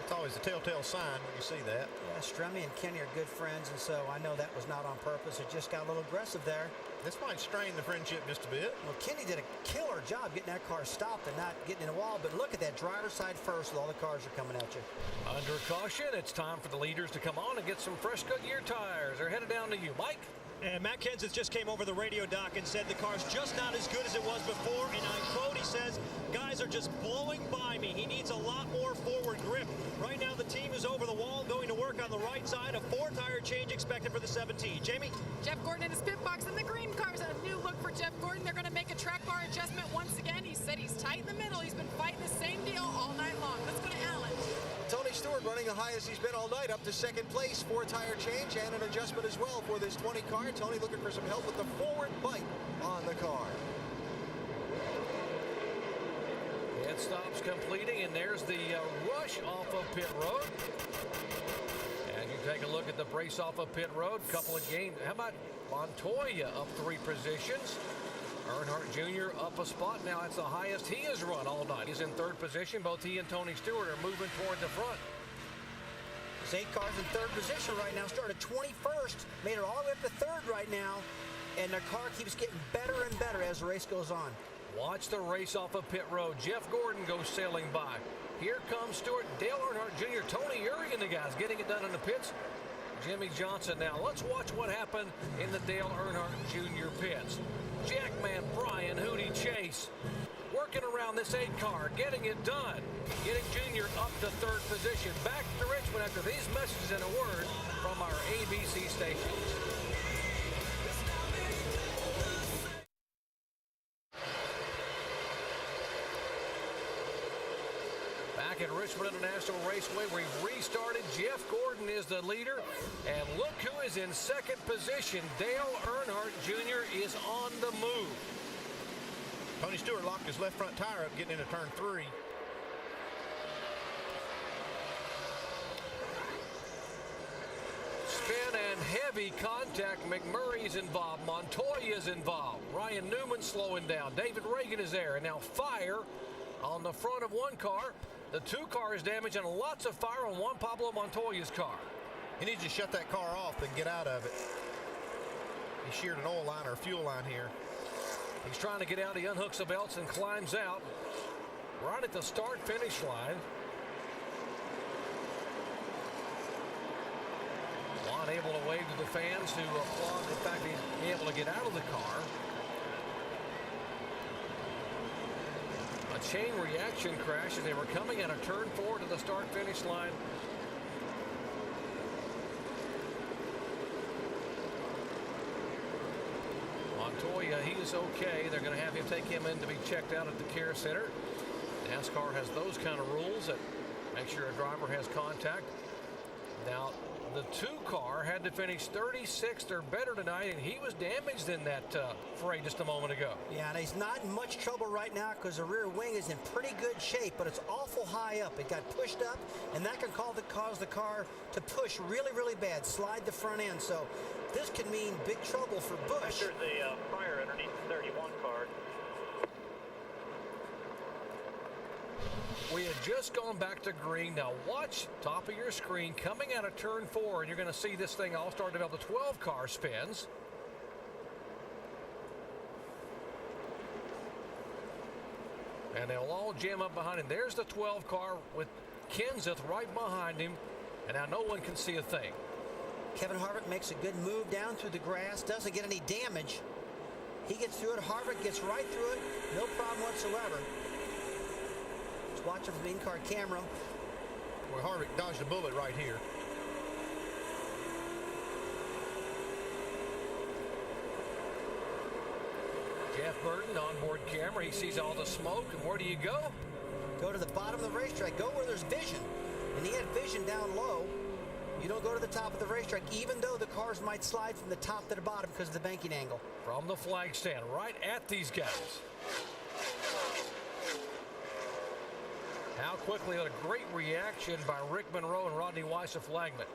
It's always a telltale sign when you see that. Yeah, Stremley and Kenny are good friends, and so I know that was not on purpose. It just got a little aggressive there. This might strain the friendship just a bit. Well, Kenny did a killer job getting that car stopped and not getting in a wall, but look at that driver's side first with all the cars are coming at you. Under caution, it's time for the leaders to come on and get some fresh Goodyear tires. They're headed down to you, Mike. And Matt Kenseth just came over the radio dock and said the car's just not as good as it was before. And I quote, he says, guys are just blowing by me. He needs a lot more forward grip. Right now, the team is over the wall, going to work on the right side. A 4-tire change expected for the 17. Jamie? Jeff Gordon in his pit box, and the green car's a new look for Jeff Gordon. They're going to make a track bar adjustment once again. He said he's tight in the middle. He's been fighting the same deal all night long. Let's go to Allen. Tony Stewart running the highest he's been all night, up to 2nd place. 4-tire change and an adjustment as well for this 20 car. Tony looking for some help with the forward bite on the car. Pit stops completing, and there's the rush off of pit road. And you take a look at the brace off of pit road. Couple of gains. How about Montoya up 3 positions? Earnhardt Jr. up a spot. Now that's the highest he has run all night. He's in 3rd position. Both he and Tony Stewart are moving toward the front. There's 8 cars in 3rd position right now. Started 21st. Made it all the way up to 3rd right now. And their car keeps getting better and better as the race goes on. Watch the race off of pit road. Jeff Gordon goes sailing by. Here comes Stewart, Dale Earnhardt Jr., Tony Eury and the guys getting it done in the pits. Jimmy Johnson. Now let's watch what happened in the Dale Earnhardt Jr. pits. Jackman Brian Hootie Chase working around this 8 car, getting it done, getting Junior up to 3rd position. Back to Richmond after these messages and a word from our ABC stations. Back at Richmond International Raceway, we've restarted. Jeff Gordon is the leader. And look who is in 2nd position. Dale Earnhardt Jr. is on the move. Tony Stewart locked his left front tire up getting into turn 3. Spin and heavy contact. McMurray's involved. Montoya's involved. Ryan Newman slowing down. David Reagan is there. And now fire on the front of one car. The 2 cars damaged and lots of fire on one Pablo Montoya's car. He needs to shut that car off and get out of it. He sheared an oil line or a fuel line here. He's trying to get out. He unhooks the belts and climbs out right at the start-finish line. Juan able to wave to the fans who applaud the fact he's able to get out of the car. A chain reaction crash as they were coming out of turn 4 to the start-finish line. Montoya, he is okay. They're going to have him take him in to be checked out at the care center. NASCAR has those kind of rules that make sure a driver has contact. Now, the 2 car had to finish 36th or better tonight, and he was damaged in that fray just a moment ago. Yeah, and he's not in much trouble right now because the rear wing is in pretty good shape, but it's awful high up. It got pushed up, and that can cause the car to push really, really bad, slide the front end. So this could mean big trouble for Busch. There's a fire underneath the 31 car. We had just gone back to green. Now watch top of your screen coming out of turn 4, and you're going to see this thing all start to develop. The 12 car spins. And they'll all jam up behind him. There's the 12 car with Kenseth right behind him, and now no one can see a thing. Kevin Harvick makes a good move down through the grass, doesn't get any damage. He gets through it. Harvick gets right through it. No problem whatsoever. Watching from the in-car camera. Well, Harvick dodged a bullet right here. Jeff Burton on board camera. He sees all the smoke, and where do you go? Go to the bottom of the racetrack. Go where there's vision. And he had vision down low. You don't go to the top of the racetrack, even though the cars might slide from the top to the bottom because of the banking angle. From the flag stand, right at these guys. How quickly, a great reaction by Rick Monroe and Rodney Weiss of flagman.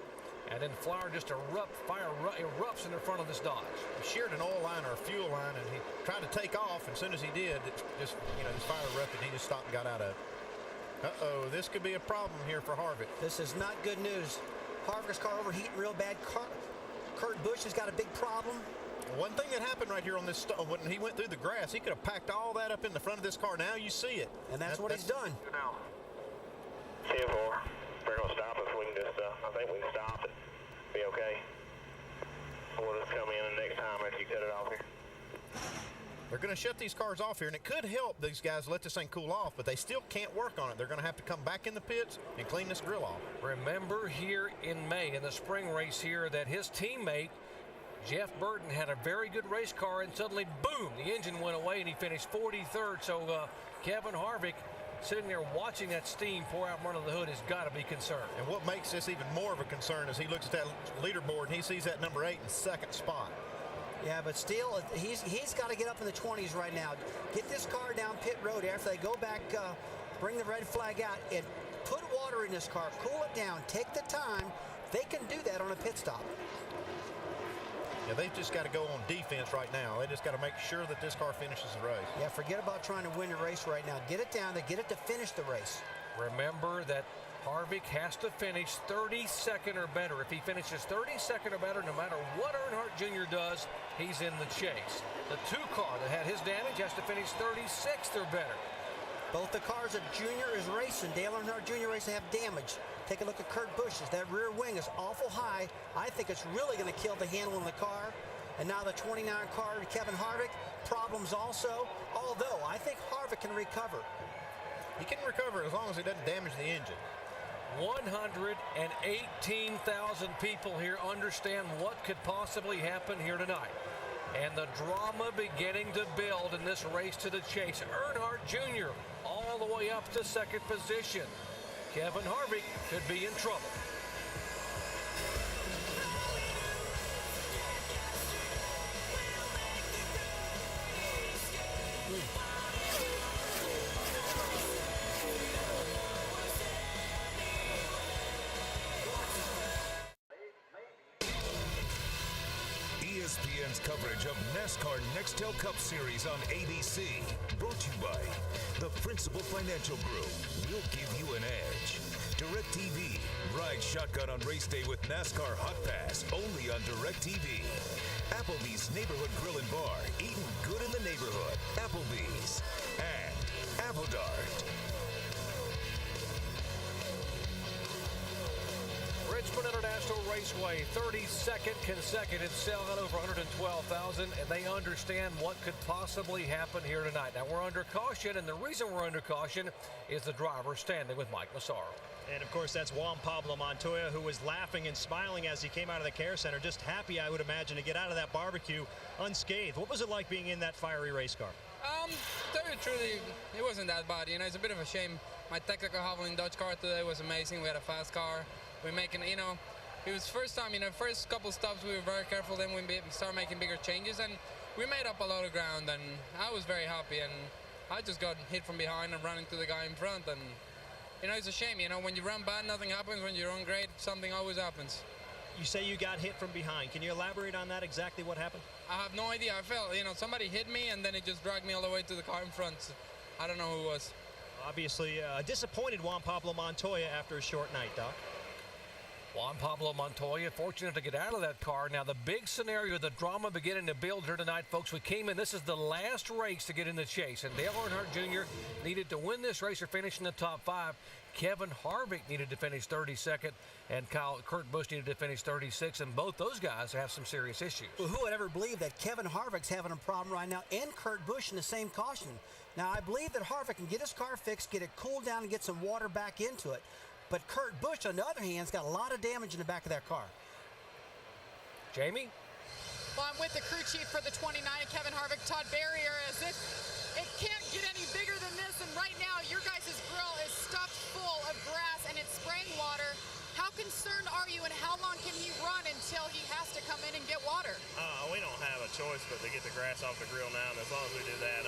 And then fire erupts in the front of this Dodge. He sheared an oil line or a fuel line, and he tried to take off. And as soon as he did, it just, this fire erupted. He just stopped and got out of it. Uh-oh, this could be a problem here for Harvick. This is not good news. Harvick's car overheating real bad. Kurt Busch has got a big problem. One thing that happened right here on this, when he went through the grass, he could have packed all that up in the front of this car. Now you see it. And that's what he's done. Now, C4, we're going to stop if we can just, I think we can stop and be okay. We'll just come in next time after you cut it off here. They're going to shut these cars off here, and it could help these guys let this thing cool off, but they still can't work on it. They're going to have to come back in the pits and clean this grill off. Remember here in May, in the spring race here, that his teammate, Jeff Burton, had a very good race car, and suddenly, boom, the engine went away, and he finished 43rd. So Kevin Harvick, sitting there watching that steam pour out under the hood, has got to be concerned. And what makes this even more of a concern is he looks at that leaderboard, and he sees that number 8 in second spot. Yeah, but still, he's got to get up in the 20s right now. Get this car down pit road after they go back, bring the red flag out, and put water in this car, cool it down, take the time. They can do that on a pit stop. Yeah, they've just got to go on defense right now. They just got to make sure that this car finishes the race. Yeah, forget about trying to win the race right now. Get it down to get it to finish the race. Remember that Harvick has to finish 32nd or better. If he finishes 32nd or better, no matter what Earnhardt Jr. does, he's in the chase. The 2 car that had his damage has to finish 36th or better. Both the cars that Junior is racing, Dale Earnhardt Jr. racing, have damage. Take a look at Kurt Busch's. That rear wing is awful high. I think it's really going to kill the handle in the car. And now the 29 car, Kevin Harvick, problems also. Although I think Harvick can recover. He can recover as long as he doesn't damage the engine. 118,000 people here understand what could possibly happen here tonight. And the drama beginning to build in this race to the chase. Earnhardt Jr. all the way up to second position. Kevin Harvick could be in trouble. ESPN's coverage of NASCAR Nextel Cup Series on ABC. Brought to you by the Principal Financial Group. We'll give you an edge. DirecTV. Ride shotgun on race day with NASCAR Hot Pass. Only on DirecTV. Applebee's Neighborhood Grill and Bar. Eating good in the neighborhood. Applebee's. And Avodart. Richmond International Raceway, 32nd consecutive sale at over 112,000, and they understand what could possibly happen here tonight. Now, we're under caution, and the reason we're under caution is the driver standing with Mike Massaro. And, of course, that's Juan Pablo Montoya, who was laughing and smiling as he came out of the care center, just happy, I would imagine, to get out of that barbecue unscathed. What was it like being in that fiery race car? To tell you truly, it wasn't that bad. You know, it's a bit of a shame. My technical Havoline Dodge car today was amazing. We had a fast car. We're making, you know, it was first time, you know, first couple stops we were very careful, then we started making bigger changes, and we made up a lot of ground, and I was very happy, and I just got hit from behind and ran into the guy in front, and, you know, it's a shame, you know, when you run bad, nothing happens. When you run great, something always happens. You say you got hit from behind. Can you elaborate on that, exactly what happened? I have no idea. I felt, you know, somebody hit me, and then it just dragged me all the way to the car in front. So I don't know who it was. Obviously, a disappointed Juan Pablo Montoya after a short night, Doc. Juan Pablo Montoya fortunate to get out of that car. Now, the big scenario, the drama beginning to build here tonight, folks. We came in, this is the last race to get in the chase, and Dale Earnhardt Jr. needed to win this race or finish in the top 5. Kevin Harvick needed to finish 32nd, and Kurt Busch needed to finish 36th, and both those guys have some serious issues. Well, who would ever believe that Kevin Harvick's having a problem right now, and Kurt Busch in the same caution? Now, I believe that Harvick can get his car fixed, get it cooled down, and get some water back into it. But Kurt Busch, on the other hand, has got a lot of damage in the back of that car. Jamie? Well, I'm with the crew chief for the 29, Kevin Harvick, Todd Barrier, as if it can't get any bigger than this. And right now, your guys' grill is stuffed full of grass and it's spraying water. How concerned are you, and how long can he run until he has to come in and get water? We don't have a choice but to get the grass off the grill now, and as long as we do that,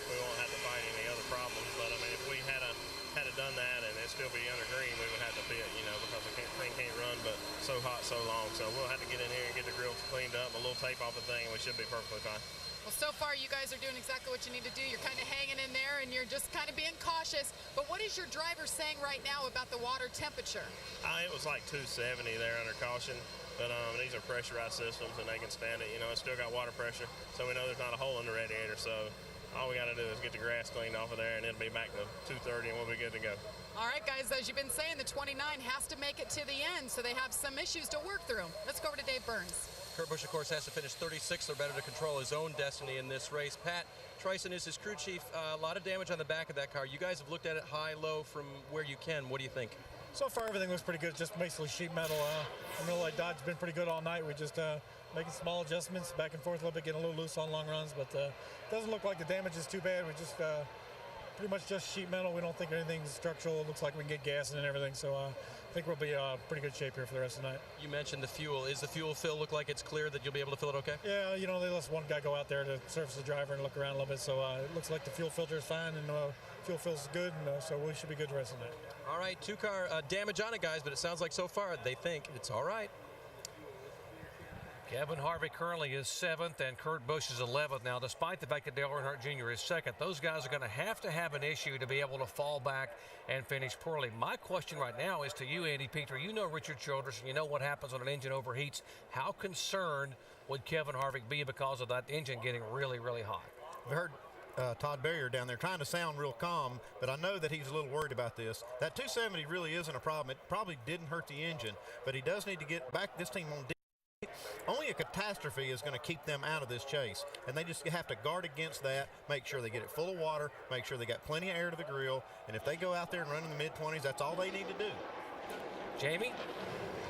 we won't have to fight any other problems. But I mean, if we had done that and it still be under green, we would have to pit, you know, because the thing can't run but so hot so long. So we'll have to get in here and get the grill cleaned up, a little tape off the thing, and we should be perfectly fine. Well, so far you guys are doing exactly what you need to do. You're kind of hanging in there and you're just kind of being cautious. But what is your driver saying right now about the water temperature? It was like 270 there under caution. But these are pressurized systems and they can stand it. You know, it's still got water pressure, so we know there's not a hole in the radiator. So all we got to do is get the grass cleaned off of there, and it'll be back to 230, and we'll be good to go. All right, guys, as you've been saying, the 29 has to make it to the end, so they have some issues to work through. Let's go over to Dave Burns. Kurt Busch, of course, has to finish 36th or better to control his own destiny in this race. Pat Trison is his crew chief. A lot of damage on the back of that car. You guys have looked at it high, low, from where you can. What do you think? So far, everything looks pretty good. Just basically sheet metal. I know like Dodge's been pretty good all night. We just making small adjustments back and forth a little bit, getting a little loose on long runs, but doesn't look like the damage is too bad. We just pretty much just sheet metal. We don't think anything's structural. It looks like we can get gas in and everything. So I think we'll be pretty good shape here for the rest of the night. You mentioned the fuel. Is the fuel fill look like it's clear that you'll be able to fill it okay? Yeah, you know, they let one guy go out there to service the driver and look around a little bit. So it looks like the fuel filter is fine and fuel fills good, and so we should be good the rest of the night. All right, two-car damage on it, guys, but it sounds like so far they think it's all right. Kevin Harvick currently is 7th, and Kurt Busch is 11th. Now, despite the fact that Dale Earnhardt Jr. is 2nd, those guys are going to have an issue to be able to fall back and finish poorly. My question right now is to you, Andy Peter. You know Richard Childress, and you know what happens when an engine overheats. How concerned would Kevin Harvick be because of that engine getting really, really hot? We heard Todd Berrier down there, trying to sound real calm, but I know that he's a little worried about this. That 270 really isn't a problem. It probably didn't hurt the engine, but he does need to get back this team on. Only a catastrophe is going to keep them out of this chase, and they just have to guard against that, make sure they get it full of water, make sure they got plenty of air to the grill, and if they go out there and run in the mid-20s, that's all they need to do. Jamie?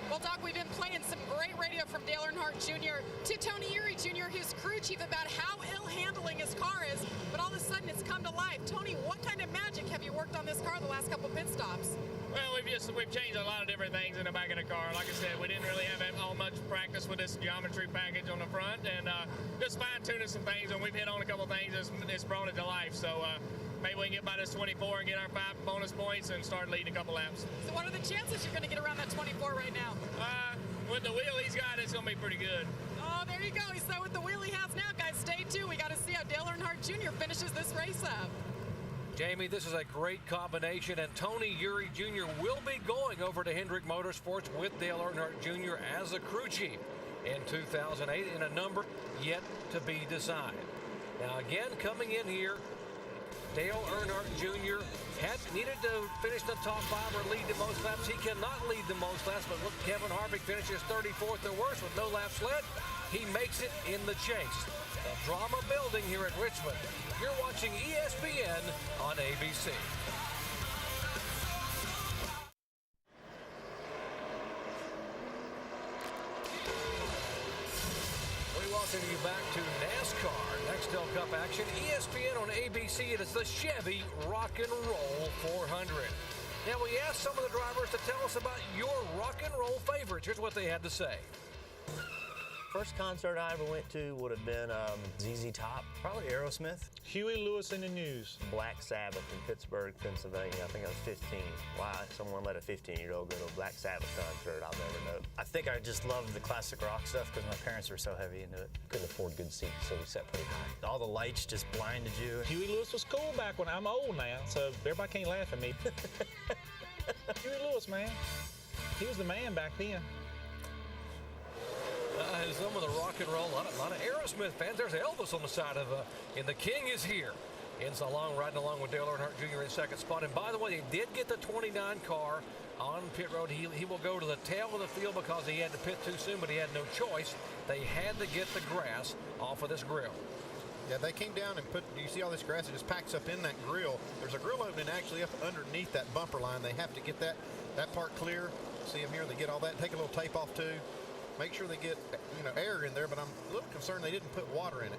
Well, Doc, we've been playing some great radio from Dale Earnhardt Jr. to Tony Eury Jr., his crew chief, about how ill-handling his car is, but all of a sudden it's come to life. Tony, what kind of magic have you worked on this car the last couple pit stops? Well, we've changed a lot of different things in the back of the car. Like I said, we didn't really have all much practice with this geometry package on the front, and just fine-tuning some things, and we've hit on a couple things that's brought it to life. So maybe we can get by this 24 and get our 5 bonus points and start leading a couple laps. So what are the chances you're going to get around that 24 right now? With the wheel he's got, it's going to be pretty good. Oh, there you go. So with the wheel he has now, guys, stay tuned. We got to see how Dale Earnhardt Jr. finishes this race up. Jamie, this is a great combination, and Tony Eury Jr. will be going over to Hendrick Motorsports with Dale Earnhardt Jr. as a crew chief in 2008 in a number yet to be decided. Now, again, coming in here, Dale Earnhardt Jr. needed to finish the top 5 or lead the most laps. He cannot lead the most laps, but look, Kevin Harvick finishes 34th or worse with no laps led. He makes it in the chase. The drama building here at Richmond. You're watching ESPN on ABC. We welcome you back to NASCAR Nextel Cup action. ESPN on ABC. It is the Chevy Rock and Roll 400. Now, we asked some of the drivers to tell us about your rock and roll favorites. Here's what they had to say. First concert I ever went to would have been ZZ Top, probably Aerosmith. Huey Lewis in the News. Black Sabbath in Pittsburgh, Pennsylvania. I think I was 15. Why someone let a 15-year-old go to a Black Sabbath concert, I'll never know. I think I just loved the classic rock stuff because my parents were so heavy into it. Couldn't afford good seats, so we sat pretty high. All the lights just blinded you. Huey Lewis was cool back when I'm old now, so everybody can't laugh at me. Huey Lewis, man. He was the man back then. Some of the rock and roll, a lot of Aerosmith fans. There's Elvis on the side of and the King is here. It's riding along with Dale Earnhardt Jr. in second spot. And by the way, they did get the 29 car on pit road. He will go to the tail of the field because he had to pit too soon, but he had no choice. They had to get the grass off of this grill. Yeah, they came down and do you see all this grass? It just packs up in that grill. There's a grill opening actually up underneath that bumper line. They have to get that part clear. See them here, they get all that. Take a little tape off too. Make sure they get air in there, but I'm a little concerned they didn't put water in it.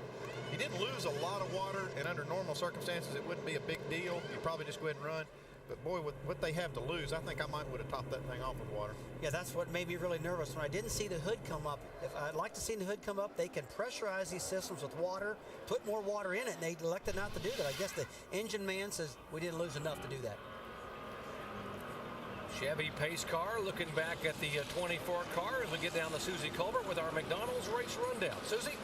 You didn't lose a lot of water, and under normal circumstances, it wouldn't be a big deal. You'd probably just go ahead and run. But boy, with what they have to lose, I think I would have topped that thing off with water. Yeah, that's what made me really nervous when I didn't see the hood come up. If I'd like to see the hood come up, they can pressurize these systems with water, put more water in it, and they elected not to do that. I guess the engine man says we didn't lose enough to do that. Chevy pace car looking back at the 24 car as we get down to Susie Colbert with our McDonald's race rundown. Susie?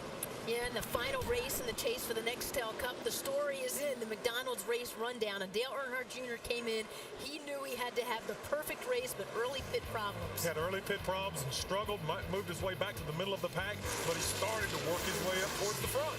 Yeah, in the final race in the chase for the Nextel Cup, the story is in the McDonald's race rundown. And Dale Earnhardt Jr. came in. He knew he had to have the perfect race, but early pit problems. Had early pit problems and struggled, moved his way back to the middle of the pack, but he started to work his way up towards the front.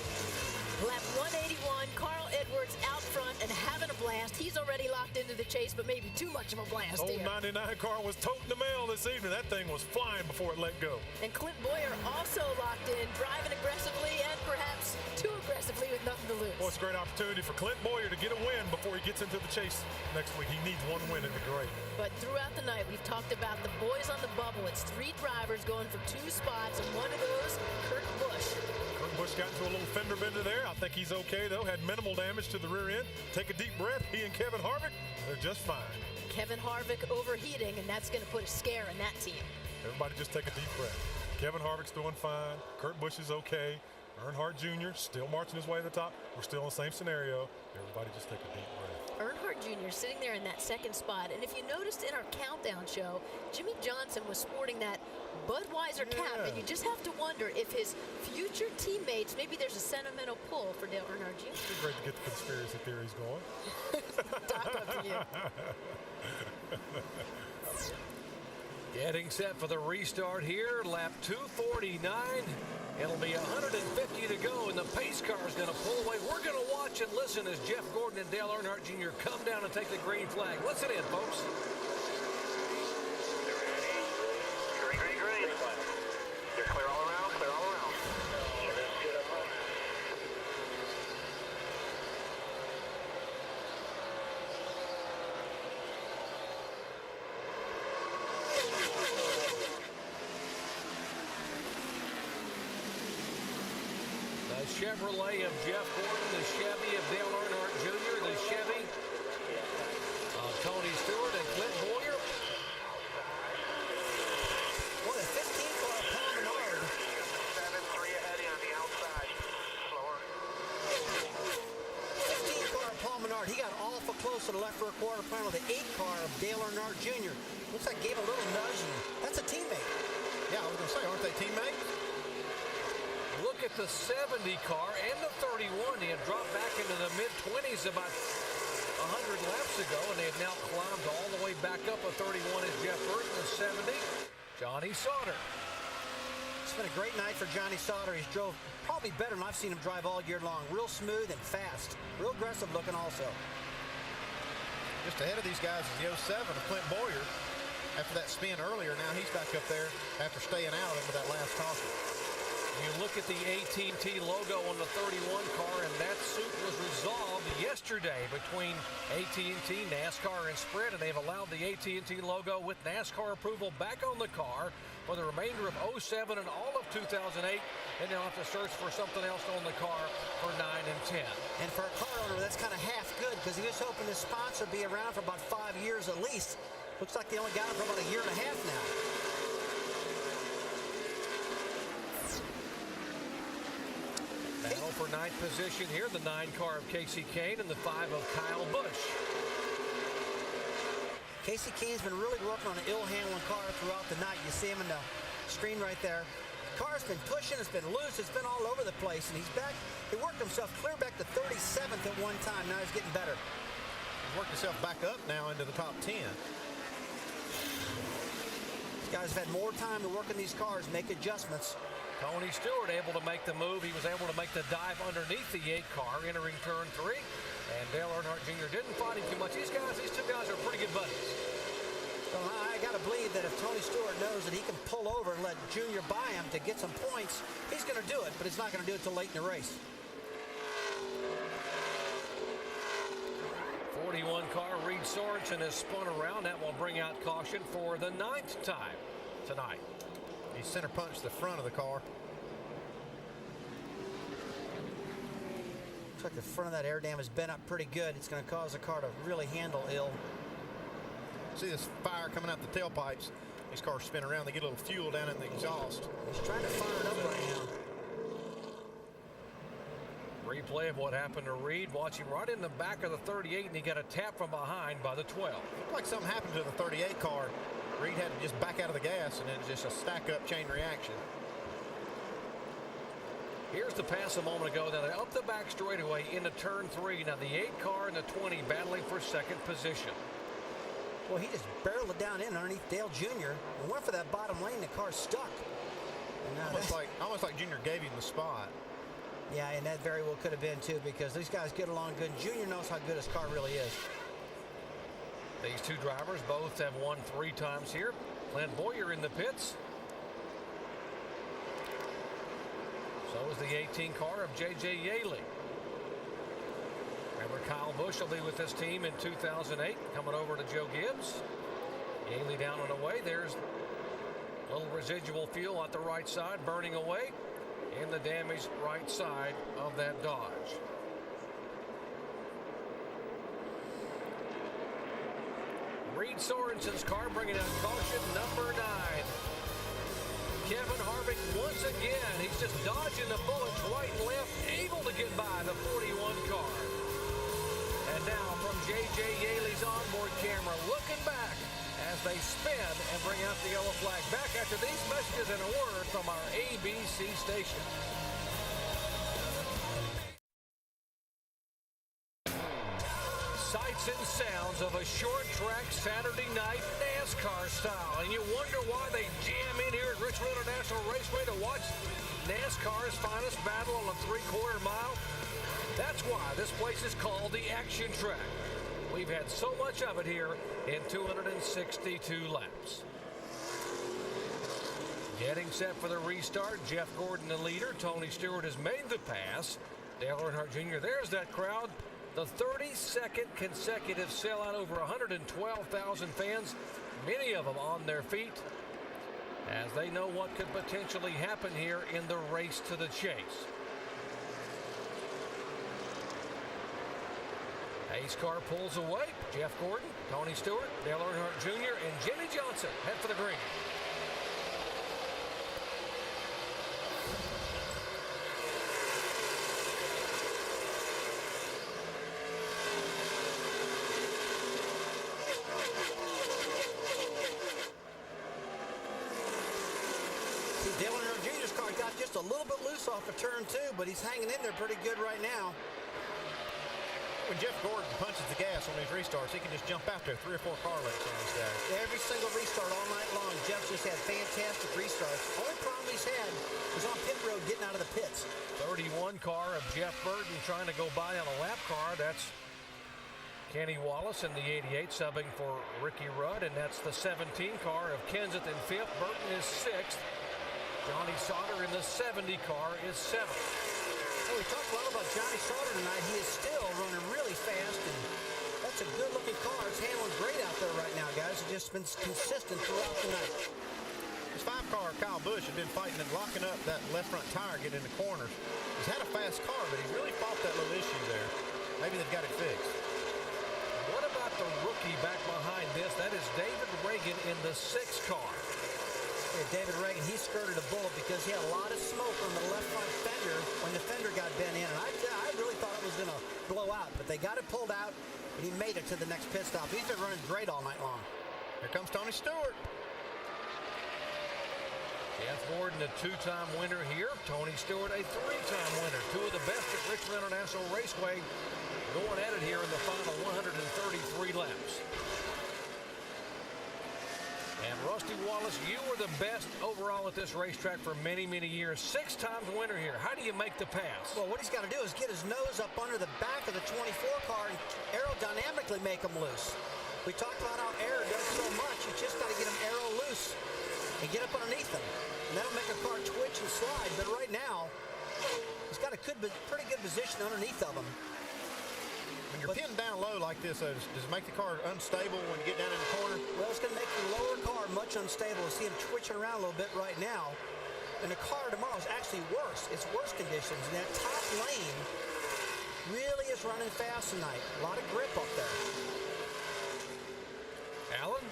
Lap 181, Carl Edwards out front and having a blast. He's already locked into the chase, but maybe too much of a blast Old here. 99 car was toting the mail this evening. That thing was flying before it let go. And Clint Boyer also locked in, driving aggressively and perhaps too aggressively with nothing to lose. Well, it's a great opportunity for Clint Boyer to get a win before he gets into the chase next week. He needs one win in the great. But throughout the night, we've talked about the boys on the bubble. It's 3 drivers going for 2 spots, and one of those, Kurt Busch. Kurt Busch got into a little fender bender there. I think he's okay, though. Had minimal damage to the rear end. Take a deep breath. He and Kevin Harvick, they're just fine. Kevin Harvick overheating, and that's going to put a scare in that team. Everybody just take a deep breath. Kevin Harvick's doing fine. Kurt Busch is okay. Earnhardt Jr. still marching his way to the top. We're still in the same scenario. Everybody just take a deep breath. Earnhardt Jr. sitting there in that second spot. And if you noticed in our countdown show, Jimmy Johnson was sporting that Budweiser cap. And you just have to wonder if his future teammates, maybe there's a sentimental pull for Dale Earnhardt Jr. It's great to get the conspiracy theories going. Talk up to you. Getting set for the restart here. Lap 249. It'll be 150 to go, and the pace car is going to pull away. We're going to watch and listen as Jeff Gordon and Dale Earnhardt Jr. come down and take the green flag. Listen in, folks. Green. You're clear all around, clear all around. The Chevrolet of Jeff Gordon, the Chevy of Dale Earnhardt Jr., the Chevy of Tony Stewart and Clint Boyer. Well, the 15 car Paul Menard. 7-3 ahead on the outside. Slower. 15 car Paul Menard. He got awful close to the left rear quarter panel. The 8 car of Dale Earnhardt Jr. Looks like gave a little nudge, and that's a teammate. Yeah, I was going to say, aren't they teammates? Look at the 70 car and the 31. They had dropped back into the mid-20s about 100 laps ago, and they've now climbed all the way back up. A 31 is Jeff Burton, the 70, Johnny Sauter. It's been a great night for Johnny Sauter. He's drove probably better than I've seen him drive all year long. Real smooth and fast. Real aggressive looking also. Just ahead of these guys is the 07 of Clint Boyer. After that spin earlier, now he's back up there after staying out into that last caution. You look at the AT&T logo on the 31 car, and that suit was resolved yesterday between AT&T, NASCAR, and Sprint, and they've allowed the AT&T logo with NASCAR approval back on the car for the remainder of 07 and all of 2008, and they'll have to search for something else on the car for 9 and 10. And for a car owner, that's kind of half good, because he was hoping his sponsor would be around for about 5 years at least. Looks like they only got him for about a year and a half now. Battle for ninth position here. The 9 car of Casey Kane and the 5 of Kyle Busch. Casey Kane's been really working on an ill-handling car throughout the night. You see him in the screen right there. The car's been pushing, it's been loose, it's been all over the place, and he's back. He worked himself clear back to 37th at one time. Now he's getting better. He's worked himself back up now into the top 10. These guys have had more time to work in these cars, make adjustments. Tony Stewart able to make the move. He was able to make the dive underneath the 8 car, entering turn 3. And Dale Earnhardt Jr. didn't fight him too much. These two guys are pretty good buddies. So I got to believe that if Tony Stewart knows that he can pull over and let Junior buy him to get some points, he's going to do it, but he's not going to do it till late in the race. 41 car, Reed Sorensen has spun around. That will bring out caution for the 9th time tonight. He center punched the front of the car. Looks like the front of that air dam has bent up pretty good. It's going to cause the car to really handle ill. See this fire coming out the tailpipes. These cars spin around. They get a little fuel down in the exhaust. He's trying to fire it up right now. Replay of what happened to Reed. Watch him right in the back of the 38, and he got a tap from behind by the 12. Looked like something happened to the 38 car. Reed had to just back out of the gas, and then just a stack-up chain reaction. Here's the pass a moment ago. Now they're up the back straightaway into turn 3. Now the 8 car and the 20 battling for second position. Well, he just barreled it down in underneath Dale Jr. and went for that bottom lane. The car stuck. Almost like Junior gave him the spot. Yeah, and that very well could have been too, because these guys get along good. Junior knows how good his car really is. These two drivers both have won 3 times here. Clint Boyer in the pits. So is the 18 car of J.J. Yaley. Remember, Kyle Busch will be with this team in 2008, coming over to Joe Gibbs. Yaley down and away. There's a little residual fuel at the right side, burning away in the damaged right side of that Dodge. Reed Sorensen's car bringing out caution number 9. Kevin Harvick once again. He's just dodging the bullets right and left, able to get by the 41 car. And now from J.J. Yaley's onboard camera, looking back as they spin and bring out the yellow flag. Back after these messages and a word from our ABC station. Sights and sounds of a short track Saturday night NASCAR style. And you wonder why they jam in here at Richmond International Raceway to watch NASCAR's finest battle on a 3/4 mile? That's why this place is called the Action Track. We've had so much of it here in 262 laps. Getting set for the restart, Jeff Gordon the leader. Tony Stewart has made the pass. Dale Earnhardt Jr., there's that crowd. The 32nd consecutive sellout, over 112,000 fans, many of them on their feet, as they know what could potentially happen here in the race to the chase. Ace car pulls away. Jeff Gordon, Tony Stewart, Dale Earnhardt Jr., and Jimmy Johnson head for the green. Dale Earnhardt Jr.'s car got just a little bit loose off of turn 2, but he's hanging in there pretty good right now. When Jeff Gordon punches the gas on these restarts, he can just jump out there 3 or 4 car lengths on these guys. Every single restart all night long, Jeff just had fantastic restarts. Only problem he's had was on pit road getting out of the pits. 31 car of Jeff Burton trying to go by on a lap car. That's Kenny Wallace in the 88 subbing for Ricky Rudd, and that's the 17 car of Kenseth in 5th. Burton is 6th. Johnny Sauter in the 70 car is 7th. Well, we talked a lot about Johnny Sauter tonight. He is still running really fast, and that's a good-looking car. It's handling great out there right now, guys. It's just been consistent throughout the night. This 5-car, Kyle Busch, had been fighting and locking up that left front tire, getting in the corners. He's had a fast car, but he's really fought that little issue there. Maybe they've got it fixed. What about the rookie back behind this? That is David Reagan in the 6 car. Yeah, David Reagan, he skirted a bullet because he had a lot of smoke on the left front fender when the fender got bent in. And I really thought it was going to blow out, but they got it pulled out, and he made it to the next pit stop. He's been running great all night long. Here comes Tony Stewart. Jeff Gordon, a 2-time winner here. Tony Stewart, a 3-time winner. 2 of the best at Richmond International Raceway going at it here in the final 133 laps. And Rusty Wallace, you were the best overall at this racetrack for many, many years. 6 times winner here. How do you make the pass? Well, what he's got to do is get his nose up under the back of the 24 car and aerodynamically make him loose. We talked about how air does so much. You just got to get him aero loose and get up underneath him. And that'll make a car twitch and slide. But right now, he's got a pretty good position underneath of him. When you're pinned down low like this, does it make the car unstable when you get down in the corner? Well, it's going to make the lower car much unstable. You see him twitching around a little bit right now. And the car tomorrow is actually worse. It's worse conditions. And that top lane really is running fast tonight. A lot of grip up there. Alan?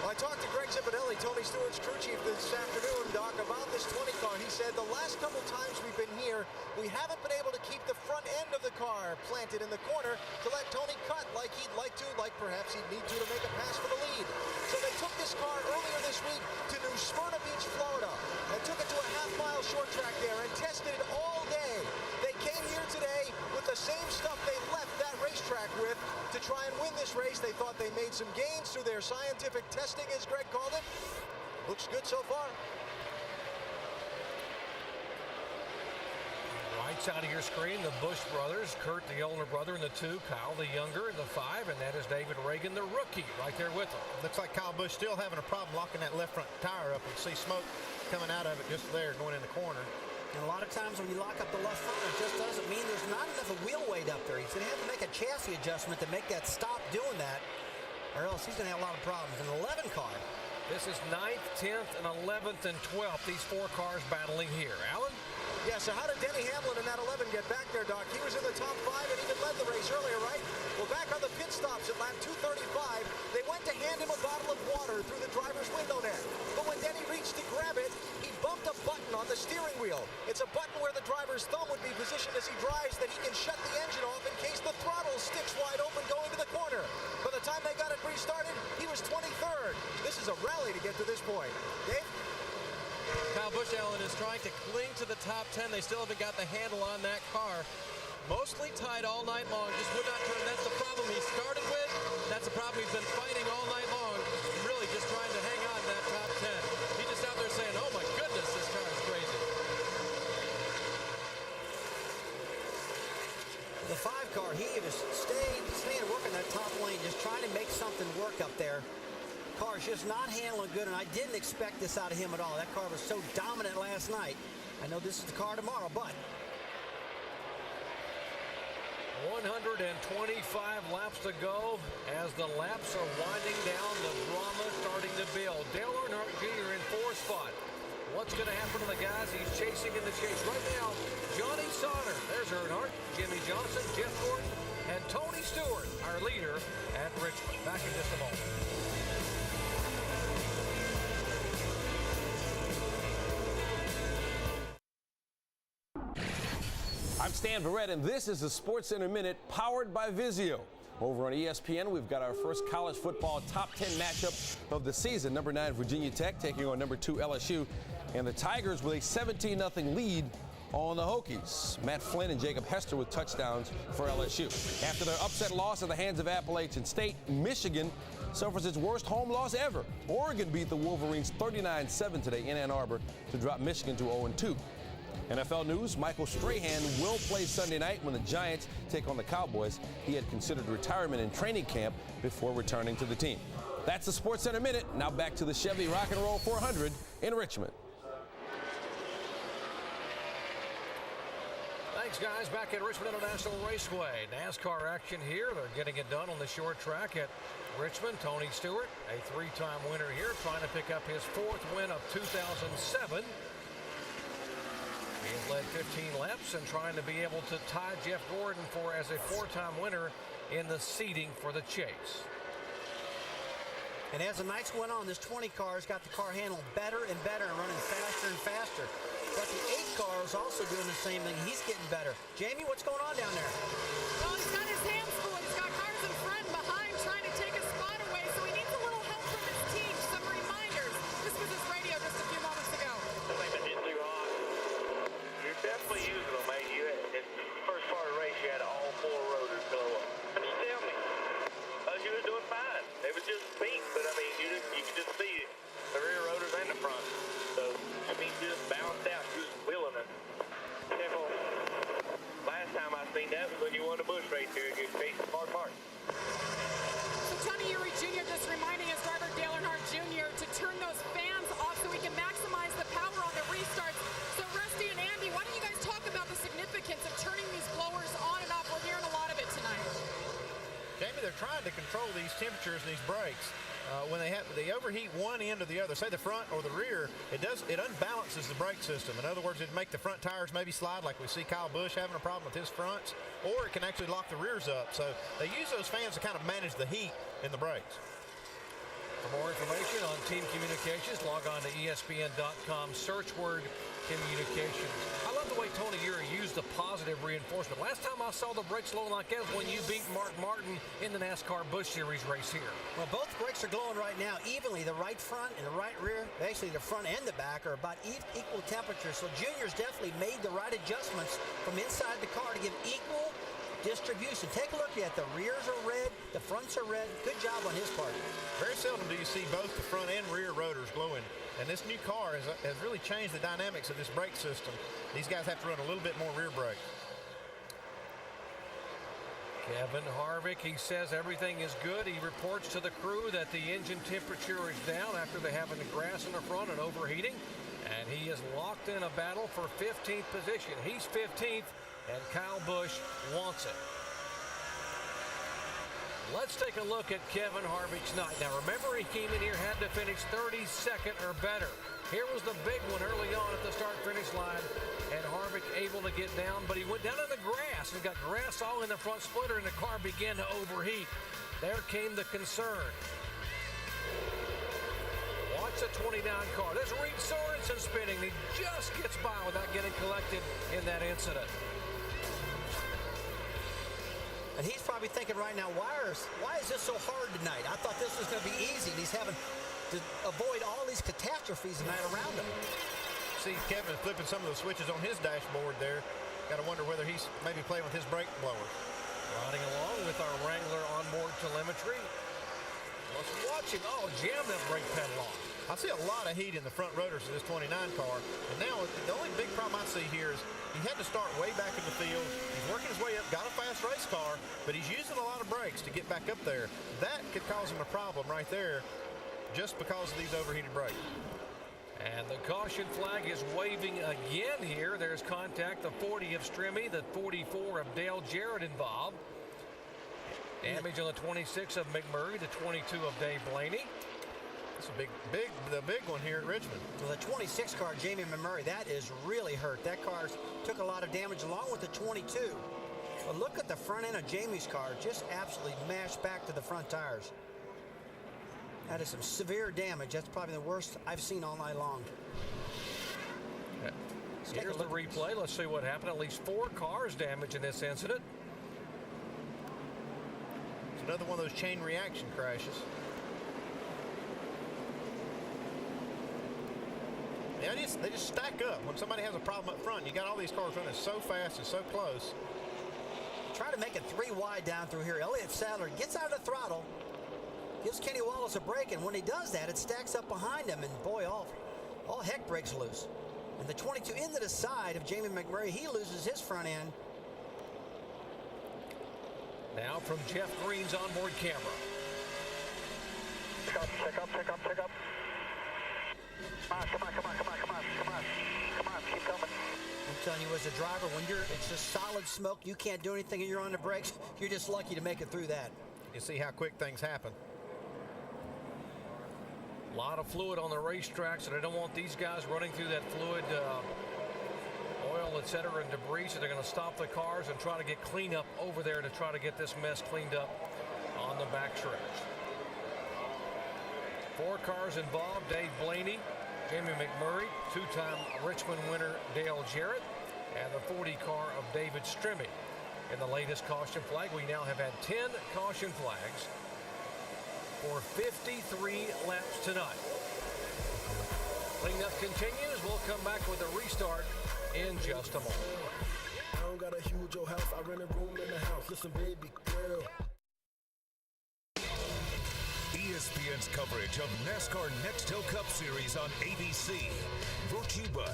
Well, I talked to Greg Zipadelli, Tony Stewart's crew chief, this afternoon, Doc, about this 20 car. He said the last couple times we've been here, we haven't been able to keep the front end of the car planted in the corner to let Tony cut like he'd like to, like perhaps he'd need to make a pass for the lead. So they took this car earlier this week to New Smyrna Beach, Florida, and took it to a half-mile short track there and tested it all day. They came here today with the same stuff they left that racetrack with to try and win this race. They thought they made some gains through their scientific testing, as Greg called it. Looks good so far. Right side of your screen, the Busch brothers. Kurt, the older brother, in the 2. Kyle, the younger, in the 5. And that is David Reagan, the rookie, right there with him. Looks like Kyle Busch still having a problem locking that left front tire up. You see smoke coming out of it just there, going in the corner. And a lot of times when you lock up the left front, it just doesn't mean there's not enough of wheel weight up there. He's going to have to make a chassis adjustment to make that stop doing that, or else he's going to have a lot of problems. An 11 car. This is 9th, 10th, and 11th, and 12th. These 4 cars battling here. Alan? Yeah, so how did Denny Hamlin in that 11 get back there, Doc? He was in the top 5 and even led the race earlier, right? Well, back on the pit stops at lap 235, they went to hand him a bottle of water through the driver's window net. But when Denny reached to grab it, he bumped a button on the steering wheel. It's a button where the driver's thumb would be positioned as he drives that he can shut the engine off in case the throttle sticks wide open going to the corner. By the time they got it restarted, he was 23rd. This is a rally to get to this point. Dave? Kyle Busch, Allen, is trying to cling to the top 10. They still haven't got the handle on that car. Mostly tied all night long, just would not turn. That's the problem he started with. That's the problem he's been fighting all night long. Really just trying to hang on to that top 10. He's just out there saying, oh my goodness, this car is crazy. mark up there. Car's just not handling good, and I didn't expect this out of him at all. That car was so dominant last night. I know this is the car tomorrow, but 125 laps to go. As the laps are winding down, the drama starting to build. Dale Earnhardt Jr. in 4th spot. What's going to happen to the guys he's chasing in the chase? Right now, Johnny Sauter. There's Earnhardt, Jimmy Johnson, Jeff Gordon, and Tony Stewart, our leader at Richmond. Back in just a moment. I'm Stan Barrett, and this is the SportsCenter Minute powered by Vizio. Over on ESPN, we've got our first college football top 10 matchup of the season. Number 9 Virginia Tech taking on number 2 LSU, and the Tigers with a 17-0 lead on the Hokies. Matt Flynn and Jacob Hester with touchdowns for LSU. After their upset loss at the hands of Appalachian State, Michigan suffers its worst home loss ever. Oregon beat the Wolverines 39-7 today in Ann Arbor to drop Michigan to 0-2. NFL news, Michael Strahan will play Sunday night when the Giants take on the Cowboys. He had considered retirement in training camp before returning to the team. That's the SportsCenter Minute. Now back to the Chevy Rock and Roll 400 in Richmond. Thanks, guys. Back at Richmond International Raceway. NASCAR action here. They're getting it done on the short track at Richmond. Tony Stewart, a 3-time winner here, trying to pick up his 4th win of 2007. He has led 15 laps and trying to be able to tie Jeff Gordon as a 4-time winner in the seeding for the chase. And as the nights went on, this 20 car has got the car handled better and better and running faster and faster. But the 8 car is also doing the same thing. He's getting better. Jamie, what's going on down there? Well, he's got his hands full. He's got cars in front and behind trying to take a spot away, so he needs a little help from his team. Some reminders. This was his radio just a few moments ago. I think they're getting too hot. You're definitely using them, mate. In the first part of the race, you had all 4 rotors go up. Just tell me. You was doing fine. It was just pink, but I mean, you could just see the rear rotors and the front. So, I mean, you just balanced out. You was willing it. Careful. Last time I seen that was when you won the Busch race here against Jason Mark. So, Tony Eury Jr. just reminding his driver, Dale Earnhardt Jr., to turn those fans off so we can maximize the power on the restarts. So, Rusty and Andy, why don't you guys talk about the significance of turning these blowers on and off? We're hearing a lot of it tonight. Jamie, they're trying to control these temperatures and these brakes. When they overheat one end or the other, say the front or the rear, it unbalances the brake system. In other words, it'd make the front tires maybe slide, like we see Kyle Busch having a problem with his fronts, or it can actually lock the rears up. So they use those fans to kind of manage the heat in the brakes. For more information on team communications, log on to ESPN.com, search word communications. I love the way Tony Eury used the positive reinforcement. Last time I saw the brakes glowing like that was when you beat Mark Martin in the NASCAR Busch Series race here. Well, both brakes are glowing right now evenly. The right front and the right rear, actually the front and the back, are about equal temperatures. So Junior's definitely made the right adjustments from inside the car to give equal distribution. Take a look at the rears are red, the fronts are red. Good job on his part. Very seldom do you see both the front and rear rotors glowing. And this new car has really changed the dynamics of this brake system. These guys have to run a little bit more rear brake. Kevin Harvick, he says everything is good. He reports to the crew that the engine temperature is down after they have the grass in the front and overheating. And he is locked in a battle for 15th position. He's 15th, and Kyle Busch wants it. Let's take a look at Kevin Harvick's night. Now, remember, he came in here, had to finish 32nd or better. Here was the big one early on at the start-finish line, and Harvick able to get down, but he went down in the grass and got grass all in the front splitter, and the car began to overheat. There came the concern. Watch the 29 car. There's Reed Sorensen spinning. He just gets by without getting collected in that incident. And he's probably thinking right now, why is this so hard tonight? I thought this was going to be easy. And he's having to avoid all these catastrophes tonight around him. See Kevin flipping some of the switches on his dashboard there. Got to wonder whether he's maybe playing with his brake blower. Riding along with our Wrangler onboard telemetry. Let's watch him. Oh, jam that brake pedal off. I see a lot of heat in the front rotors of this 29 car. And now the only big problem I see here is he had to start way back in the field. He's working his way up, got a fast race car, but he's using a lot of brakes to get back up there. That could cause him a problem right there just because of these overheated brakes. And the caution flag is waving again here. There's contact, the 40 of Strimmy, the 44 of Dale Jarrett involved. Damage on the 26 of McMurray, the 22 of Dave Blaney. It's a the big one here at Richmond. So the 26 car, Jamie McMurray, that is really hurt. That car took a lot of damage along with the 22. But look at the front end of Jamie's car, just absolutely mashed back to the front tires. That is some severe damage. That's probably the worst I've seen all night long. Here's the replay. Let's see what happened. At least 4 cars damaged in this incident. It's another one of those chain reaction crashes. Yeah, they just stack up. When somebody has a problem up front, you got all these cars running so fast and so close. Try to make it 3 wide down through here. Elliott Sadler gets out of the throttle, gives Kenny Wallace a break, and when he does that, it stacks up behind him, and boy, all heck breaks loose. And the 22 into the side of Jamie McMurray, he loses his front end. Now from Jeff Green's onboard camera. Check up. Come on, keep coming. I'm telling you, as a driver, when it's just solid smoke, you can't do anything and you're on the brakes, you're just lucky to make it through that. You see how quick things happen. A lot of fluid on the racetrack, so they don't want these guys running through that fluid, oil, etc., and debris, so they're going to stop the cars and try to get cleanup over there to try to get this mess cleaned up on the backstretch. 4 cars involved: Dave Blaney, Jamie McMurray, 2-time Richmond winner Dale Jarrett, and the 40 car of David Strimmy. In the latest caution flag, we now have had 10 caution flags for 53 laps tonight. Cleanup continues. We'll come back with a restart in just a moment. I don't got a huge old house. I rent a room in the house. Listen, baby girl. ESPN's coverage of NASCAR Nextel Cup Series on ABC. Brought to you by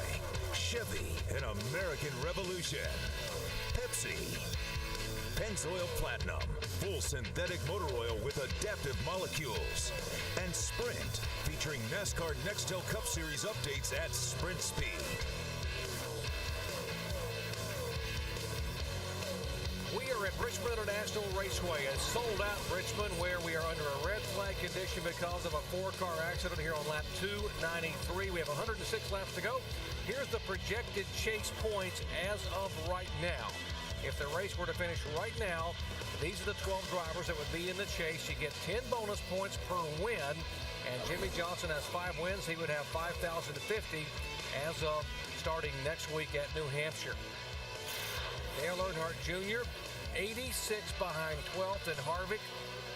Chevy and American Revolution. Pepsi. Pennzoil Platinum. Full synthetic motor oil with adaptive molecules. And Sprint, featuring NASCAR Nextel Cup Series updates at Sprint Speed. We are at Richmond International Raceway, a sold-out Richmond, where we are under a red flag condition because of a 4-car accident here on lap 293. We have 106 laps to go. Here's the projected chase points as of right now. If the race were to finish right now, these are the 12 drivers that would be in the chase. You get 10 bonus points per win, and Jimmy Johnson has 5 wins. He would have 5,050 as of starting next week at New Hampshire. Dale Earnhardt Jr., 86 behind 12th in Harvick,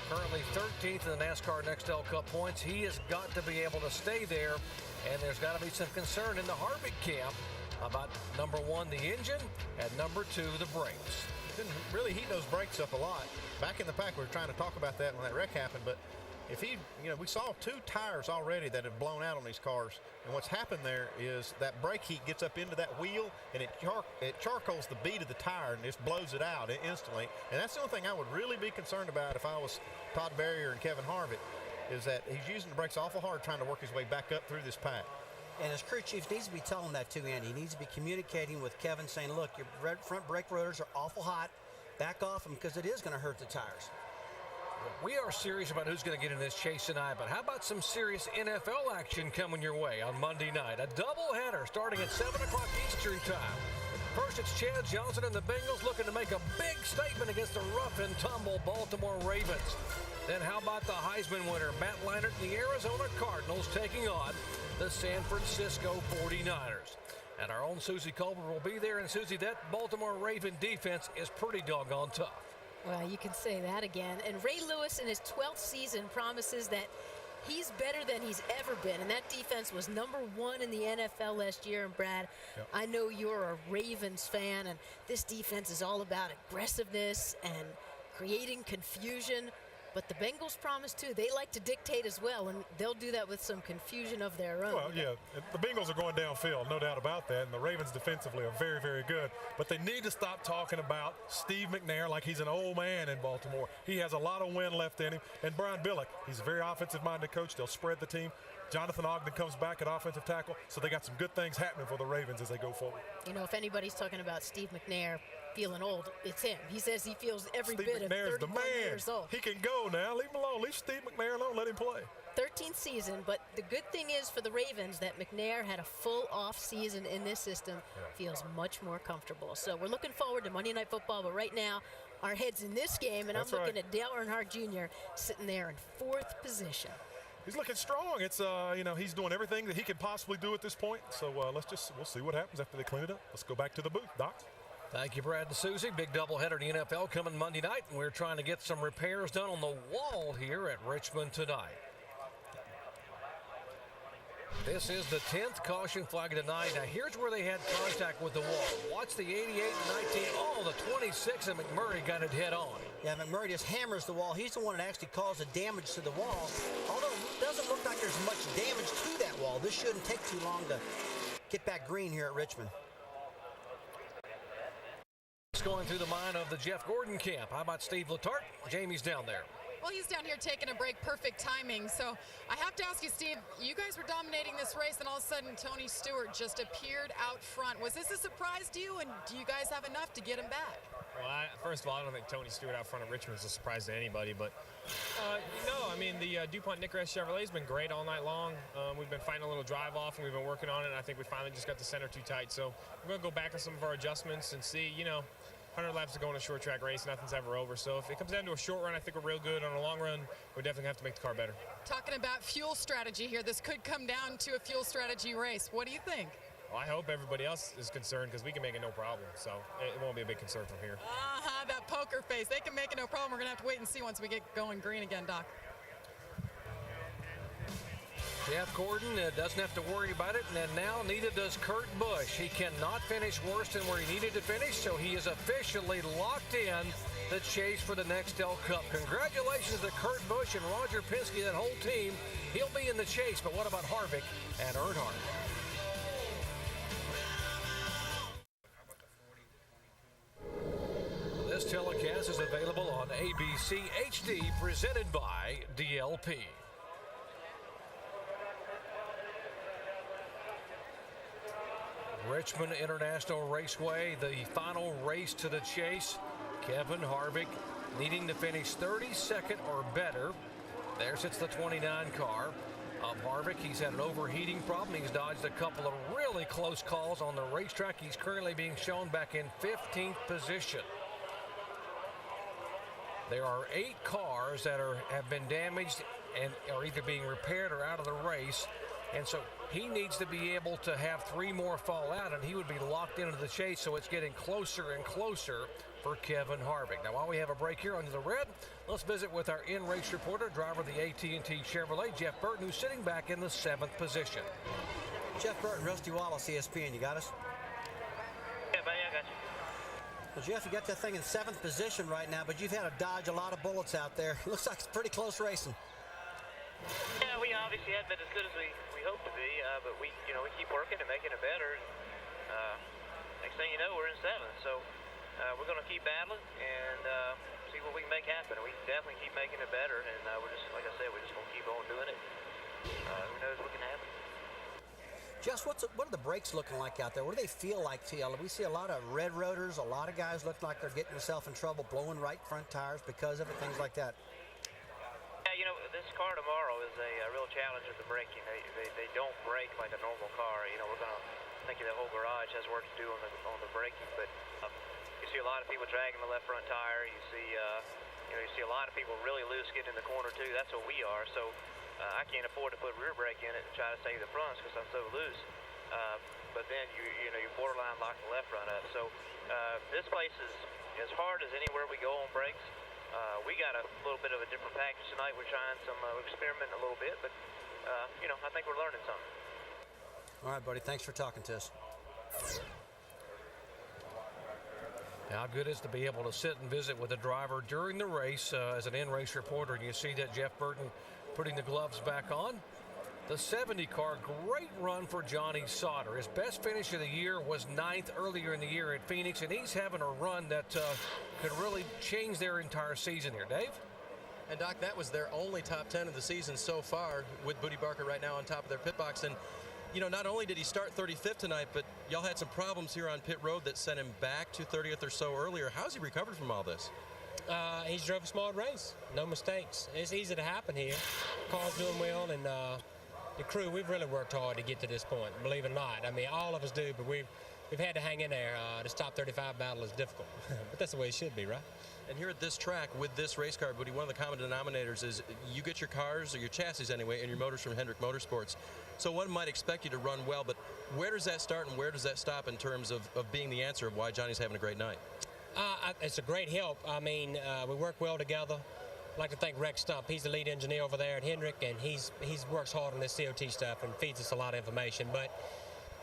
currently 13th in the NASCAR Nextel Cup points. He has got to be able to stay there, and there's got to be some concern in the Harvick camp about number 1, the engine, and number 2, the brakes. Didn't really heat those brakes up a lot. Back in the pack, we were trying to talk about that when that wreck happened, but if he, we saw 2 tires already that have blown out on these cars, and what's happened there is that brake heat gets up into that wheel, and it charcoals the bead of the tire and just blows it out instantly. And that's the only thing I would really be concerned about if I was Todd Berrier and Kevin Harvick, is that he's using the brakes awful hard trying to work his way back up through this pack. And his crew chief needs to be telling that too, Andy. He needs to be communicating with Kevin, saying, look, your front brake rotors are awful hot. Back off them, because it is going to hurt the tires. We are serious about who's going to get in this chase tonight, but how about some serious NFL action coming your way on Monday night? A doubleheader starting at 7 o'clock Eastern time. First, it's Chad Johnson and the Bengals looking to make a big statement against the rough and tumble Baltimore Ravens. Then how about the Heisman winner, Matt Leinart, and the Arizona Cardinals taking on the San Francisco 49ers. And our own Susie Colbert will be there. And Susie, that Baltimore Raven defense is pretty doggone tough. Well, you can say that again. And Ray Lewis in his 12th season promises that he's better than he's ever been. And that defense was number 1 in the NFL last year. And Brad, yep, I know you're a Ravens fan, and this defense is all about aggressiveness and creating confusion. But the Bengals promise, too. They like to dictate as well, and they'll do that with some confusion of their own. Well, yeah, the Bengals are going downfield, no doubt about that, and the Ravens defensively are very, very good. But they need to stop talking about Steve McNair like he's an old man in Baltimore. He has a lot of wind left in him. And Brian Billick, he's a very offensive-minded coach. They'll spread the team. Jonathan Ogden comes back at offensive tackle, so they got some good things happening for the Ravens as they go forward. You know, if anybody's talking about Steve McNair feeling old, it's him. He says he feels every bit of 31 years old. He can go now. Leave him alone. Leave Steve McNair alone. Let him play. 13th season, but the good thing is for the Ravens that McNair had a full off season in this system. Feels much more comfortable. So we're looking forward to Monday Night Football, but right now our head's in this game, and I'm looking at Dale Earnhardt Jr. sitting there in 4th position. He's looking strong. It's you know, he's doing everything that he can possibly do at this point. So we'll see what happens after they clean it up. Let's go back to the booth, Doc. Thank you, Brad and Susie. Big doubleheader in the NFL coming Monday night, and we're trying to get some repairs done on the wall here at Richmond tonight. This is the 10th caution flag of the night. Now, here's where they had contact with the wall. Watch the 88 and 19. Oh, the 26 and McMurray got it head on. Yeah, McMurray just hammers the wall. He's the one that actually caused the damage to the wall. Although it doesn't look like there's much damage to that wall. This shouldn't take too long to get back green here at Richmond. Going through the mind of the Jeff Gordon camp. How about Steve Letarte? Jamie's down there. Well, he's down here taking a break. Perfect timing. So I have to ask you, Steve, you guys were dominating this race, and all of a sudden Tony Stewart just appeared out front. Was this a surprise to you, and do you guys have enough to get him back? Well, first of all, I don't think Tony Stewart out front of Richmond is a surprise to anybody. But, no, I mean, the DuPont Nickrest Chevrolet has been great all night long. We've been fighting a little drive off, and we've been working on it, and I think we finally just got the center too tight. So we're going to go back on some of our adjustments and see, 100 laps to go in a short track race, nothing's ever over. So if it comes down to a short run, I think we're real good. On a long run, we definitely have to make the car better. Talking about fuel strategy here, this could come down to a fuel strategy race. What do you think? Well, I hope everybody else is concerned because we can make it no problem. So it won't be a big concern from here. That poker face. They can make it no problem. We're going to have to wait and see once we get going green again, Doc. Jeff Gordon doesn't have to worry about it, and now neither does Kurt Busch. He cannot finish worse than where he needed to finish, so he is officially locked in the chase for the Nextel Cup. Congratulations to Kurt Busch and Roger Penske, that whole team. He'll be in the chase, but what about Harvick and Earnhardt? This telecast is available on ABC HD, presented by DLP. Richmond International Raceway, the final race to the chase. Kevin Harvick needing to finish 32nd or better. There sits the 29 car of Harvick. He's had an overheating problem. He's dodged a couple of really close calls on the racetrack. He's currently being shown back in 15th position. There are 8 cars that have been damaged and are either being repaired or out of the race. And so he needs to be able to have 3 more fall out, and he would be locked into the chase, so it's getting closer and closer for Kevin Harvick. Now, while we have a break here under the red, let's visit with our in-race reporter, driver of the AT&T Chevrolet, Jeff Burton, who's sitting back in the 7th position. Jeff Burton, Rusty Wallace, ESPN. You got us? Yeah, buddy, I got you. Well, Jeff, you got that thing in 7th position right now, but you've had to dodge a lot of bullets out there. Looks like it's pretty close racing. Yeah, we obviously haven't been as good as we hope to be, but we keep working and making it better. Next thing you know, we're in 7th, so we're going to keep battling and see what we can make happen. We can definitely keep making it better, and we're just, like I said, we're just going to keep on doing it. Who knows what can happen? Just what are the brakes looking like out there? What do they feel like to you? We see a lot of red rotors, a lot of guys look like they're getting themselves in trouble, blowing right front tires because of it, things like that. Yeah, this car tomorrow is a real challenge with the braking. They don't brake like a normal car. We're going to think the whole garage has work to do on the braking, but you see a lot of people dragging the left front tire. You see a lot of people really loose getting in the corner too. That's what we are. So I can't afford to put rear brake in it and try to save the fronts because I'm so loose. But then you borderline lock the left front up. So this place is as hard as anywhere we go on brakes. We got a little bit of a different package tonight. We're trying some experimenting a little bit, but I think we're learning something. All right, buddy. Thanks for talking to us. How good is to be able to sit and visit with a driver during the race as an in-race reporter, and you see that Jeff Burton putting the gloves back on. The 70 car, great run for Johnny Sauter. His best finish of the year was 9th earlier in the year at Phoenix, and he's having a run that could really change their entire season here. Dave? And, Doc, that was their only top 10 of the season so far, with Booty Barker right now on top of their pit box. And, you know, not only did he start 35th tonight, but y'all had some problems here on pit road that sent him back to 30th or so earlier. How's he recovered from all this? He's drove a smart race, no mistakes. It's easy to happen here. Car's doing well, and the crew, we've really worked hard to get to this point, believe it or not. I mean, all of us do, but we've had to hang in there. This top 35 battle is difficult, but that's the way it should be, right? And here at this track, with this race car, Booty, one of the common denominators is you get your cars, or your chassis anyway, and your motors from Hendrick Motorsports. So one might expect you to run well, but where does that start and where does that stop in terms of being the answer of why Johnny's having a great night? It's a great help. I mean, we work well together. I'd like to thank Rex Stump. He's the lead engineer over there at Hendrick, and he's works hard on this COT stuff and feeds us a lot of information. But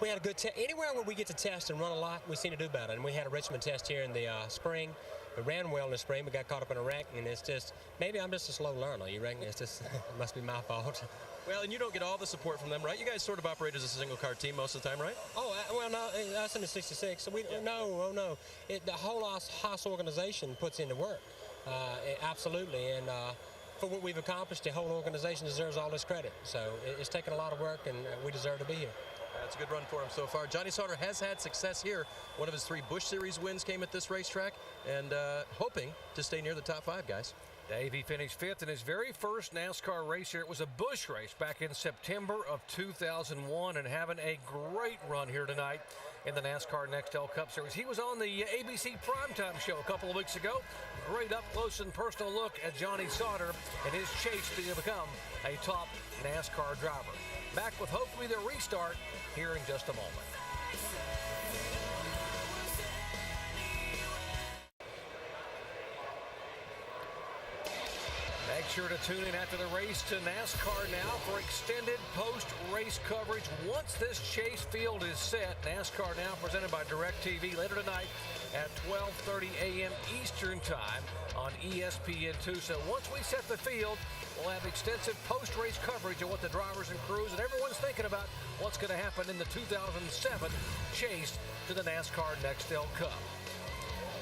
we had a good test. Anywhere where we get to test and run a lot, we seem to do better. And we had a Richmond test here in the spring. We ran well in the spring. We got caught up in a wreck, and it's just, maybe I'm just a slow learner. You reckon? It's just, it must be my fault. Well, and you don't get all the support from them, right? You guys sort of operate as a single-car team most of the time, right? Oh, well, no, us in the 66. So no. The whole Haas organization puts in the work. Absolutely, and for what we've accomplished, the whole organization deserves all this credit. So it's taken a lot of work, and we deserve to be here. That's a good run for him so far. Johnny Sauter has had success here. One of his 3 Busch Series wins came at this racetrack, and hoping to stay near the top 5, guys. Dave, he finished 5th in his very first NASCAR race here. It was a Busch race back in September of 2001, and having a great run here tonight in the NASCAR Nextel Cup Series. He was on the ABC Primetime Show a couple of weeks ago. Great up-close and personal look at Johnny Sauter and his chase to become a top NASCAR driver. Back with hopefully their restart here in just a moment. Make sure to tune in after the race to NASCAR now for extended post-race coverage. Once this chase field is set, NASCAR Now presented by DirecTV later tonight at 12:30 a.m. Eastern Time on ESPN2. So once we set the field, we'll have extensive post-race coverage of what the drivers and crews and everyone's thinking about what's going to happen in the 2007 chase to the NASCAR Nextel Cup.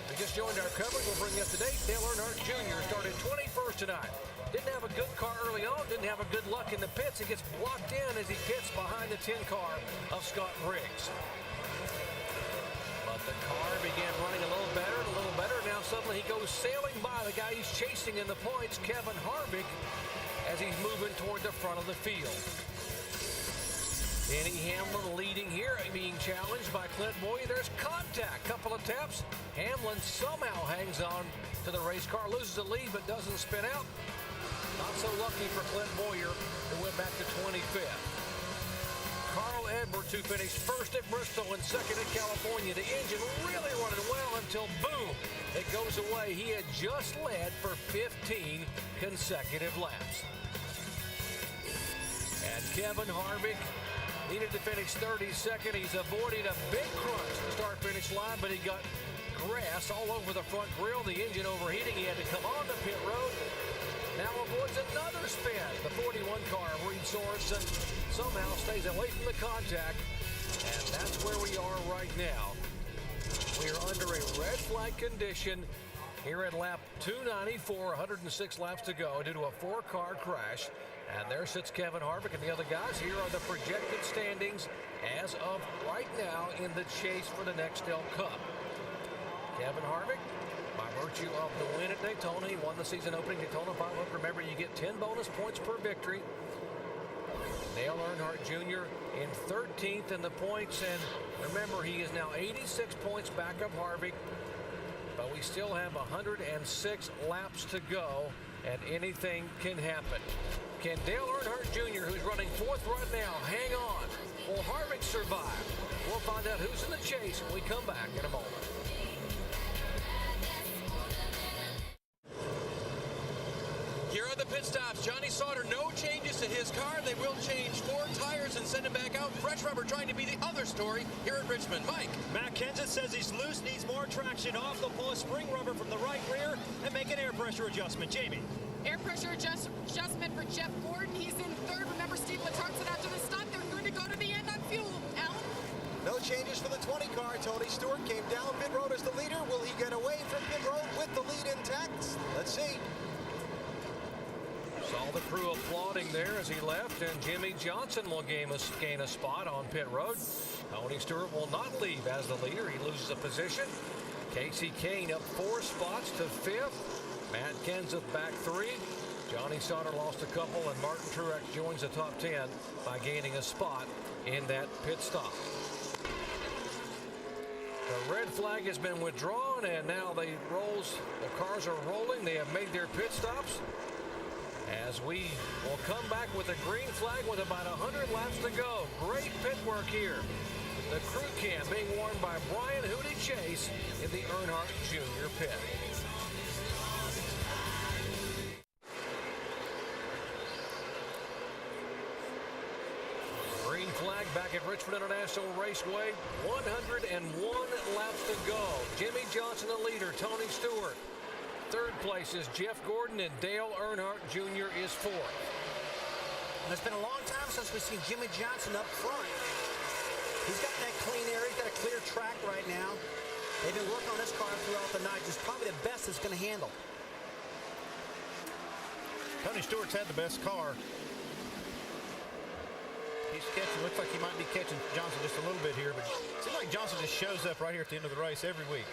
We just joined our coverage. We'll bring you up to date. Dale Earnhardt Jr. started 21st tonight. Didn't have a good car early on. Didn't have a good luck in the pits. He gets blocked in as he pits behind the 10 car of Scott Briggs. But the car began running a little better and a little better. Now suddenly he goes sailing by the guy he's chasing in the points, Kevin Harvick, as he's moving toward the front of the field. Denny Hamlin leading here, being challenged by Clint Bowyer. There's contact. Couple of taps. Hamlin somehow hangs on to the race car, loses the lead, but doesn't spin out. Not so lucky for Clint Bowyer, who went back to 25th. Carl Edwards, who finished first at Bristol and second at California. The engine really running well until, boom, it goes away. He had just led for 15 consecutive laps. And Kevin Harvick needed to finish 32nd. He's avoided a big crunch to start-finish line, but he got grass all over the front grille. The engine overheating. He had to come on the pit road. Now avoids another spin. The 41 car of Reed Sorensen somehow stays away from the contact, and that's where we are right now. We are under a red flag condition here at lap 294, 106 laps to go due to a 4-car crash. And there sits Kevin Harvick and the other guys. Here are the projected standings as of right now in the chase for the Nextel Cup. Kevin Harvick, by virtue of the win at Daytona, he won the season opening Daytona 500. Remember, you get 10 bonus points per victory. Dale Earnhardt Jr. in 13th in the points. And remember, he is now 86 points back of Harvick. But we still have 106 laps to go, and anything can happen. Can Dale Earnhardt Jr., who's running 4th right now, hang on? Will Harvick survive? We'll find out who's in the chase when we come back in a moment. Here are the pit stops. Johnny Sauter, no changes to his car. They will change 4 tires and send him back out. Fresh rubber trying to be the other story here at Richmond. Mike. Matt Kenseth says he's loose, needs more traction off. They'll pull a spring rubber from the right rear and make an air pressure adjustment. Jamie. Air pressure adjustment for Jeff Gordon. He's in third. Remember, Steve Letarte said after the stop, they're going to go to the end on fuel. Alan? No changes for the 20 car. Tony Stewart came down pit road as the leader. Will he get away from pit road with the lead intact? Let's see. Saw the crew applauding there as he left, and Jimmy Johnson will gain a spot on pit road. Tony Stewart will not leave as the leader. He loses a position. Casey Kane up 4 spots to 5th. Matt Kenseth back 3. Johnny Sauter lost a couple, and Martin Truex joins the top 10 by gaining a spot in that pit stop. The red flag has been withdrawn, and now the cars are rolling. They have made their pit stops. As we will come back with a green flag with about 100 laps to go. Great pit work here. The crew cam being worn by Brian Hootie Chase in the Earnhardt Jr. pit. Green flag back at Richmond International Raceway. 101 laps to go. Jimmy Johnson the leader. Tony Stewart. Third place is Jeff Gordon, and Dale Earnhardt Jr. is 4th. And it's been a long time since we've seen Jimmy Johnson up front. He's got that clean air. He's got a clear track right now. They've been working on this car throughout the night. It's probably the best it's going to handle. Tony Stewart's had the best car. He's catching, looks like he might be catching Johnson just a little bit here, but it seems like Johnson just shows up right here at the end of the race every week.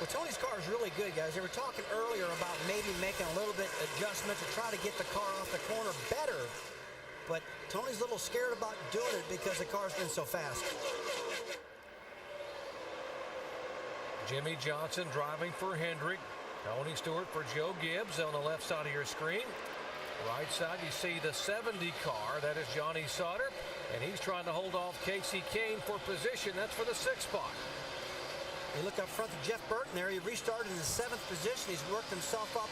Well, Tony's car is really good, guys. They were talking earlier about maybe making a little bit adjustment to try to get the car off the corner better. But Tony's a little scared about doing it because the car's been so fast. Jimmy Johnson driving for Hendrick. Tony Stewart for Joe Gibbs on the left side of your screen. Right side, you see the 70 car. That is Johnny Sauter. And he's trying to hold off Casey Kane for position. That's for the 6th spot. You look up front to Jeff Burton there. He restarted in the 7th position. He's worked himself up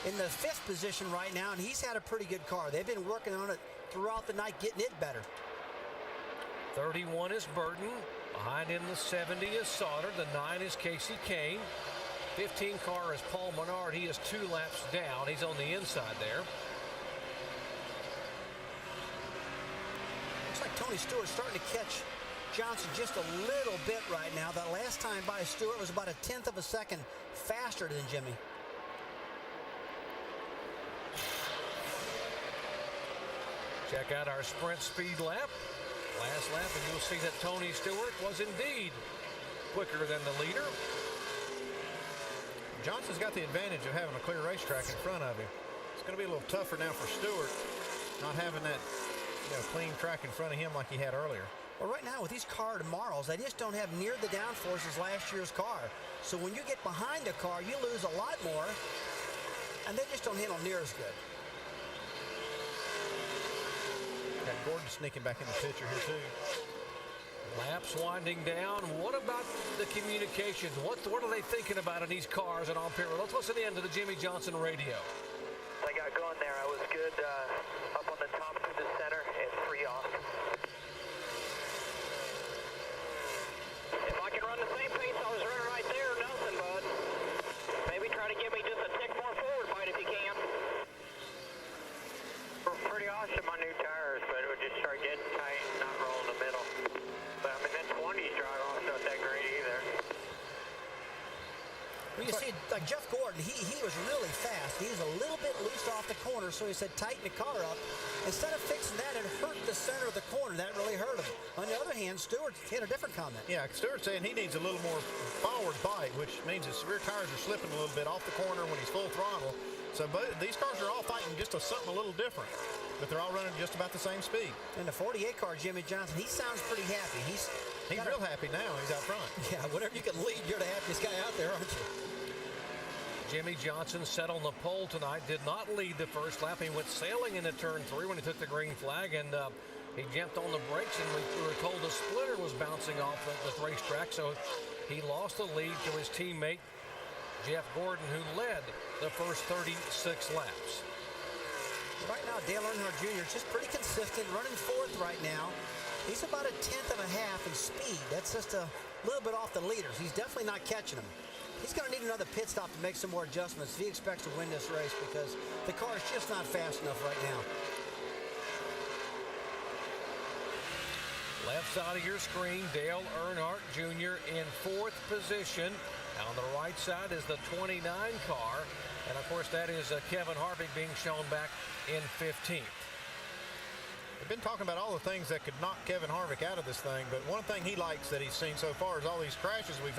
in the 5th position right now, and he's had a pretty good car. They've been working on it throughout the night, getting it better. 31 is Burton. Behind him, the 70 is Sauter. The 9 is Casey Kane. 15 car is Paul Menard. He is 2 laps down. He's on the inside there. Looks like Tony Stewart's starting to catch Johnson just a little bit right now. That last time by Stewart was about a 1/10 of a second faster than Jimmy. Check out our sprint speed lap. Last lap, and you'll see that Tony Stewart was indeed quicker than the leader. Johnson's got the advantage of having a clear racetrack in front of him. It's going to be a little tougher now for Stewart, not having that clean track in front of him like he had earlier. Well, right now with these car tomorrows, they just don't have near the downforce as last year's car. So when you get behind a car, you lose a lot more, and they just don't handle near as good. Got Gordon sneaking back in the picture here too. Laps winding down. What about the communications? What are they thinking about in these cars and on pit road? Let's listen in to the Jimmy Johnson radio. I got going there. I was good up on the top through the center and 3 off. If I could run the same pace I was running right there, nothing, bud. Maybe try to give me just a tick more forward bite if you can. We're pretty awesome on new tires, but it would just start getting tight and not roll in the middle. But I mean, that 20s drive off not that great either. Well, you see, like Jeff Gordon, he was really fast. He was a little bit loose off the corner, so he said tighten the car up. Instead of fixing that, it hurt the center of the corner. That really hurt him. On the other hand, Stewart had a different comment. Yeah, Stewart's saying he needs a little more forward bite, which means his rear tires are slipping a little bit off the corner when he's full throttle. So these cars are all fighting just something a little different, but they're all running just about the same speed. And the 48 car, Jimmy Johnson, he sounds pretty happy. He's real happy now. He's out front. Yeah, whatever you can lead, you're the happiest guy out there, aren't you? Jimmy Johnson set on the pole tonight, did not lead the first lap. He went sailing into turn 3 when he took the green flag, and he jumped on the brakes, and we were told the splitter was bouncing off the racetrack, so he lost the lead to his teammate Jeff Gordon, who led the first 36 laps. right now, Dale Earnhardt Jr. is just pretty consistent, running fourth right now. He's about a tenth and a half in speed. That's just a little bit off the leaders. He's definitely not catching them. He's going to need another pit stop to make some more adjustments if he expects to win this race, because the car is just not fast enough right now. Left side of your screen, Dale Earnhardt Jr. in fourth position. On the right side is the 29 car. And, of course, that is Kevin Harvick being shown back in 15th. We've been talking about all the things that could knock Kevin Harvick out of this thing, but one thing he likes that he's seen so far is all these crashes we've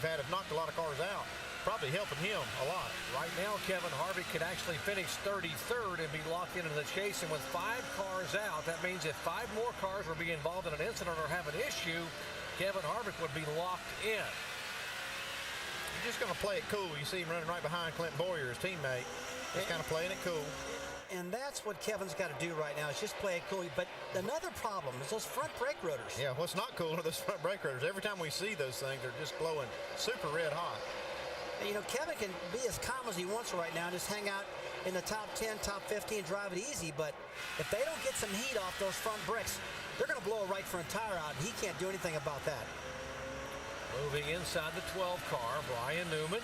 had have knocked a lot of cars out. Probably helping him a lot. Right now, Kevin Harvick could actually finish 33rd and be locked into the chase. And with 5 cars out, that means if 5 more cars were being involved in an incident or have an issue, Kevin Harvick would be locked in. You're just going to play it cool. You see him running right behind Clint Boyer, his teammate. Just kind of playing it cool. And that's what Kevin's got to do right now, is just play it cool. But another problem is those front brake rotors. Yeah, what's not cool are those front brake rotors. Every time we see those things, they're just glowing super red hot. And, you know, Kevin can be as calm as he wants right now, just hang out in the top 10, top 15, drive it easy. But if they don't get some heat off those front brakes, they're going to blow a right front tire out, and he can't do anything about that. Moving inside the 12 car, Brian Newman.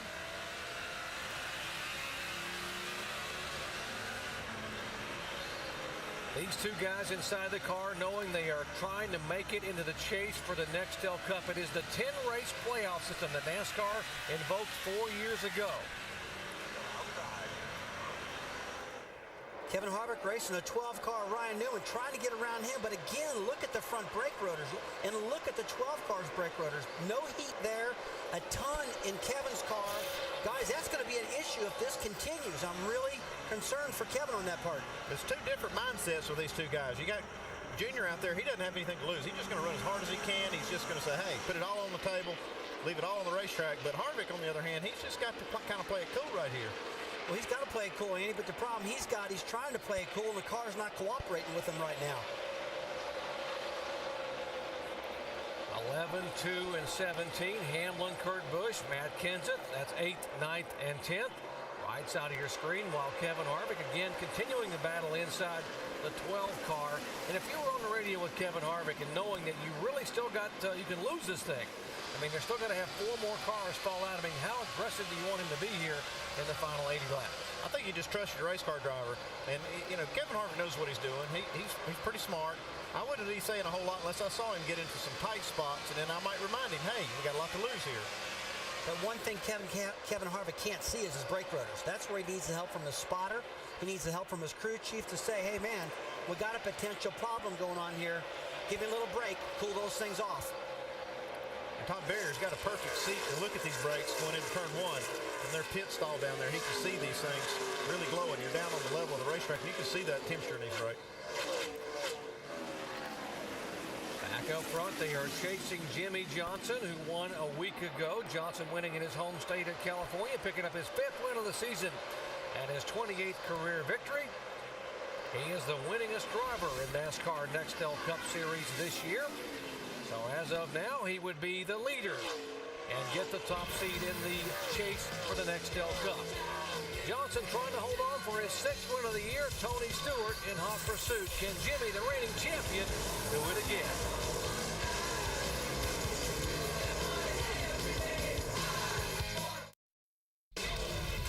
These two guys inside the car knowing they are trying to make it into the chase for the Nextel Cup. It is the 10-race playoff system that NASCAR invoked 4 years ago. Kevin Harvick racing a 12 car, Ryan Newman trying to get around him, but again, look at the front brake rotors and look at the 12 car's brake rotors. No heat there, a ton in Kevin's car. Guys, that's going to be an issue if this continues. I'm really concerned for Kevin on that part. There's two different mindsets with these two guys. You got Junior out there, he doesn't have anything to lose. He's just going to run as hard as he can. He's just going to say, hey, put it all on the table, leave it all on the racetrack. But Harvick, on the other hand, he's just got to kind of play it cool right here. Well, he's got to play it cool, Andy, but the problem he's trying to play it cool, and the car's not cooperating with him right now. 11, 2, and 17. Hamlin, Kurt Busch, Matt Kenseth. That's 8th, 9th, and 10th. Right side of your screen, while Kevin Harvick again continuing the battle inside the 12 car. And if you were on the radio with Kevin Harvick and knowing that you really still got, you can lose this thing. I mean, they're still going to have 4 more cars fall out. I mean, how aggressive do you want him to be here in the final 80 laps? I think you just trust your race car driver. And, you know, Kevin Harvick knows what he's doing. He's pretty smart. I wouldn't be saying a whole lot unless I saw him get into some tight spots, and then I might remind him, hey, we got a lot to lose here. But one thing Kevin Harvick can't see is his brake rotors. That's where he needs the help from his spotter. He needs the help from his crew chief to say, hey, man, we got a potential problem going on here. Give me a little break, cool those things off. And Tom Barrier's got a perfect seat to look at these brakes going into turn 1. And their pit stall down there, he can see these things really glowing. You're down on the level of the racetrack, and you can see that temperature in these brakes. Back up front, they are chasing Jimmy Johnson, who won a week ago. Johnson winning in his home state of California, picking up his 5th win of the season and his 28th career victory. He is the winningest driver in NASCAR Nextel Cup Series this year. So as of now, he would be the leader and get the top seed in the chase for the Nextel Cup. Johnson trying to hold on for his 6th win of the year. Tony Stewart in hot pursuit. Can Jimmy, the reigning champion, do it again?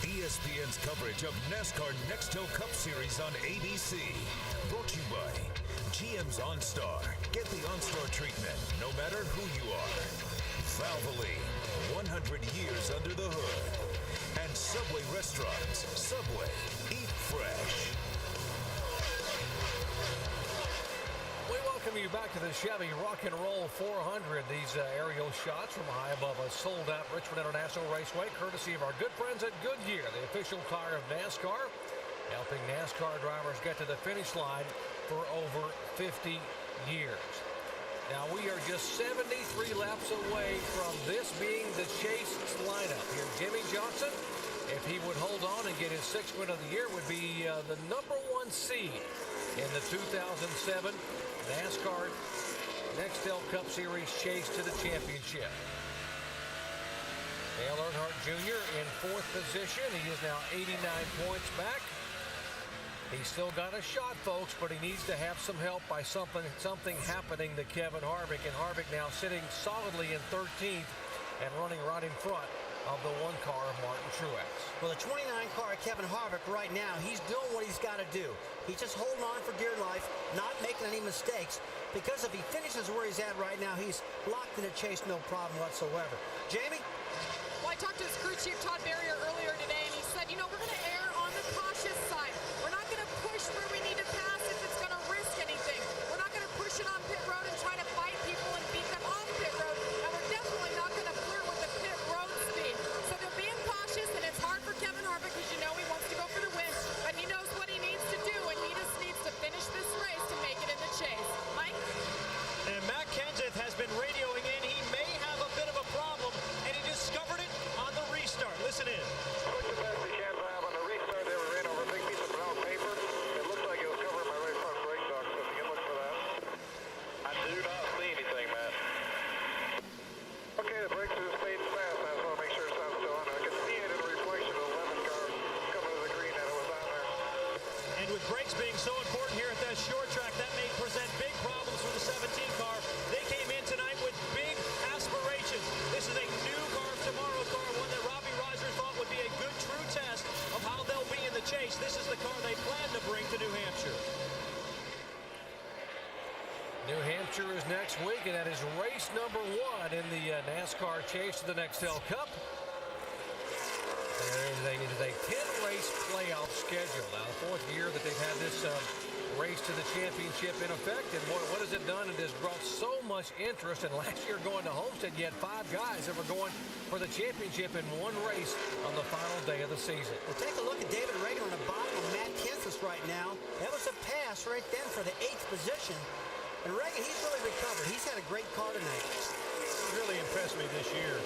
ESPN's coverage of NASCAR Nextel Cup Series on ABC. Brought to you by GM's OnStar. Get the OnStar treatment no matter who you are. Valvoline, 100 years under the hood. And Subway Restaurants. Subway, eat fresh. We welcome you back to the Chevy Rock and Roll 400. These aerial shots from high above a sold-out Richmond International Raceway, courtesy of our good friends at Goodyear, the official tire of NASCAR, helping NASCAR drivers get to the finish line for over 50 years. Now, we are just 73 laps away from this being the chase lineup. Here, Jimmy Johnson, if he would hold on and get his 6th win of the year, would be the #1 seed in the 2007 NASCAR Nextel Cup Series chase to the championship. Dale Earnhardt Jr. in 4th position. He is now 89 points back. He's still got a shot, folks, but he needs to have some help by something happening to Kevin Harvick. And Harvick now sitting solidly in 13th and running right in front of the 1 car of Martin Truex. Well, the 29 car of Kevin Harvick right now, he's doing what he's got to do. He's just holding on for dear life, not making any mistakes, because if he finishes where he's at right now, he's locked in a chase, no problem whatsoever. Jamie? Well, I talked to his crew chief, Todd Barrier, earlier today, and he said, we're going to err on the cautious side. We're not going to push where we need to pass if it's going to risk anything. We're not going to push it on pit road and try to fight people and beat them off pit road. And we're definitely not going to flirt with the pit road speed. So they're being cautious, and it's hard for Kevin Harvick because he wants to go for the win, but he knows what he needs to do, and he just needs to finish this race to make it in the chase. Mike? And Matt Kenseth has been radioing in. He may have a bit of a problem, and he discovered it on the restart. Listen in. Look at that, the cans I have on the restart. They were ran over a big piece of brown paper. It looks like it was covering my right front brake duct, so if you can look for that. I do not see anything, Matt. Okay, the brakes are fading fast. I just want to make sure it's not still on there. I can see it in the reflection of the 11 car coming to the green that it was on there. And with brakes being so important here at that short track, that may present big problems for the 17 car. They came in tonight with big aspirations. This is a new car, tomorrow car, one that Robbie Reiser thought would be a good true test of how they'll be in the chase. This is the car they plan to bring to New Hampshire. New Hampshire is next week, and that is race number 1 in the NASCAR chase to the Nextel Cup. There is a 10-race playoff schedule. Now, the 4th year that they've had this race to the championship in effect, and boy, what has it done? It has brought so much interest, and last year going to Homestead, you had 5 guys that were going for the championship in one race on the final day of the season. Well, take a look at David Reagan on the bottom of Matt Kenseth right now. That was a pass right then for the 8th position. And Reagan, he's really recovered. He's had a great car tonight. He's really impressed me this year.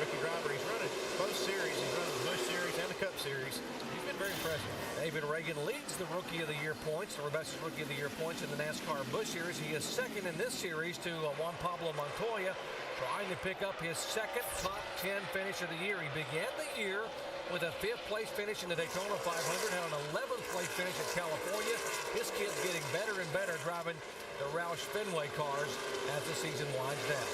Rookie driver, he's running both series. He's running the Busch Series and the Cup Series. He's been very impressive. David Reagan leads the Rookie of the Year points, the best Rookie of the Year points in the NASCAR Busch Series. He is second in this series to Juan Pablo Montoya, trying to pick up his second top 10 finish of the year. He began the year with a 5th place finish in the Daytona 500, had an 11th place finish at California. This kid's getting better and better driving the Roush Fenway cars as the season winds down.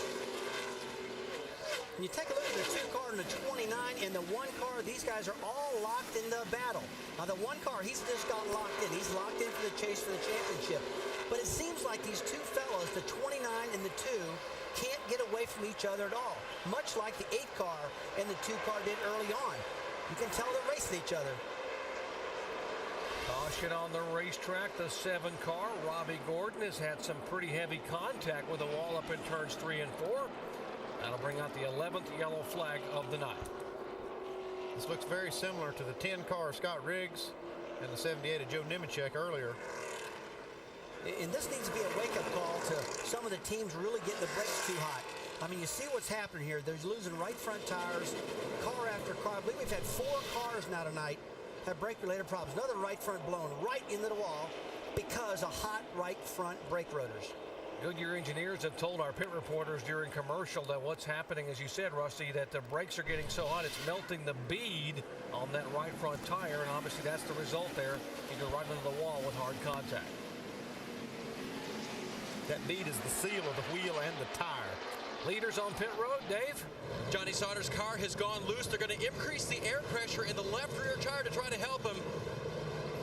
When you take a look at the 2 car and the 29 and the 1 car, these guys are all locked in the battle. Now, the 1 car, he's just got locked in. He's locked in for the chase for the championship. But it seems like these 2 fellows, the 29 and the 2, can't get away from each other at all, much like the 8 car and the 2 car did early on. You can tell they're racing each other. Caution on the racetrack. The 7 car, Robbie Gordon, has had some pretty heavy contact with the wall up in turns 3 and 4. That'll bring out the 11th yellow flag of the night. This looks very similar to the 10 car of Scott Riggs and the 78 of Joe Nemechek earlier. And this needs to be a wake-up call to some of the teams really getting the brakes too hot. I mean, you see what's happening here. They're losing right front tires, car after car. I believe we've had 4 cars now tonight have brake-related problems. Another right front blown right into the wall because of hot right front brake rotors. Goodyear engineers have told our pit reporters during commercial that what's happening, as you said, Rusty, that the brakes are getting so hot it's melting the bead on that right front tire, and obviously that's the result there. You go right into the wall with hard contact. That bead is the seal of the wheel and the tire. Leaders on pit road, Dave? Johnny Sauter's car has gone loose. They're going to increase the air pressure in the left rear tire to try to help him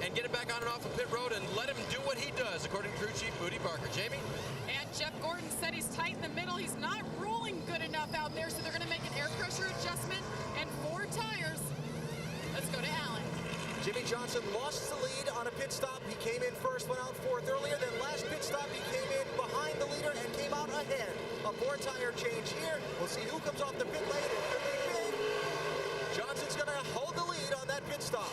and get it back on and off of pit road and let him do what he does, according to crew chief Moody Parker. Jamie? And Jeff Gordon said he's tight in the middle. He's not rolling good enough out there, so they're going to make an air pressure adjustment and 4 tires. Let's go to Allen. Jimmy Johnson lost the lead on a pit stop. He came in first, went out 4th earlier. Then last pit stop, he came in behind the leader and came out ahead. A 4-tire change here. We'll see who comes off the pit lane. It could be big. Johnson's going to hold the lead on that pit stop.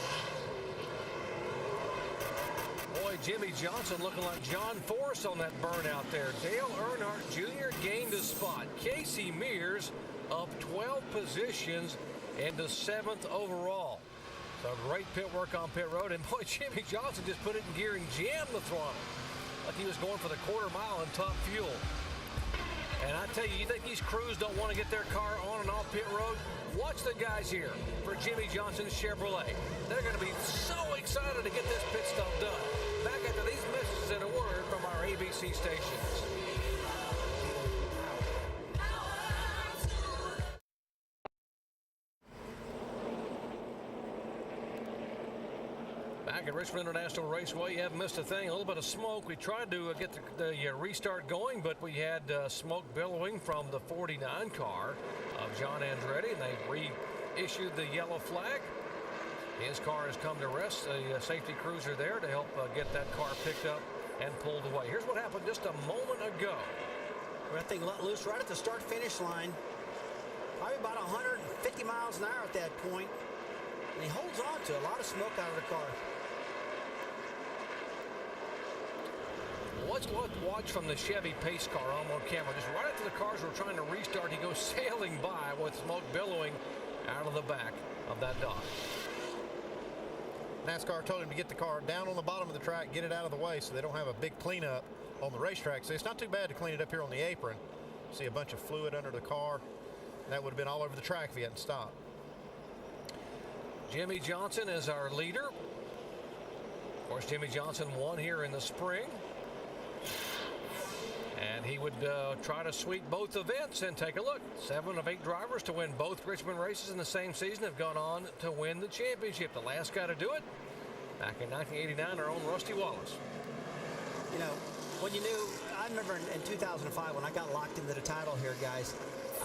Boy, Jimmy Johnson looking like John Force on that burnout there. Dale Earnhardt Jr. gained a spot. Casey Mears up 12 positions into 7th overall. So great pit work on pit road. And boy, Jimmy Johnson just put it in gear and jammed the throttle like he was going for the quarter mile in top fuel. And I tell you, you think these crews don't want to get their car on and off pit road? Watch the guys here for Jimmy Johnson's Chevrolet. They're going to be so excited to get this pit stop done. Back after these messages and a word from our ABC stations. Back at Richmond International Raceway, you haven't missed a thing. A little bit of smoke. We tried to get the restart going, but we had smoke billowing from the 49 car of John Andretti, and they reissued the yellow flag. His car has come to rest. The safety crews are there to help get that car picked up and pulled away. Here's what happened just a moment ago. That thing let loose right at the start-finish line. Probably about 150 miles an hour at that point. And he holds on to a lot of smoke out of the car. Watch from the Chevy pace car on camera. Just right after the cars were trying to restart, he goes sailing by with smoke billowing out of the back of that Dodge. NASCAR told him to get the car down on the bottom of the track, get it out of the way so they don't have a big cleanup on the racetrack. So it's not too bad to clean it up here on the apron. See a bunch of fluid under the car. That would have been all over the track if he hadn't stopped. Jimmy Johnson is our leader. Of course, Jimmy Johnson won here in the spring. And he would try to sweep both events. And take a look. 7 of 8 drivers to win both Richmond races in the same season have gone on to win the championship. The last guy to do it, back in 1989, our own Rusty Wallace. You know, when you knew, I remember in 2005 when I got locked into the title here, guys,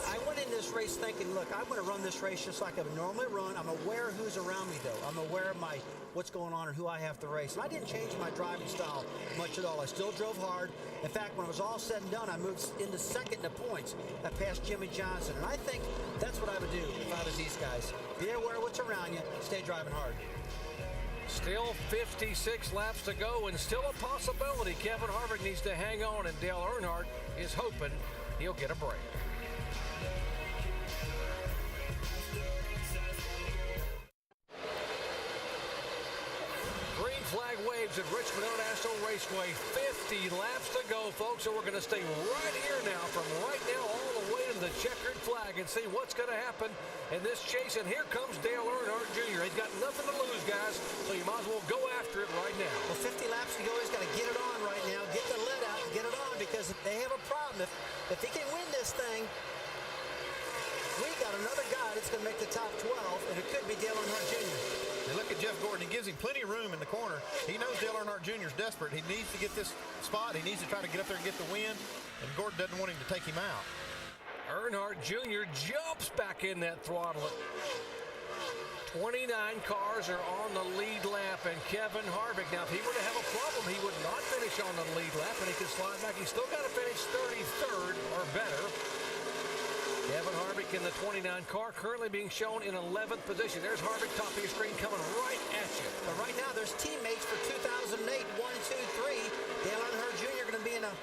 I went in this race thinking, look, I'm going to run this race just like I would normally run. I'm aware of who's around me, though. I'm aware of what's going on and who I have to race. And I didn't change my driving style much at all. I still drove hard. In fact, when it was all said and done, I moved into second in the points. I passed Jimmy Johnson. And I think that's what I would do if I was these guys. Be aware of what's around you. Stay driving hard. Still 56 laps to go and still a possibility. Kevin Harvick needs to hang on, and Dale Earnhardt is hoping he'll get a break. Green flag waves at Richmond International Raceway. 50 laps to go, folks. So we're going to stay right here now, from right now all the way to the checkered flag, and see what's going to happen in this chase. And here comes Dale Earnhardt Jr. He's got nothing to lose, guys, so you might as well go after it right now. Well, 50 laps to go. He's got to get it on right now. Get the lead out and get it on, because they have a problem. If he can win this thing, we got another guy that's going to make the top 12, and it could be Dale Earnhardt Jr. And look at Jeff Gordon. He gives him plenty of room in the corner. He knows Dale Earnhardt Jr. is desperate. He needs to get this spot. He needs to try to get up there and get the win, and Gordon doesn't want him to take him out. Earnhardt Jr. jumps back in that throttle. 29 cars are on the lead lap, and Kevin Harvick, now if he were to have a problem, he would not finish on the lead lap, and he could slide back. He's still got to finish 33rd or better. Kevin Harvick in the 29 car, currently being shown in 11th position. There's Harvick, top of your screen, coming right at you. But right now, there's teammates for 2008, 1, 2, 3. Dale Earnhardt Jr. going to be in a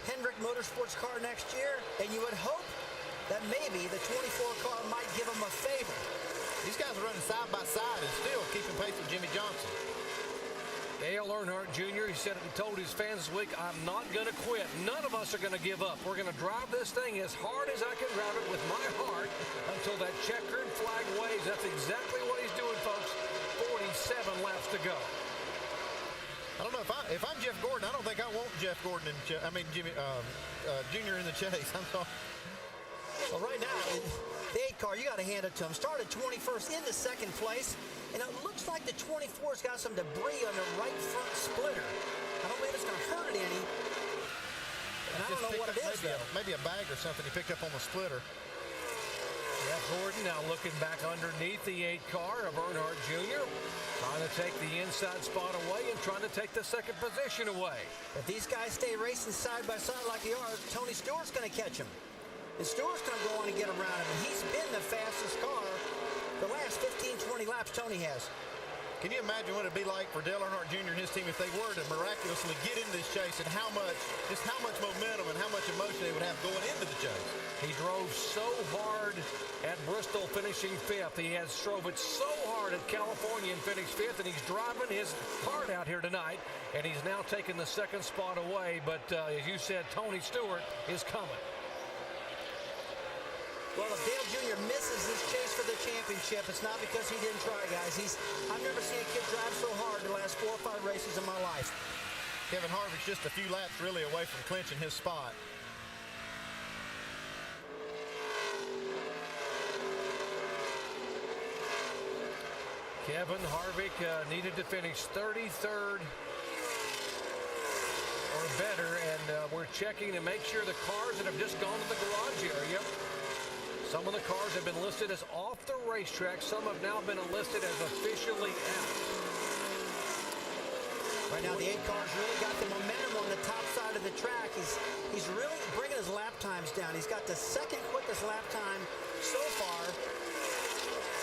Hendrick Motorsports car next year, and you would hope that maybe the 24 car might give him a favor. These guys are running side by side and still keeping pace with Jimmy Johnson. Dale Earnhardt Jr., he said it and told his fans this week, I'm not going to quit. None of us are going to give up. We're going to drive this thing as hard as I can drive it with my heart until that checkered flag waves. That's exactly what he's doing, folks. 47 laps to go. I don't know, if I'm Jeff Gordon, I don't think I want Jeff Gordon Jimmy Jr. in the chase. I'm sorry. Well, right now, the 8 car, you got to hand it to him. Started 21st into second place, and it looks like the 24's got some debris on the right front splitter. I don't believe it's going to hurt it any. And I don't know what it is, though. Maybe a bag or something he picked up on the splitter. Jeff Gordon now looking back underneath the 8 car of Earnhardt Jr., trying to take the inside spot away and trying to take the second position away. If these guys stay racing side by side like they are, Tony Stewart's going to catch him. And Stewart's going to go on and get around him. And he's been the fastest car the last 15, 20 laps Tony has. Can you imagine what it'd be like for Dale Earnhardt Jr. and his team if they were to miraculously get into this chase, and how much momentum and how much emotion they would have going into the chase? He drove so hard at Bristol, finishing 5th. He has drove it so hard at California and finished 5th, and he's driving his heart out here tonight, and he's now taking the second spot away. But as you said, Tony Stewart is coming. Well, if Dale Jr. misses his chase for the championship, it's not because he didn't try, guys. I've never seen a kid drive so hard the last 4 or 5 races in my life. Kevin Harvick's just a few laps really away from clinching his spot. Kevin Harvick needed to finish 33rd or better, and we're checking to make sure the cars that have just gone to the garage area, some of the cars have been listed as off the racetrack. Some have now been listed as officially out. Right now, the 8 cars really got the momentum on the top side of the track. He's really bringing his lap times down. He's got the second quickest lap time so far.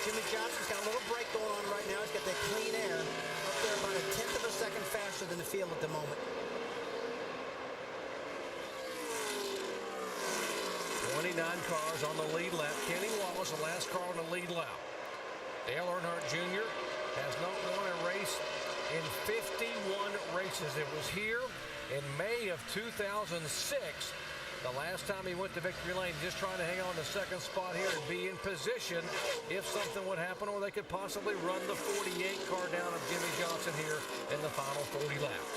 Jimmy Johnson's got a little break going on right now. He's got that clean air up there about 1/10 of a second faster than the field at the moment. 29 cars on the lead lap. Kenny Wallace, the last car on the lead lap. Dale Earnhardt Jr. has not won a race in 51 races. It was here in May of 2006. The last time he went to victory lane, just trying to hang on the second spot here and be in position if something would happen, or they could possibly run the 48 car down of Jimmy Johnson here in the final 40 laps.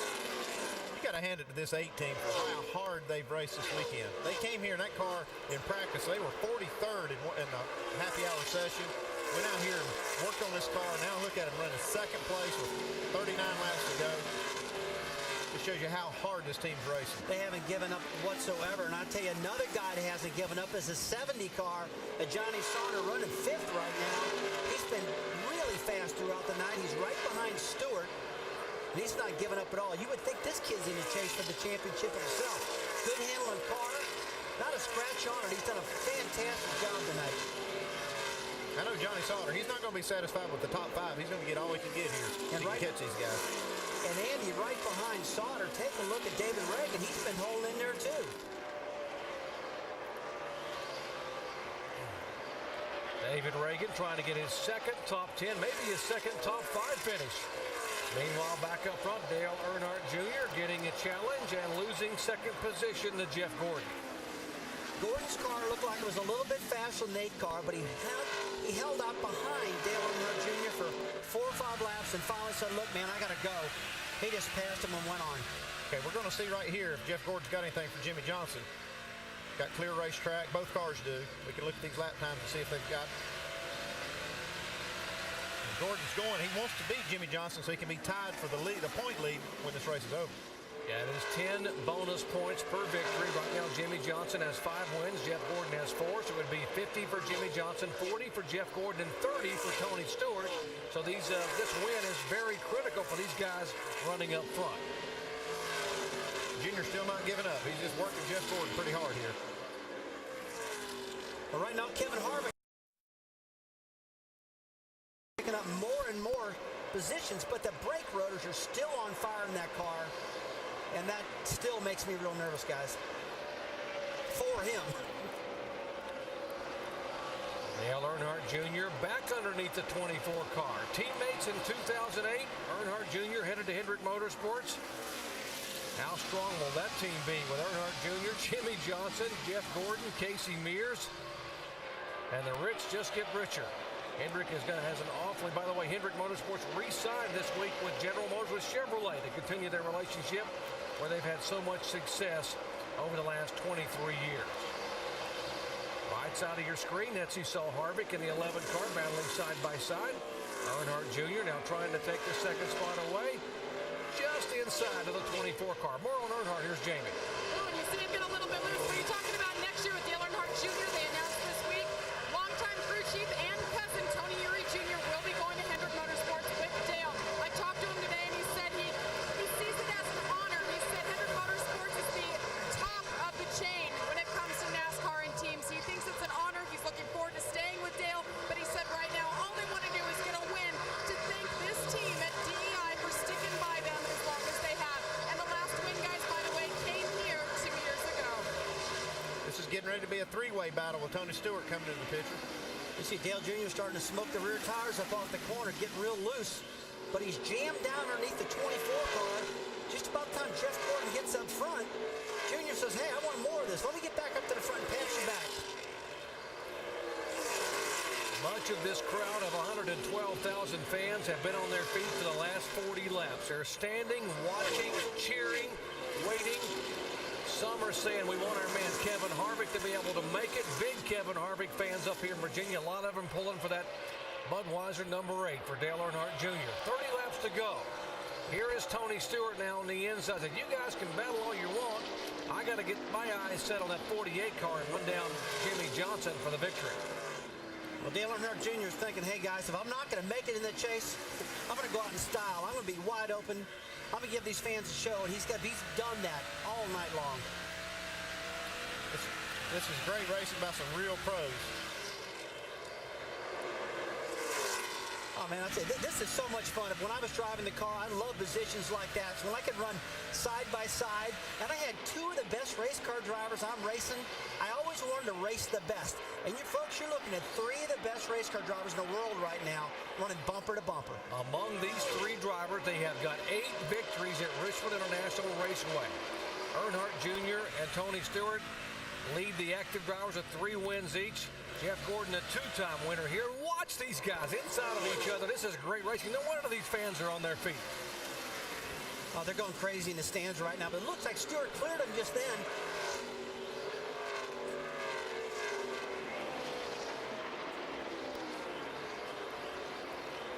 You got to hand it to this 8 team for how hard they've raced this weekend. They came here in that car in practice. They were 43rd in the happy hour session. Went out here and worked on this car. Now look at them running second place with 39 laps to go. It shows you how hard this team's racing. They haven't given up whatsoever. And I'll tell you, another guy that hasn't given up is a 70 car, Johnny Sauter, running 5th right now. He's been really fast throughout the night. He's right behind Stewart. And he's not giving up at all. You would think this kid's in the chase for the championship himself. Good handling car. Not a scratch on it. He's done a fantastic job tonight. I know Johnny Sauter, he's not going to be satisfied with the top 5. He's going to get all he can get here and to catch these guys. And Andy, right behind Sauter, take a look at David Reagan. He's been holding in there too. David Reagan trying to get his second top 10, maybe his second top 5 finish. Meanwhile, back up front, Dale Earnhardt Jr. getting a challenge and losing second position to Jeff Gordon. Gordon's car looked like it was a little bit faster than the 8 car, but he held out behind Dale Earnhardt Jr. for 4 or 5 laps and finally said, look, man, I got to go. He just passed him and went on. Okay, we're going to see right here if Jeff Gordon's got anything for Jimmy Johnson. Got clear racetrack. Both cars do. We can look at these lap times and see if they've got. And Gordon's going. He wants to beat Jimmy Johnson so he can be tied for the lead, the point lead when this race is over. Yeah, it is 10 bonus points per victory. Right now, Jimmy Johnson has 5 wins. Jeff Gordon has 4. So it would be 50 for Jimmy Johnson, 40 for Jeff Gordon, and 30 for Tony Stewart. So this win is very critical for these guys running up front. Junior's still not giving up. He's just working Jeff Gordon pretty hard here. But right now, Kevin Harvick picking up more and more positions, but the brake rotors are still on fire in that car. And that still makes me real nervous, guys. For him. Dale Earnhardt Jr. back underneath the 24 car. Teammates in 2008. Earnhardt Jr. headed to Hendrick Motorsports. How strong will that team be with Earnhardt Jr., Jimmy Johnson, Jeff Gordon, Casey Mears? And the rich just get richer. Hendrick has an awfully, by the way, Hendrick Motorsports re-signed this week with General Motors with Chevrolet to continue their relationship where they've had so much success over the last 23 years. Right side of your screen, that's you saw Harvick in the 11 car battling side by side. Earnhardt Jr. now trying to take the second spot away, just inside of the 24 car. More on Earnhardt, here's Jamie. Oh, and you see him get a little bit loose. What are you talking about next year with Dale Earnhardt Jr.? They announced this week, longtime crew chief and cousin Tony Eury Jr. will be going to Hendrick Motorsports with Dale. I talked to him today, and he said he sees it as an honor. He said Hendrick Motorsports is the top of the chain when it comes to NASCAR and teams. He thinks it's an honor. He's looking forward to staying with Dale, but he said right now all they want to do is get a win to thank this team at DEI for sticking by them as long as they have. And the last win, guys, by the way, came here 2 years ago. This is getting ready to be a 3-way battle with Tony Stewart coming into the picture. You see Dale Jr. starting to smoke the rear tires up off the corner, getting real loose. But he's jammed down underneath the 24 car. Just about time Jeff Gordon gets up front, Junior says, hey, I want more of this. Let me get back up to the front and pass you back. Much of this crowd of 112,000 fans have been on their feet for the last 40 laps. They're standing, watching, cheering, waiting. Some are saying we want our man Kevin Harvick to be able to make it. Big Kevin Harvick fans up here in Virginia. A lot of them pulling for that Budweiser number 8 for Dale Earnhardt Jr. 30 laps to go. Here is Tony Stewart now on the inside. Said, you guys can battle all you want. I got to get my eyes set on that 48 car and run down Jimmy Johnson for the victory. Well, Dale Earnhardt Jr. is thinking, hey, guys, if I'm not going to make it in the chase, I'm going to go out in style. I'm going to be wide open. I'm going to give these fans a show, and he's done that all night long. This is great racing by some real pros. Oh, man, I tell you, this is so much fun. When I was driving the car, I love positions like that. So when I could run side by side, and I had two of the best race car drivers I'm racing, I always wanted to race the best. And you folks, you're looking at 3 of the best race car drivers in the world right now, running bumper to bumper. Among these 3 drivers, they have got 8 victories at Richmond International Raceway. Earnhardt Jr. and Tony Stewart lead the active drivers with 3 wins each. Jeff Gordon, a 2-time winner here. Watch these guys inside of each other. This is great racing. No wonder these fans are on their feet. Oh, they're going crazy in the stands right now, but it looks like Stewart cleared them just then.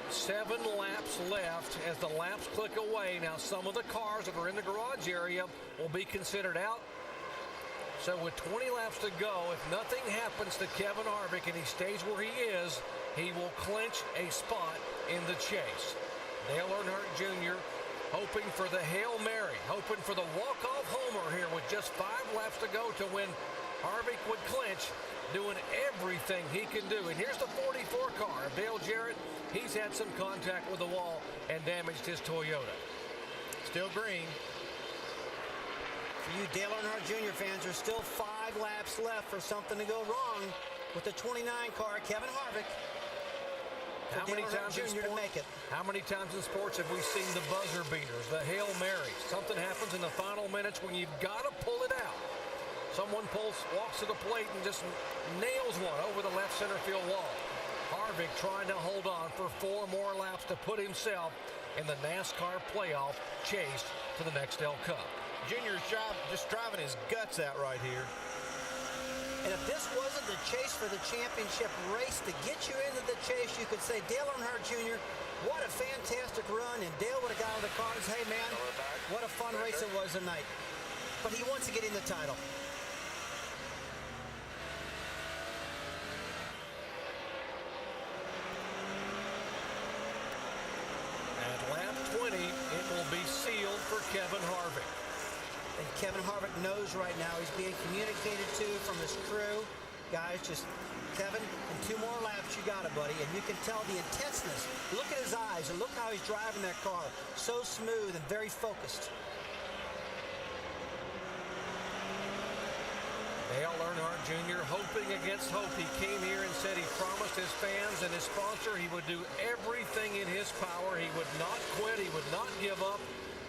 Seven laps left as the laps click away. Now, some of the cars that are in the garage area will be considered out. So with 20 laps to go, if nothing happens to Kevin Harvick and he stays where he is, he will clinch a spot in the chase. Dale Earnhardt Jr. hoping for the Hail Mary, hoping for the walk-off homer here with just 5 laps to go to when Harvick would clinch, doing everything he can do. And here's the 44 car of Dale Jarrett. He's had some contact with the wall and damaged his Toyota. Still green. For you Dale Earnhardt Jr. fans, there's still 5 laps left for something to go wrong with the 29 car, Kevin Harvick. How many times in sports, how many times in sports have we seen the buzzer beaters, the Hail Marys? Something happens in the final minutes when you've got to pull it out. Someone walks to the plate and just nails one over the left center field wall. Harvick trying to hold on for 4 more laps to put himself in the NASCAR playoff chase to the Nextel Cup. Junior's job just driving his guts out right here. And if this wasn't the chase for the championship race to get you into the chase, you could say Dale Earnhardt Jr., what a fantastic run. And Dale would have got out of the car and said, hey, man, what a fun race it was tonight. But he wants to get in the title. At lap 20, it will be sealed for Kevin Harvick. And Kevin Harvick knows right now he's being communicated to from his crew. Guys, just, Kevin, in 2 more laps, you got it, buddy. And you can tell the intenseness. Look at his eyes and look how he's driving that car. So smooth and very focused. Dale Earnhardt Jr. hoping against hope. He came here and said he promised his fans and his sponsor he would do everything in his power. He would not quit. He would not give up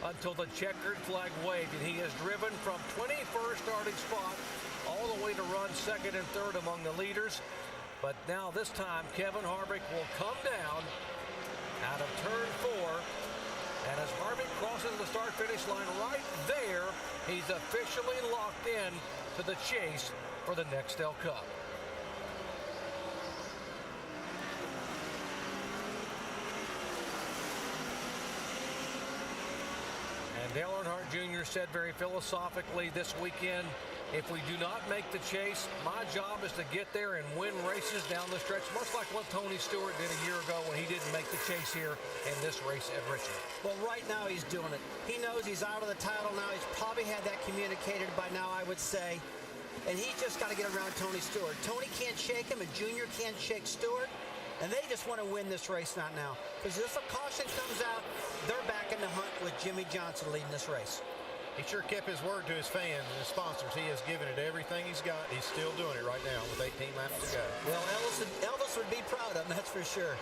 until the checkered flag waved. And he has driven from 21st starting spot all the way to run 2nd and 3rd among the leaders. But now this time, Kevin Harvick will come down out of turn 4. And as Harvick crosses the start-finish line right there, he's officially locked in to the chase for the Nextel Cup. And Dale Earnhardt Jr. said very philosophically this weekend, if we do not make the chase, my job is to get there and win races down the stretch, much like what Tony Stewart did a year ago when he didn't make the chase here in this race at Richmond. Well, right now he's doing it. He knows he's out of the title now. He's probably had that communicated by now, I would say. And he's just got to get around Tony Stewart. Tony can't shake him, and Junior can't shake Stewart. And they just want to win this race, not now. Because if a caution comes out, they're back in the hunt with Jimmy Johnson leading this race. He sure kept his word to his fans and his sponsors. He has given it everything he's got. He's still doing it right now with 18 laps to go. Well, Elvis would be proud of him, that's for sure.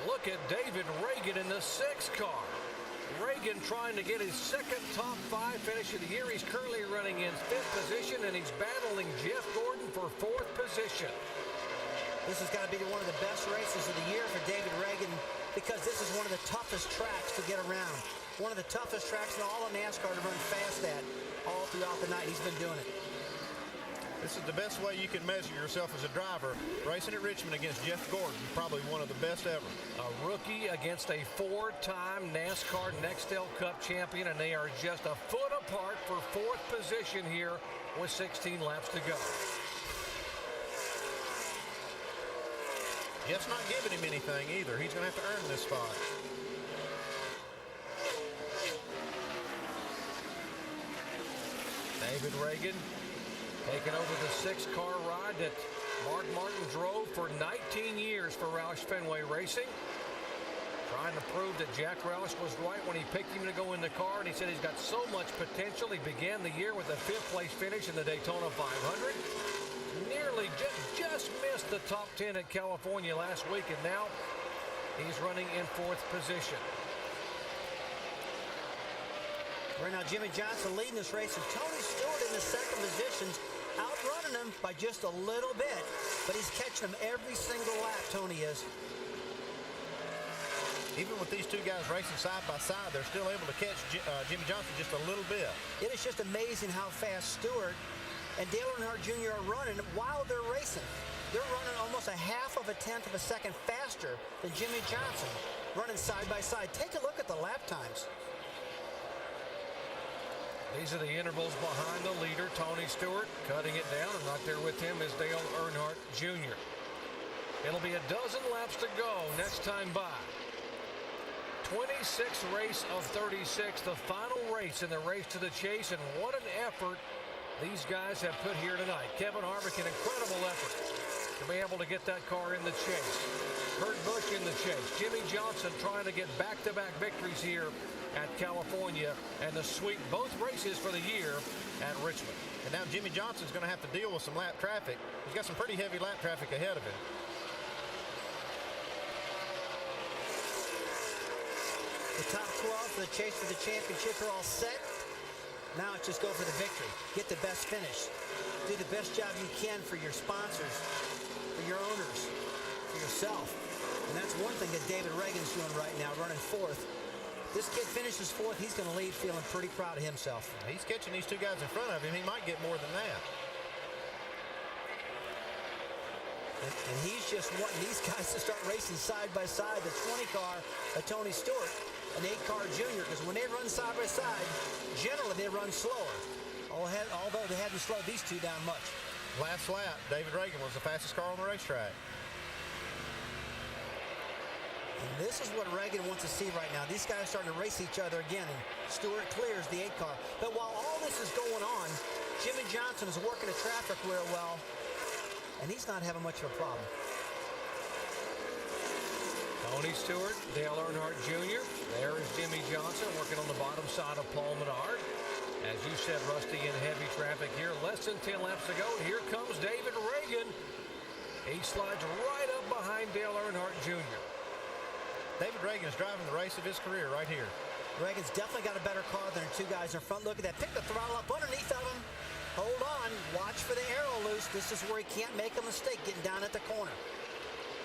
Look at David Reagan in the 6th car. Reagan trying to get his 2nd top 5 finish of the year. He's currently running in 5th position, and he's battling Jeff Gordon for 4th position. This has got to be one of the best races of the year for David Reagan because this is one of the toughest tracks to get around. One of the toughest tracks in all of NASCAR to run fast at all throughout the night. He's been doing it. This is the best way you can measure yourself as a driver, racing at Richmond against Jeff Gordon, probably one of the best ever. A rookie against a four-time NASCAR Nextel Cup champion, and they are just a foot apart for fourth position here with 16 laps to go. Jeff's not giving him anything either. He's going to have to earn this spot. David Reagan taking over the 6-car ride that Mark Martin drove for 19 years for Roush Fenway Racing. Trying to prove that Jack Roush was right when he picked him to go in the car, and he said he's got so much potential. He began the year with a 5th-place finish in the Daytona 500. Nearly just missed the top 10 at California last week, and now he's running in 4th position. Right now, Jimmy Johnson leading this race, and Tony Stewart in the 2nd position, outrunning him by just a little bit, but he's catching him every single lap, Tony is. Even with these two guys racing side by side, they're still able to catch Jimmy Johnson just a little bit. It is just amazing how fast Stewart and Dale Earnhardt Jr. are running while they're racing. They're running almost a 1/2 of a second faster than Jimmy Johnson, running side by side. Take a look at the lap times. These are the intervals behind the leader, Tony Stewart, cutting it down, and right there with him is Dale Earnhardt Jr. It'll be a dozen laps to go next time by. 26th race of 36, the final race in the race to the chase, and what an effort these guys have put here tonight. Kevin Harvick, an incredible effort to be able to get that car in the chase. Kurt Busch in the chase. Jimmy Johnson trying to get back-to-back victories here at California, and the sweep both races for the year at Richmond. And now Jimmy Johnson's going to have to deal with some lap traffic. He's got some pretty heavy lap traffic ahead of him. The top 12 for the chase for the championship are all set. Now it's just go for the victory. Get the best finish. Do the best job you can for your sponsors, for your owners, for yourself. And that's one thing that David Reagan's doing right now, running 4th. This kid finishes 4th. He's going to lead feeling pretty proud of himself. He's catching these two guys in front of him. He might get more than that. And he's just wanting these guys to start racing side by side. The 20 car of Tony Stewart, an 8-car junior, because when they run side by side, generally they run slower. Although they hadn't slowed these two down much. Last lap, David Reagan was the fastest car on the racetrack. And this is what Reagan wants to see right now. These guys are starting to race each other again, and Stewart clears the 8-car. But while all this is going on, Jimmy Johnson is working the traffic real well, and he's not having much of a problem. Tony Stewart, Dale Earnhardt Jr. There is Jimmy Johnson working on the bottom side of Paul Menard. As you said, Rusty, in heavy traffic here. Less than 10 laps to go. Here comes David Reagan. He slides right up behind Dale Earnhardt Jr. David Reagan is driving the race of his career right here. Reagan's definitely got a better car than the two guys in front. Look at that. Pick the throttle up underneath of him. Hold on. Watch for the arrow loose. This is where he can't make a mistake getting down at the corner.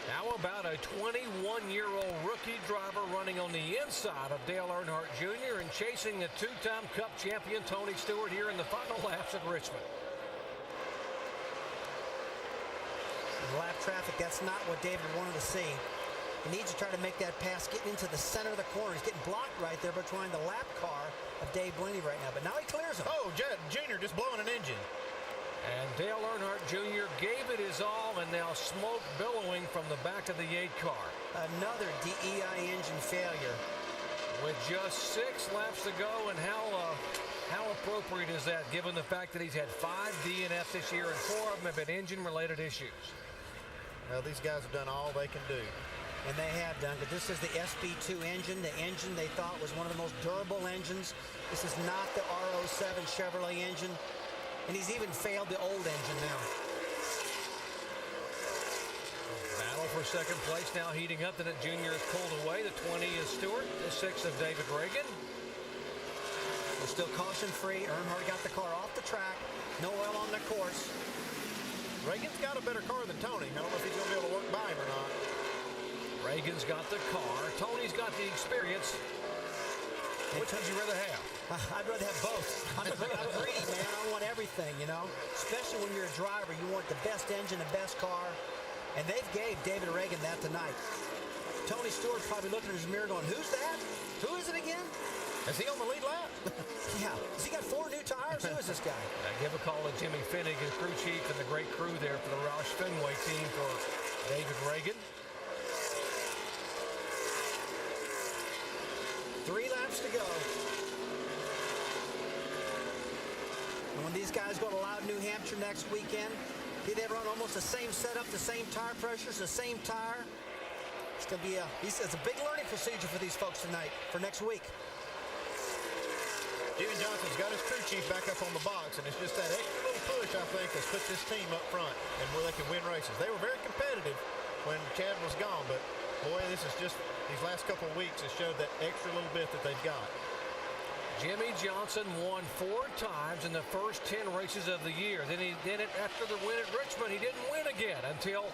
How about a 21-year-old rookie driver running on the inside of Dale Earnhardt Jr. and chasing the 2-time Cup champion Tony Stewart here in the final laps at Richmond. Lap traffic, that's not what David wanted to see. He needs to try to make that pass, getting into the center of the corner. He's getting blocked right there between the lap car of Dave Blaney right now, but now he clears him. Oh, Junior just blowing an engine. And Dale Earnhardt Jr. gave it his all, and now smoke billowing from the back of the 8-car. Another DEI engine failure. With just 6 laps to go, and how appropriate is that, given the fact that he's had 5 DNFs this year, and 4 of them have been engine-related issues. Well, these guys have done all they can do. And they have done, but this is the SB2 engine, the engine they thought was one of the most durable engines. This is not the R07 Chevrolet engine. And he's even failed the old engine now. Battle for second place now heating up. Then Junior is pulled away. The 20 is Stewart. The 6 of David Reagan. We're still caution-free. Earnhardt got the car off the track. No oil on the course. Reagan's got a better car than Tony. I don't know if he's going to be able to work by him or not. Reagan's got the car. Tony's got the experience. Which would you rather have? I'd rather have both. I'm greedy, man. I want everything, you know. Especially when you're a driver, you want the best engine, the best car. And they've gave David Reagan that tonight. Tony Stewart's probably looking in his mirror going, who's that? Who is it again? Is he on the lead lap? Yeah. Has he got 4 new tires? Who is this guy? Give a call to Jimmy Finnegan, crew chief, and the great crew there for the Roush Fenway team for David Reagan. 3 laps to go. And when these guys go to Loud, New Hampshire next weekend, they run almost the same setup, the same tire pressures, the same tire. It's going to be it's a big learning procedure for these folks tonight, for next week. Jimmy Johnson's got his crew chief back up on the box, and it's just that extra little push, I think, that's put this team up front and where they can win races. They were very competitive when Chad was gone, but boy, this is just these last couple of weeks has showed that extra little bit that they've got. Jimmy Johnson won 4 times in the first 10 races of the year. Then he did it after the win at Richmond. He didn't win again until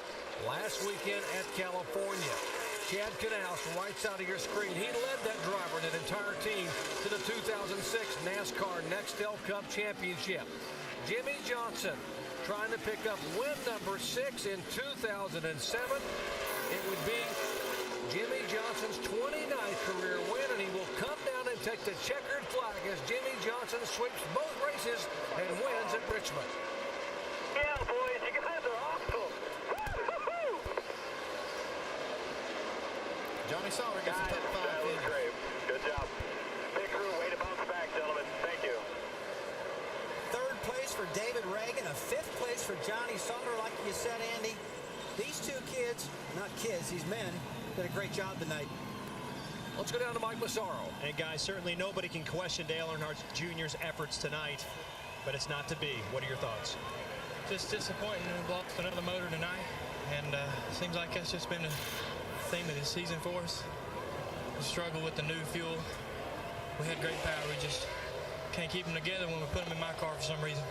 last weekend at California. Chad Knaus, right side of your screen, he led that driver and that entire team to the 2006 NASCAR Nextel Cup Championship. Jimmy Johnson trying to pick up win number 6 in 2007. It would be Jimmy Johnson's 29th career win, and he will come down and take the checkered flag as Jimmy Johnson sweeps both races and wins at Richmond. Yeah, boys, you guys are awesome. Johnny Sauer gets a top 5 finish. Great. Good job. Big crew, way to bounce back, gentlemen. Thank you. 3rd place for David Reagan, a 5th place for Johnny Sauter, like you said, Andy. These 2 kids, not kids, these men, did a great job tonight. Let's go down to Mike Massaro. And guys, certainly nobody can question Dale Earnhardt Jr.'s efforts tonight, but it's not to be. What are your thoughts? Just disappointing we lost another motor tonight, and seems like that's just been the theme of this season for us. We struggle with the new fuel. We had great power. We just can't keep them together when we put them in my car for some reason.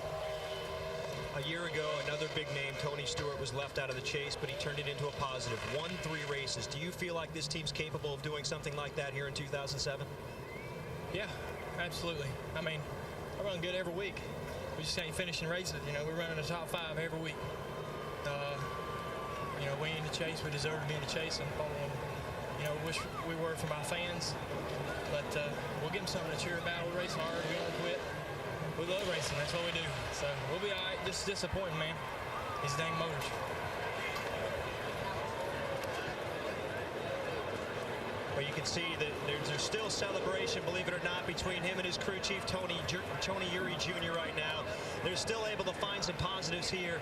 A year ago, another big name, Tony Stewart, was left out of the chase, but he turned it into a positive. Won 3 races. Do you feel like this team's capable of doing something like that here in 2007? Yeah, absolutely. I mean, I run good every week. We just ain't finishing races. You know, we're running the top 5 every week. You know, we in the chase. We deserve to be in the chase, and you know, wish we were from our fans. But we'll give them something to cheer about. We race hard. We don't quit. We love racing. That's what we do. So we'll be all right. Just disappointing, man. These dang motors. Well, you can see that there's still celebration, believe it or not, between him and his crew chief, Tony Uri Jr. right now. They're still able to find some positives here.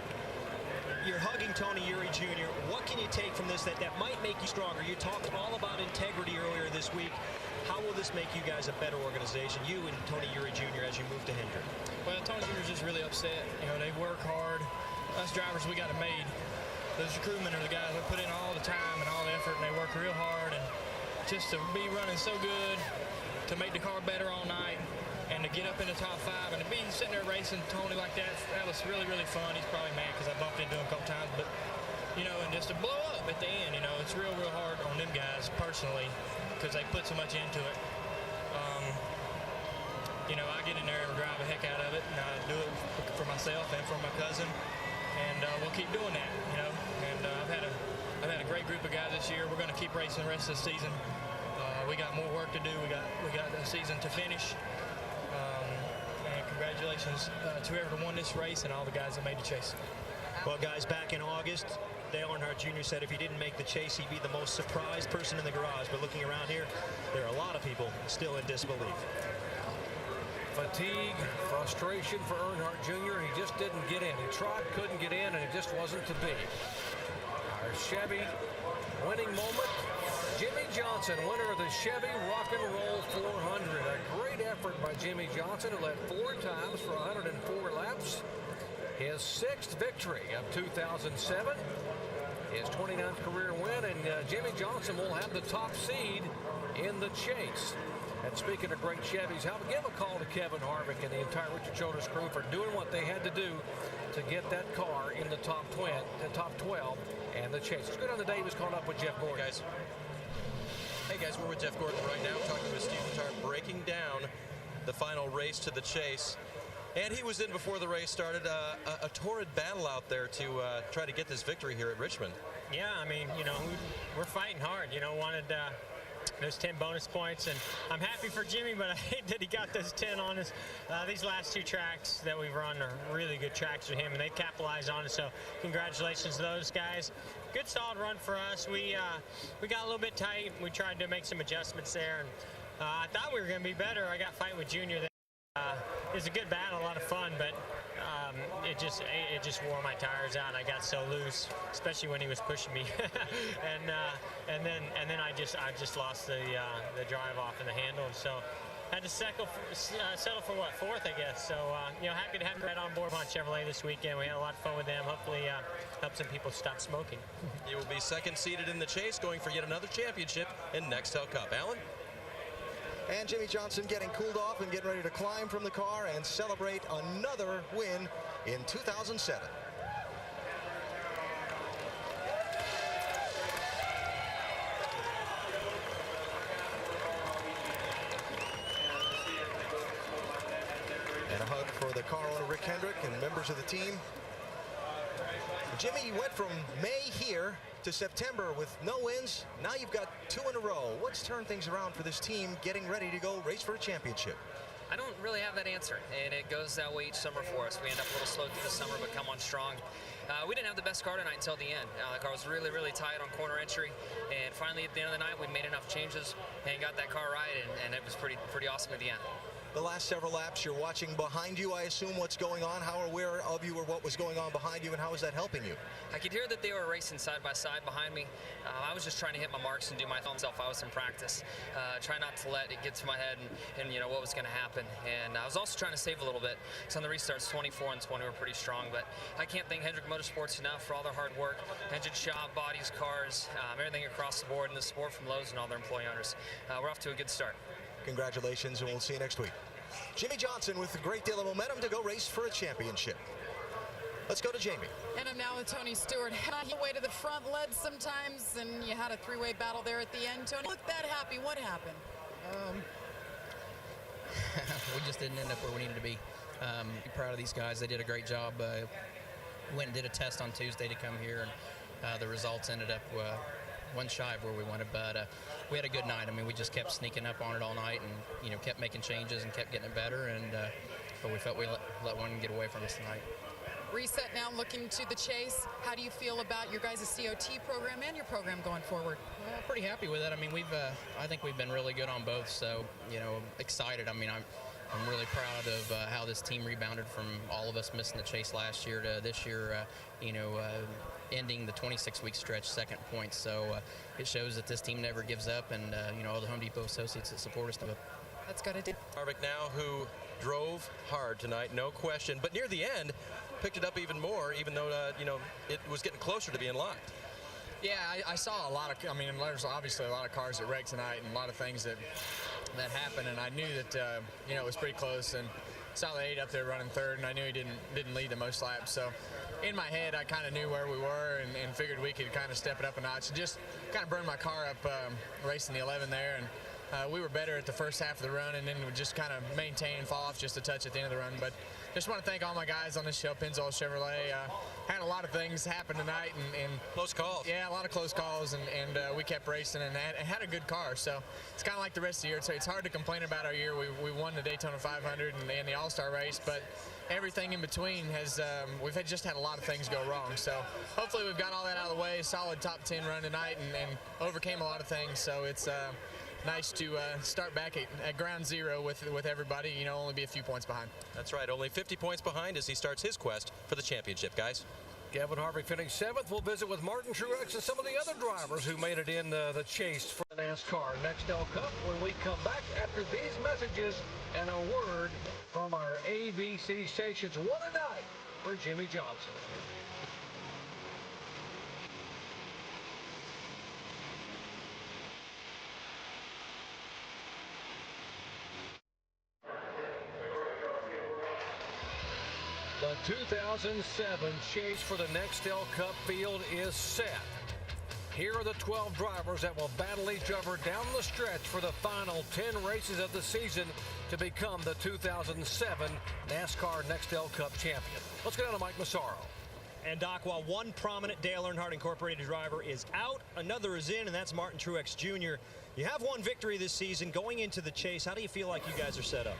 You're hugging Tony Uri Jr. What can you take from this that might make you stronger? You talked all about integrity earlier this week. How will this make you guys a better organization, you and Tony Uri Jr., as you move to Hendrick? Well, Tony Jr.'s just really upset. You know, they work hard. Us drivers, we got it made. Those crewmen are the guys that put in all the time and all the effort, and they work real hard. And just to be running so good, to make the car better all night, and to get up in the top 5, and to be sitting there racing Tony like that was really, really fun. He's probably mad because I bumped into him a couple times, but, you know, and just to blow up at the end, you know, it's real, real hard on them guys personally because they put so much into it. You know, I get in there and drive the heck out of it, and I do it for myself and for my cousin, and we'll keep doing that, you know. And I've had a great group of guys this year. We're going to keep racing the rest of the season. We got more work to do. We got a season to finish. And congratulations to whoever won this race and all the guys that made the chase. Well, guys, back in August, Dale Earnhardt Jr. said if he didn't make the chase, he'd be the most surprised person in the garage. But looking around here, there are a lot of people still in disbelief. Fatigue, frustration for Earnhardt Jr. He just didn't get in. He tried, couldn't get in, and it just wasn't to be. Our Chevy winning moment. Jimmy Johnson, winner of the Chevy Rock and Roll 400. A great effort by Jimmy Johnson, who led 4 times for 104 laps. His 6th victory of 2007. His 29th career win, and Jimmy Johnson will have the top seed in the chase. And speaking of great Chevys, give a call to Kevin Harvick and the entire Richard Childress crew for doing what they had to do to get that car in the top 12 and the chase. Let's go down to Dave, who's caught up with Jeff Gordon. Hey guys, we're with Jeff Gordon right now, talking with Steve Tart, breaking down the final race to the chase. And he was in before the race started. A torrid battle out there to try to get this victory here at Richmond. Yeah, I mean, we're fighting hard. Wanted those 10 bonus points, and I'm happy for Jimmy, but I hate that he got those 10 on us. These last 2 tracks that we've run are really good tracks for him, and they capitalized on it. So congratulations to those guys. Good solid run for us. We got a little bit tight. We tried to make some adjustments there, and I thought we were going to be better. I got fighting with Junior there. It was a good battle, a lot of fun, but it just wore my tires out. I got so loose, especially when he was pushing me, and then I just lost the drive off in the handle, and so had to settle for what, 4th, I guess. So happy to have Brett on board on Chevrolet this weekend. We had a lot of fun with them. Hopefully help some people stop smoking. You will be second seeded in the chase, going for yet another championship in Nextel Cup. Alan? And Jimmy Johnson getting cooled off and getting ready to climb from the car and celebrate another win in 2007. And a hug for the car owner, Rick Hendrick, and members of the team. Jimmy, you went from May here to September with no wins. Now you've got 2 in a row. What's turned things around for this team getting ready to go race for a championship? I don't really have that answer, and it goes that way each summer for us. We end up a little slow through the summer, but come on strong. We didn't have the best car tonight until the end. The car was really, really tight on corner entry, and finally at the end of the night, we made enough changes and got that car right, and it was pretty awesome at the end. The last several laps, you're watching behind you, I assume, what's going on. How aware of you or what was going on behind you, and how is that helping you? I could hear that they were racing side by side behind me. I was just trying to hit my marks and do my myself. I was in practice. Try not to let it get to my head and what was going to happen. And I was also trying to save a little bit. So on the restarts, 24 and 20 were pretty strong. But I can't thank Hendrick Motorsports enough for all their hard work. Engine shop, bodies, cars, everything across the board, and the support from Lowe's and all their employee owners. We're off to a good start. Congratulations, and we'll see you next week. Jimmy Johnson with a great deal of momentum to go race for a championship. Let's go to Jamie. And I'm now with Tony Stewart. Head way to the front, led sometimes, and you had a 3-way battle there at the end. Tony, look that happy. What happened? We just didn't end up where we needed to be. Proud of these guys. They did a great job. Went and did a test on Tuesday to come here, and the results ended up one shy of where we wanted, but we had a good night. I mean, we just kept sneaking up on it all night, and kept making changes and kept getting it better, and but we felt we let one get away from us tonight. Reset now, looking to the chase. How do you feel about your guys' COT program and your program going forward? Pretty happy with it. I mean, I think we've been really good on both, so excited. I mean, I'm really proud of how this team rebounded from all of us missing the chase last year to this year, ending the 26-week stretch second point. So it shows that this team never gives up, and all the Home Depot associates that support us. That's got to do. Harvick now, who drove hard tonight, no question, but near the end picked it up even more, even though it was getting closer to being locked. Yeah, I saw a lot of. I mean, there's obviously a lot of cars that wrecked tonight, and a lot of things that happened, and I knew that it was pretty close, and saw the 8 up there running third, and I knew he didn't lead the most laps. So in my head, I kind of knew where we were, and figured we could kind of step it up a notch, and just kind of burn my car up racing the 11 there, and we were better at the first half of the run, and then we just kind of maintain and fall off just a touch at the end of the run. But just want to thank all my guys on this show, Pennzoil Chevrolet. Had a lot of things happen tonight, and close calls. Yeah, a lot of close calls, and we kept racing, and had a good car. So it's kind of like the rest of the year. So it's hard to complain about our year. We won the Daytona 500 and the All-Star race, but everything in between has we've just had a lot of things go wrong. So hopefully we've got all that out of the way. Solid top 10 run tonight, and overcame a lot of things. So it's nice to start back at ground zero with everybody, only be a few points behind. That's right, only 50 points behind as he starts his quest for the championship, guys. Kevin Harvick finished 7th. We'll visit with Martin Truex and some of the other drivers who made it in the chase for the NASCAR Nextel Cup when we come back after these messages and a word from our ABC stations. What a night for Jimmy Johnson. The 2007 chase for the Nextel Cup field is set. Here are the 12 drivers that will battle each other down the stretch for the final 10 races of the season to become the 2007 NASCAR Nextel Cup champion. Let's get on to Mike Massaro. And Doc, while one prominent Dale Earnhardt Incorporated driver is out, another is in, and that's Martin Truex Jr. You have one victory this season going into the chase. How do you feel like you guys are set up?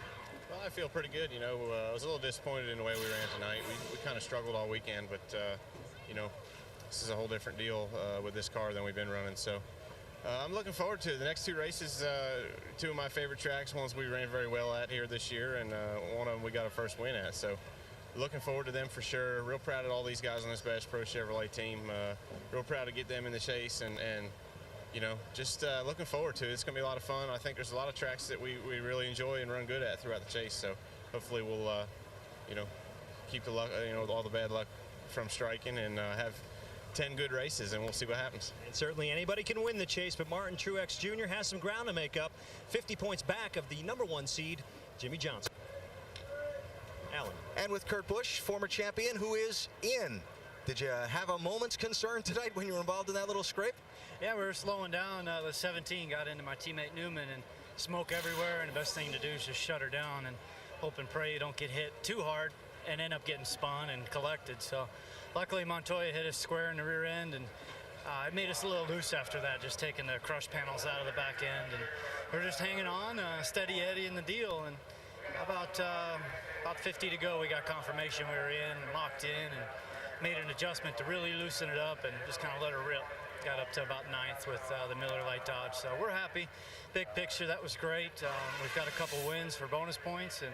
Well, I feel pretty good. You know, I was a little disappointed in the way we ran tonight. We kind of struggled all weekend, but, you know, this is a whole different deal with this car than we've been running. So I'm looking forward to it. The next two races, two of my favorite tracks, ones we ran very well at here this year, and one of them we got a first win at. So looking forward to them for sure. Real proud of all these guys on this Bass Pro Chevrolet team. Real proud to get them in the chase, and you know, just looking forward to it. It's going to be a lot of fun. I think there's a lot of tracks that we really enjoy and run good at throughout the chase. So hopefully we'll, you know, keep the luck, you know, all the bad luck from striking and have 10 good races, and we'll see what happens. And certainly anybody can win the chase, but Martin Truex Jr. has some ground to make up. 50 points back of the #1 seed, Jimmy Johnson. Alan. And with Kurt Busch, former champion, who is in. Did you have a moment's concern tonight when you were involved in that little scrape? Yeah, we were slowing down. The 17 got into my teammate Newman, and smoke everywhere, and the best thing to do is just shut her down and hope and pray you don't get hit too hard and end up getting spun and collected. So luckily Montoya hit us square in the rear end, and it made us a little loose after that, just taking the crush panels out of the back end, and we're just hanging on, steady Eddie in the deal, and about 50 to go we got confirmation we were in, locked in, and made an adjustment to really loosen it up and just kind of let her rip. Got up to about 9th with the Miller Lite Dodge, so we're happy. Big picture, that was great. We've got a couple wins for bonus points, and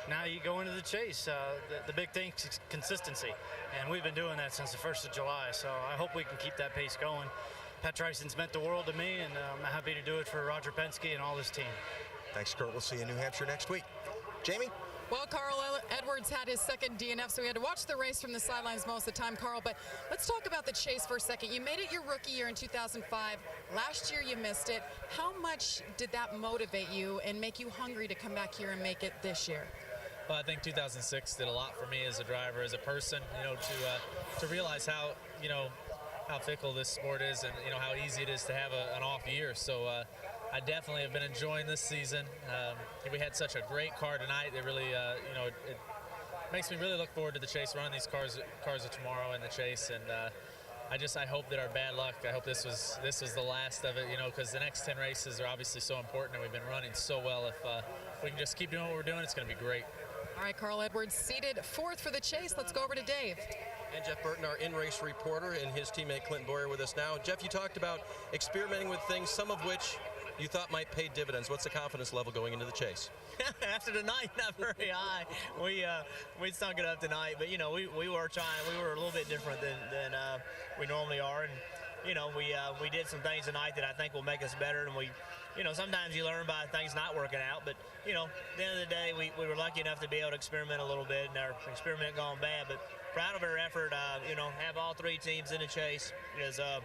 now you go into the chase. The big thing is consistency, and we've been doing that since the 1st of July, so I hope we can keep that pace going. Pat Tryson's meant the world to me, and I'm happy to do it for Roger Penske and all this team. Thanks, Kurt. We'll see you in New Hampshire next week. Jamie? Well, Carl Edwards had his second DNF, so we had to watch the race from the sidelines most of the time, Carl. But let's talk about the chase for a second. You made it your rookie year in 2005. Last year you missed it. How much did that motivate you and make you hungry to come back here and make it this year? Well, I think 2006 did a lot for me as a driver, as a person, you know, to realize how, you know, how fickle this sport is, and, you know, how easy it is to have an off year. So I definitely have been enjoying this season. We had such a great car tonight. It really, you know, it makes me really look forward to the chase, running these cars of tomorrow in the chase. And I hope that our bad luck, I hope this was the last of it, you know, because the next 10 races are obviously so important, and we've been running so well. If we can just keep doing what we're doing, it's going to be great. All right, Carl Edwards seated 4th for the chase. Let's go over to Dave. And Jeff Burton, our in-race reporter, and his teammate Clinton Boyer with us now. Jeff, you talked about experimenting with things, some of which you thought might pay dividends. What's the confidence level going into the chase? After tonight, not very high. We stunk it up tonight, but, you know, we were trying. We were a little bit different than we normally are, and, you know, we did some things tonight that I think will make us better, and you know, sometimes you learn by things not working out, but, you know, at the end of the day, we were lucky enough to be able to experiment a little bit, and our experiment gone bad, but proud of our effort. You know, have all 3 teams in the chase is a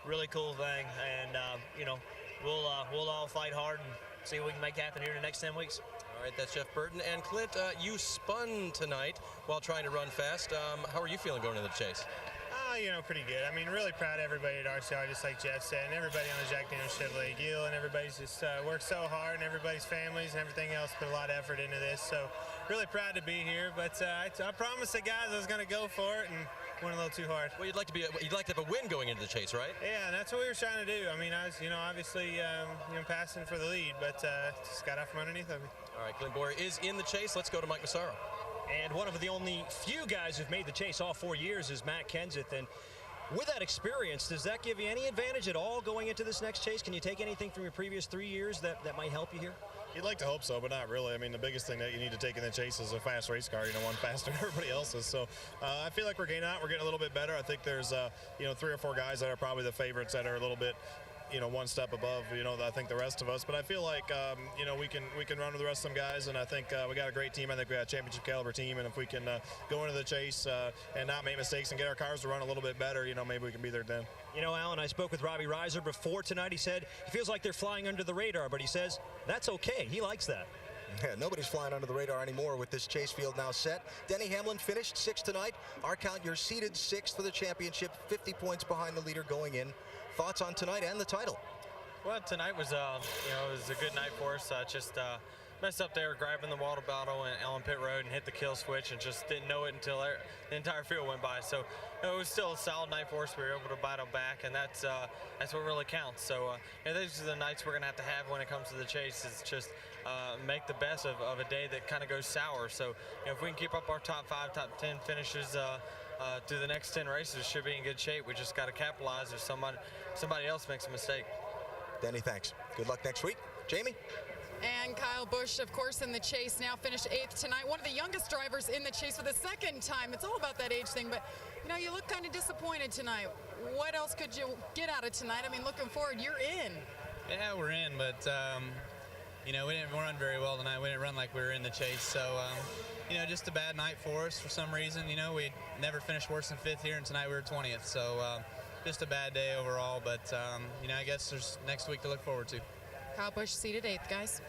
really cool thing, and, you know, we'll all fight hard and see what we can make happen here in the next 10 weeks. All right, that's Jeff Burton. And Clint, you spun tonight while trying to run fast. How are you feeling going into the chase? You know, pretty good. I mean, really proud of everybody at RCR, just like Jeff said, and everybody on the Jack Daniels Chevrolet deal, and everybody's just worked so hard, and everybody's families and everything else put a lot of effort into this. So really proud to be here, but I promised the guys I was going to go for it, and went a little too hard. Well, you'd like to have a win going into the chase, right? Yeah, that's what we were trying to do. I mean, I was, you know, obviously, you know, passing for the lead, but just got out from underneath of me. All right, Clint Boyer is in the chase. Let's go to Mike Massaro. And one of the only few guys who've made the chase all 4 years is Matt Kenseth. And with that experience, does that give you any advantage at all going into this next chase? Can you take anything from your previous 3 years that might help you here? You'd like to hope so, but not really. I mean, the biggest thing that you need to take in the chase is a fast race car, you know, one faster than everybody else's. So I feel like we're getting a little bit better. I think there's, you know, 3 or 4 guys that are probably the favorites that are a little bit, you know, one step above, you know, I think the rest of us. But I feel like, you know, we can run with the rest of them guys, and I think we got a great team. I think we got a championship caliber team, and if we can go into the chase and not make mistakes and get our cars to run a little bit better, you know, maybe we can be there then. You know, Alan, I spoke with Robbie Reiser before tonight. He said he feels like they're flying under the radar, but he says that's okay. He likes that. Yeah, nobody's flying under the radar anymore with this chase field now set. Denny Hamlin finished 6th tonight. Our count, you're seeded 6th for the championship, 50 points behind the leader going in. Thoughts on tonight and the title? Well, tonight was, it was a good night for us. Just messed up there grabbing the water bottle on pit road and hit the kill switch and just didn't know it until the entire field went by. So it was still a solid night for us. We were able to battle back, and that's what really counts. So these are the nights we're going to have when it comes to the chase. It's just make the best of a day that kind of goes sour. So if we can keep up our top 5, top 10 finishes through the next 10 races, should be in good shape. We just got to capitalize if somebody else makes a mistake. Denny, thanks. Good luck next week. Jamie? And Kyle Busch, of course, in the chase, now finished 8th tonight. One of the youngest drivers in the chase for the 2nd time. It's all about that age thing, but, you look kind of disappointed tonight. What else could you get out of tonight? I mean, looking forward, you're in. Yeah, we're in, but, we didn't run very well tonight. We didn't run like we were in the chase, so, just a bad night for us for some reason. We never finished worse than 5th here, and tonight we were 20th, so just a bad day overall, but, I guess there's next week to look forward to. Kyle Busch seated 8th, guys.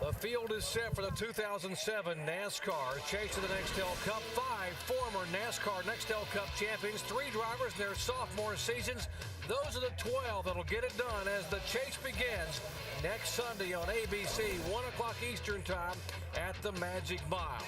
The field is set for the 2007 NASCAR Chase of the Nextel Cup. 5 former NASCAR Nextel Cup champions, 3 drivers in their sophomore seasons. Those are the 12 that'll get it done as the chase begins next Sunday on ABC, 1 o'clock Eastern time at the Magic Mile.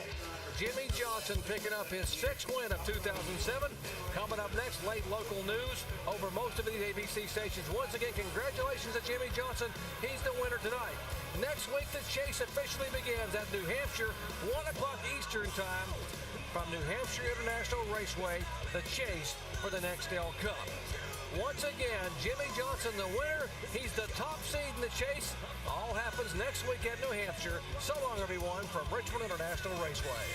Jimmy Johnson picking up his 6th win of 2007. Coming up next, late local news over most of these ABC stations. Once again, congratulations to Jimmy Johnson. He's the winner tonight. Next week, the chase officially begins at New Hampshire, 1 o'clock Eastern time from New Hampshire International Raceway, the chase for the Nextel Cup. Once again, Jimmy Johnson the winner. He's the top seed in the chase. All happens next week at New Hampshire. So long, everyone, from Richmond International Raceway.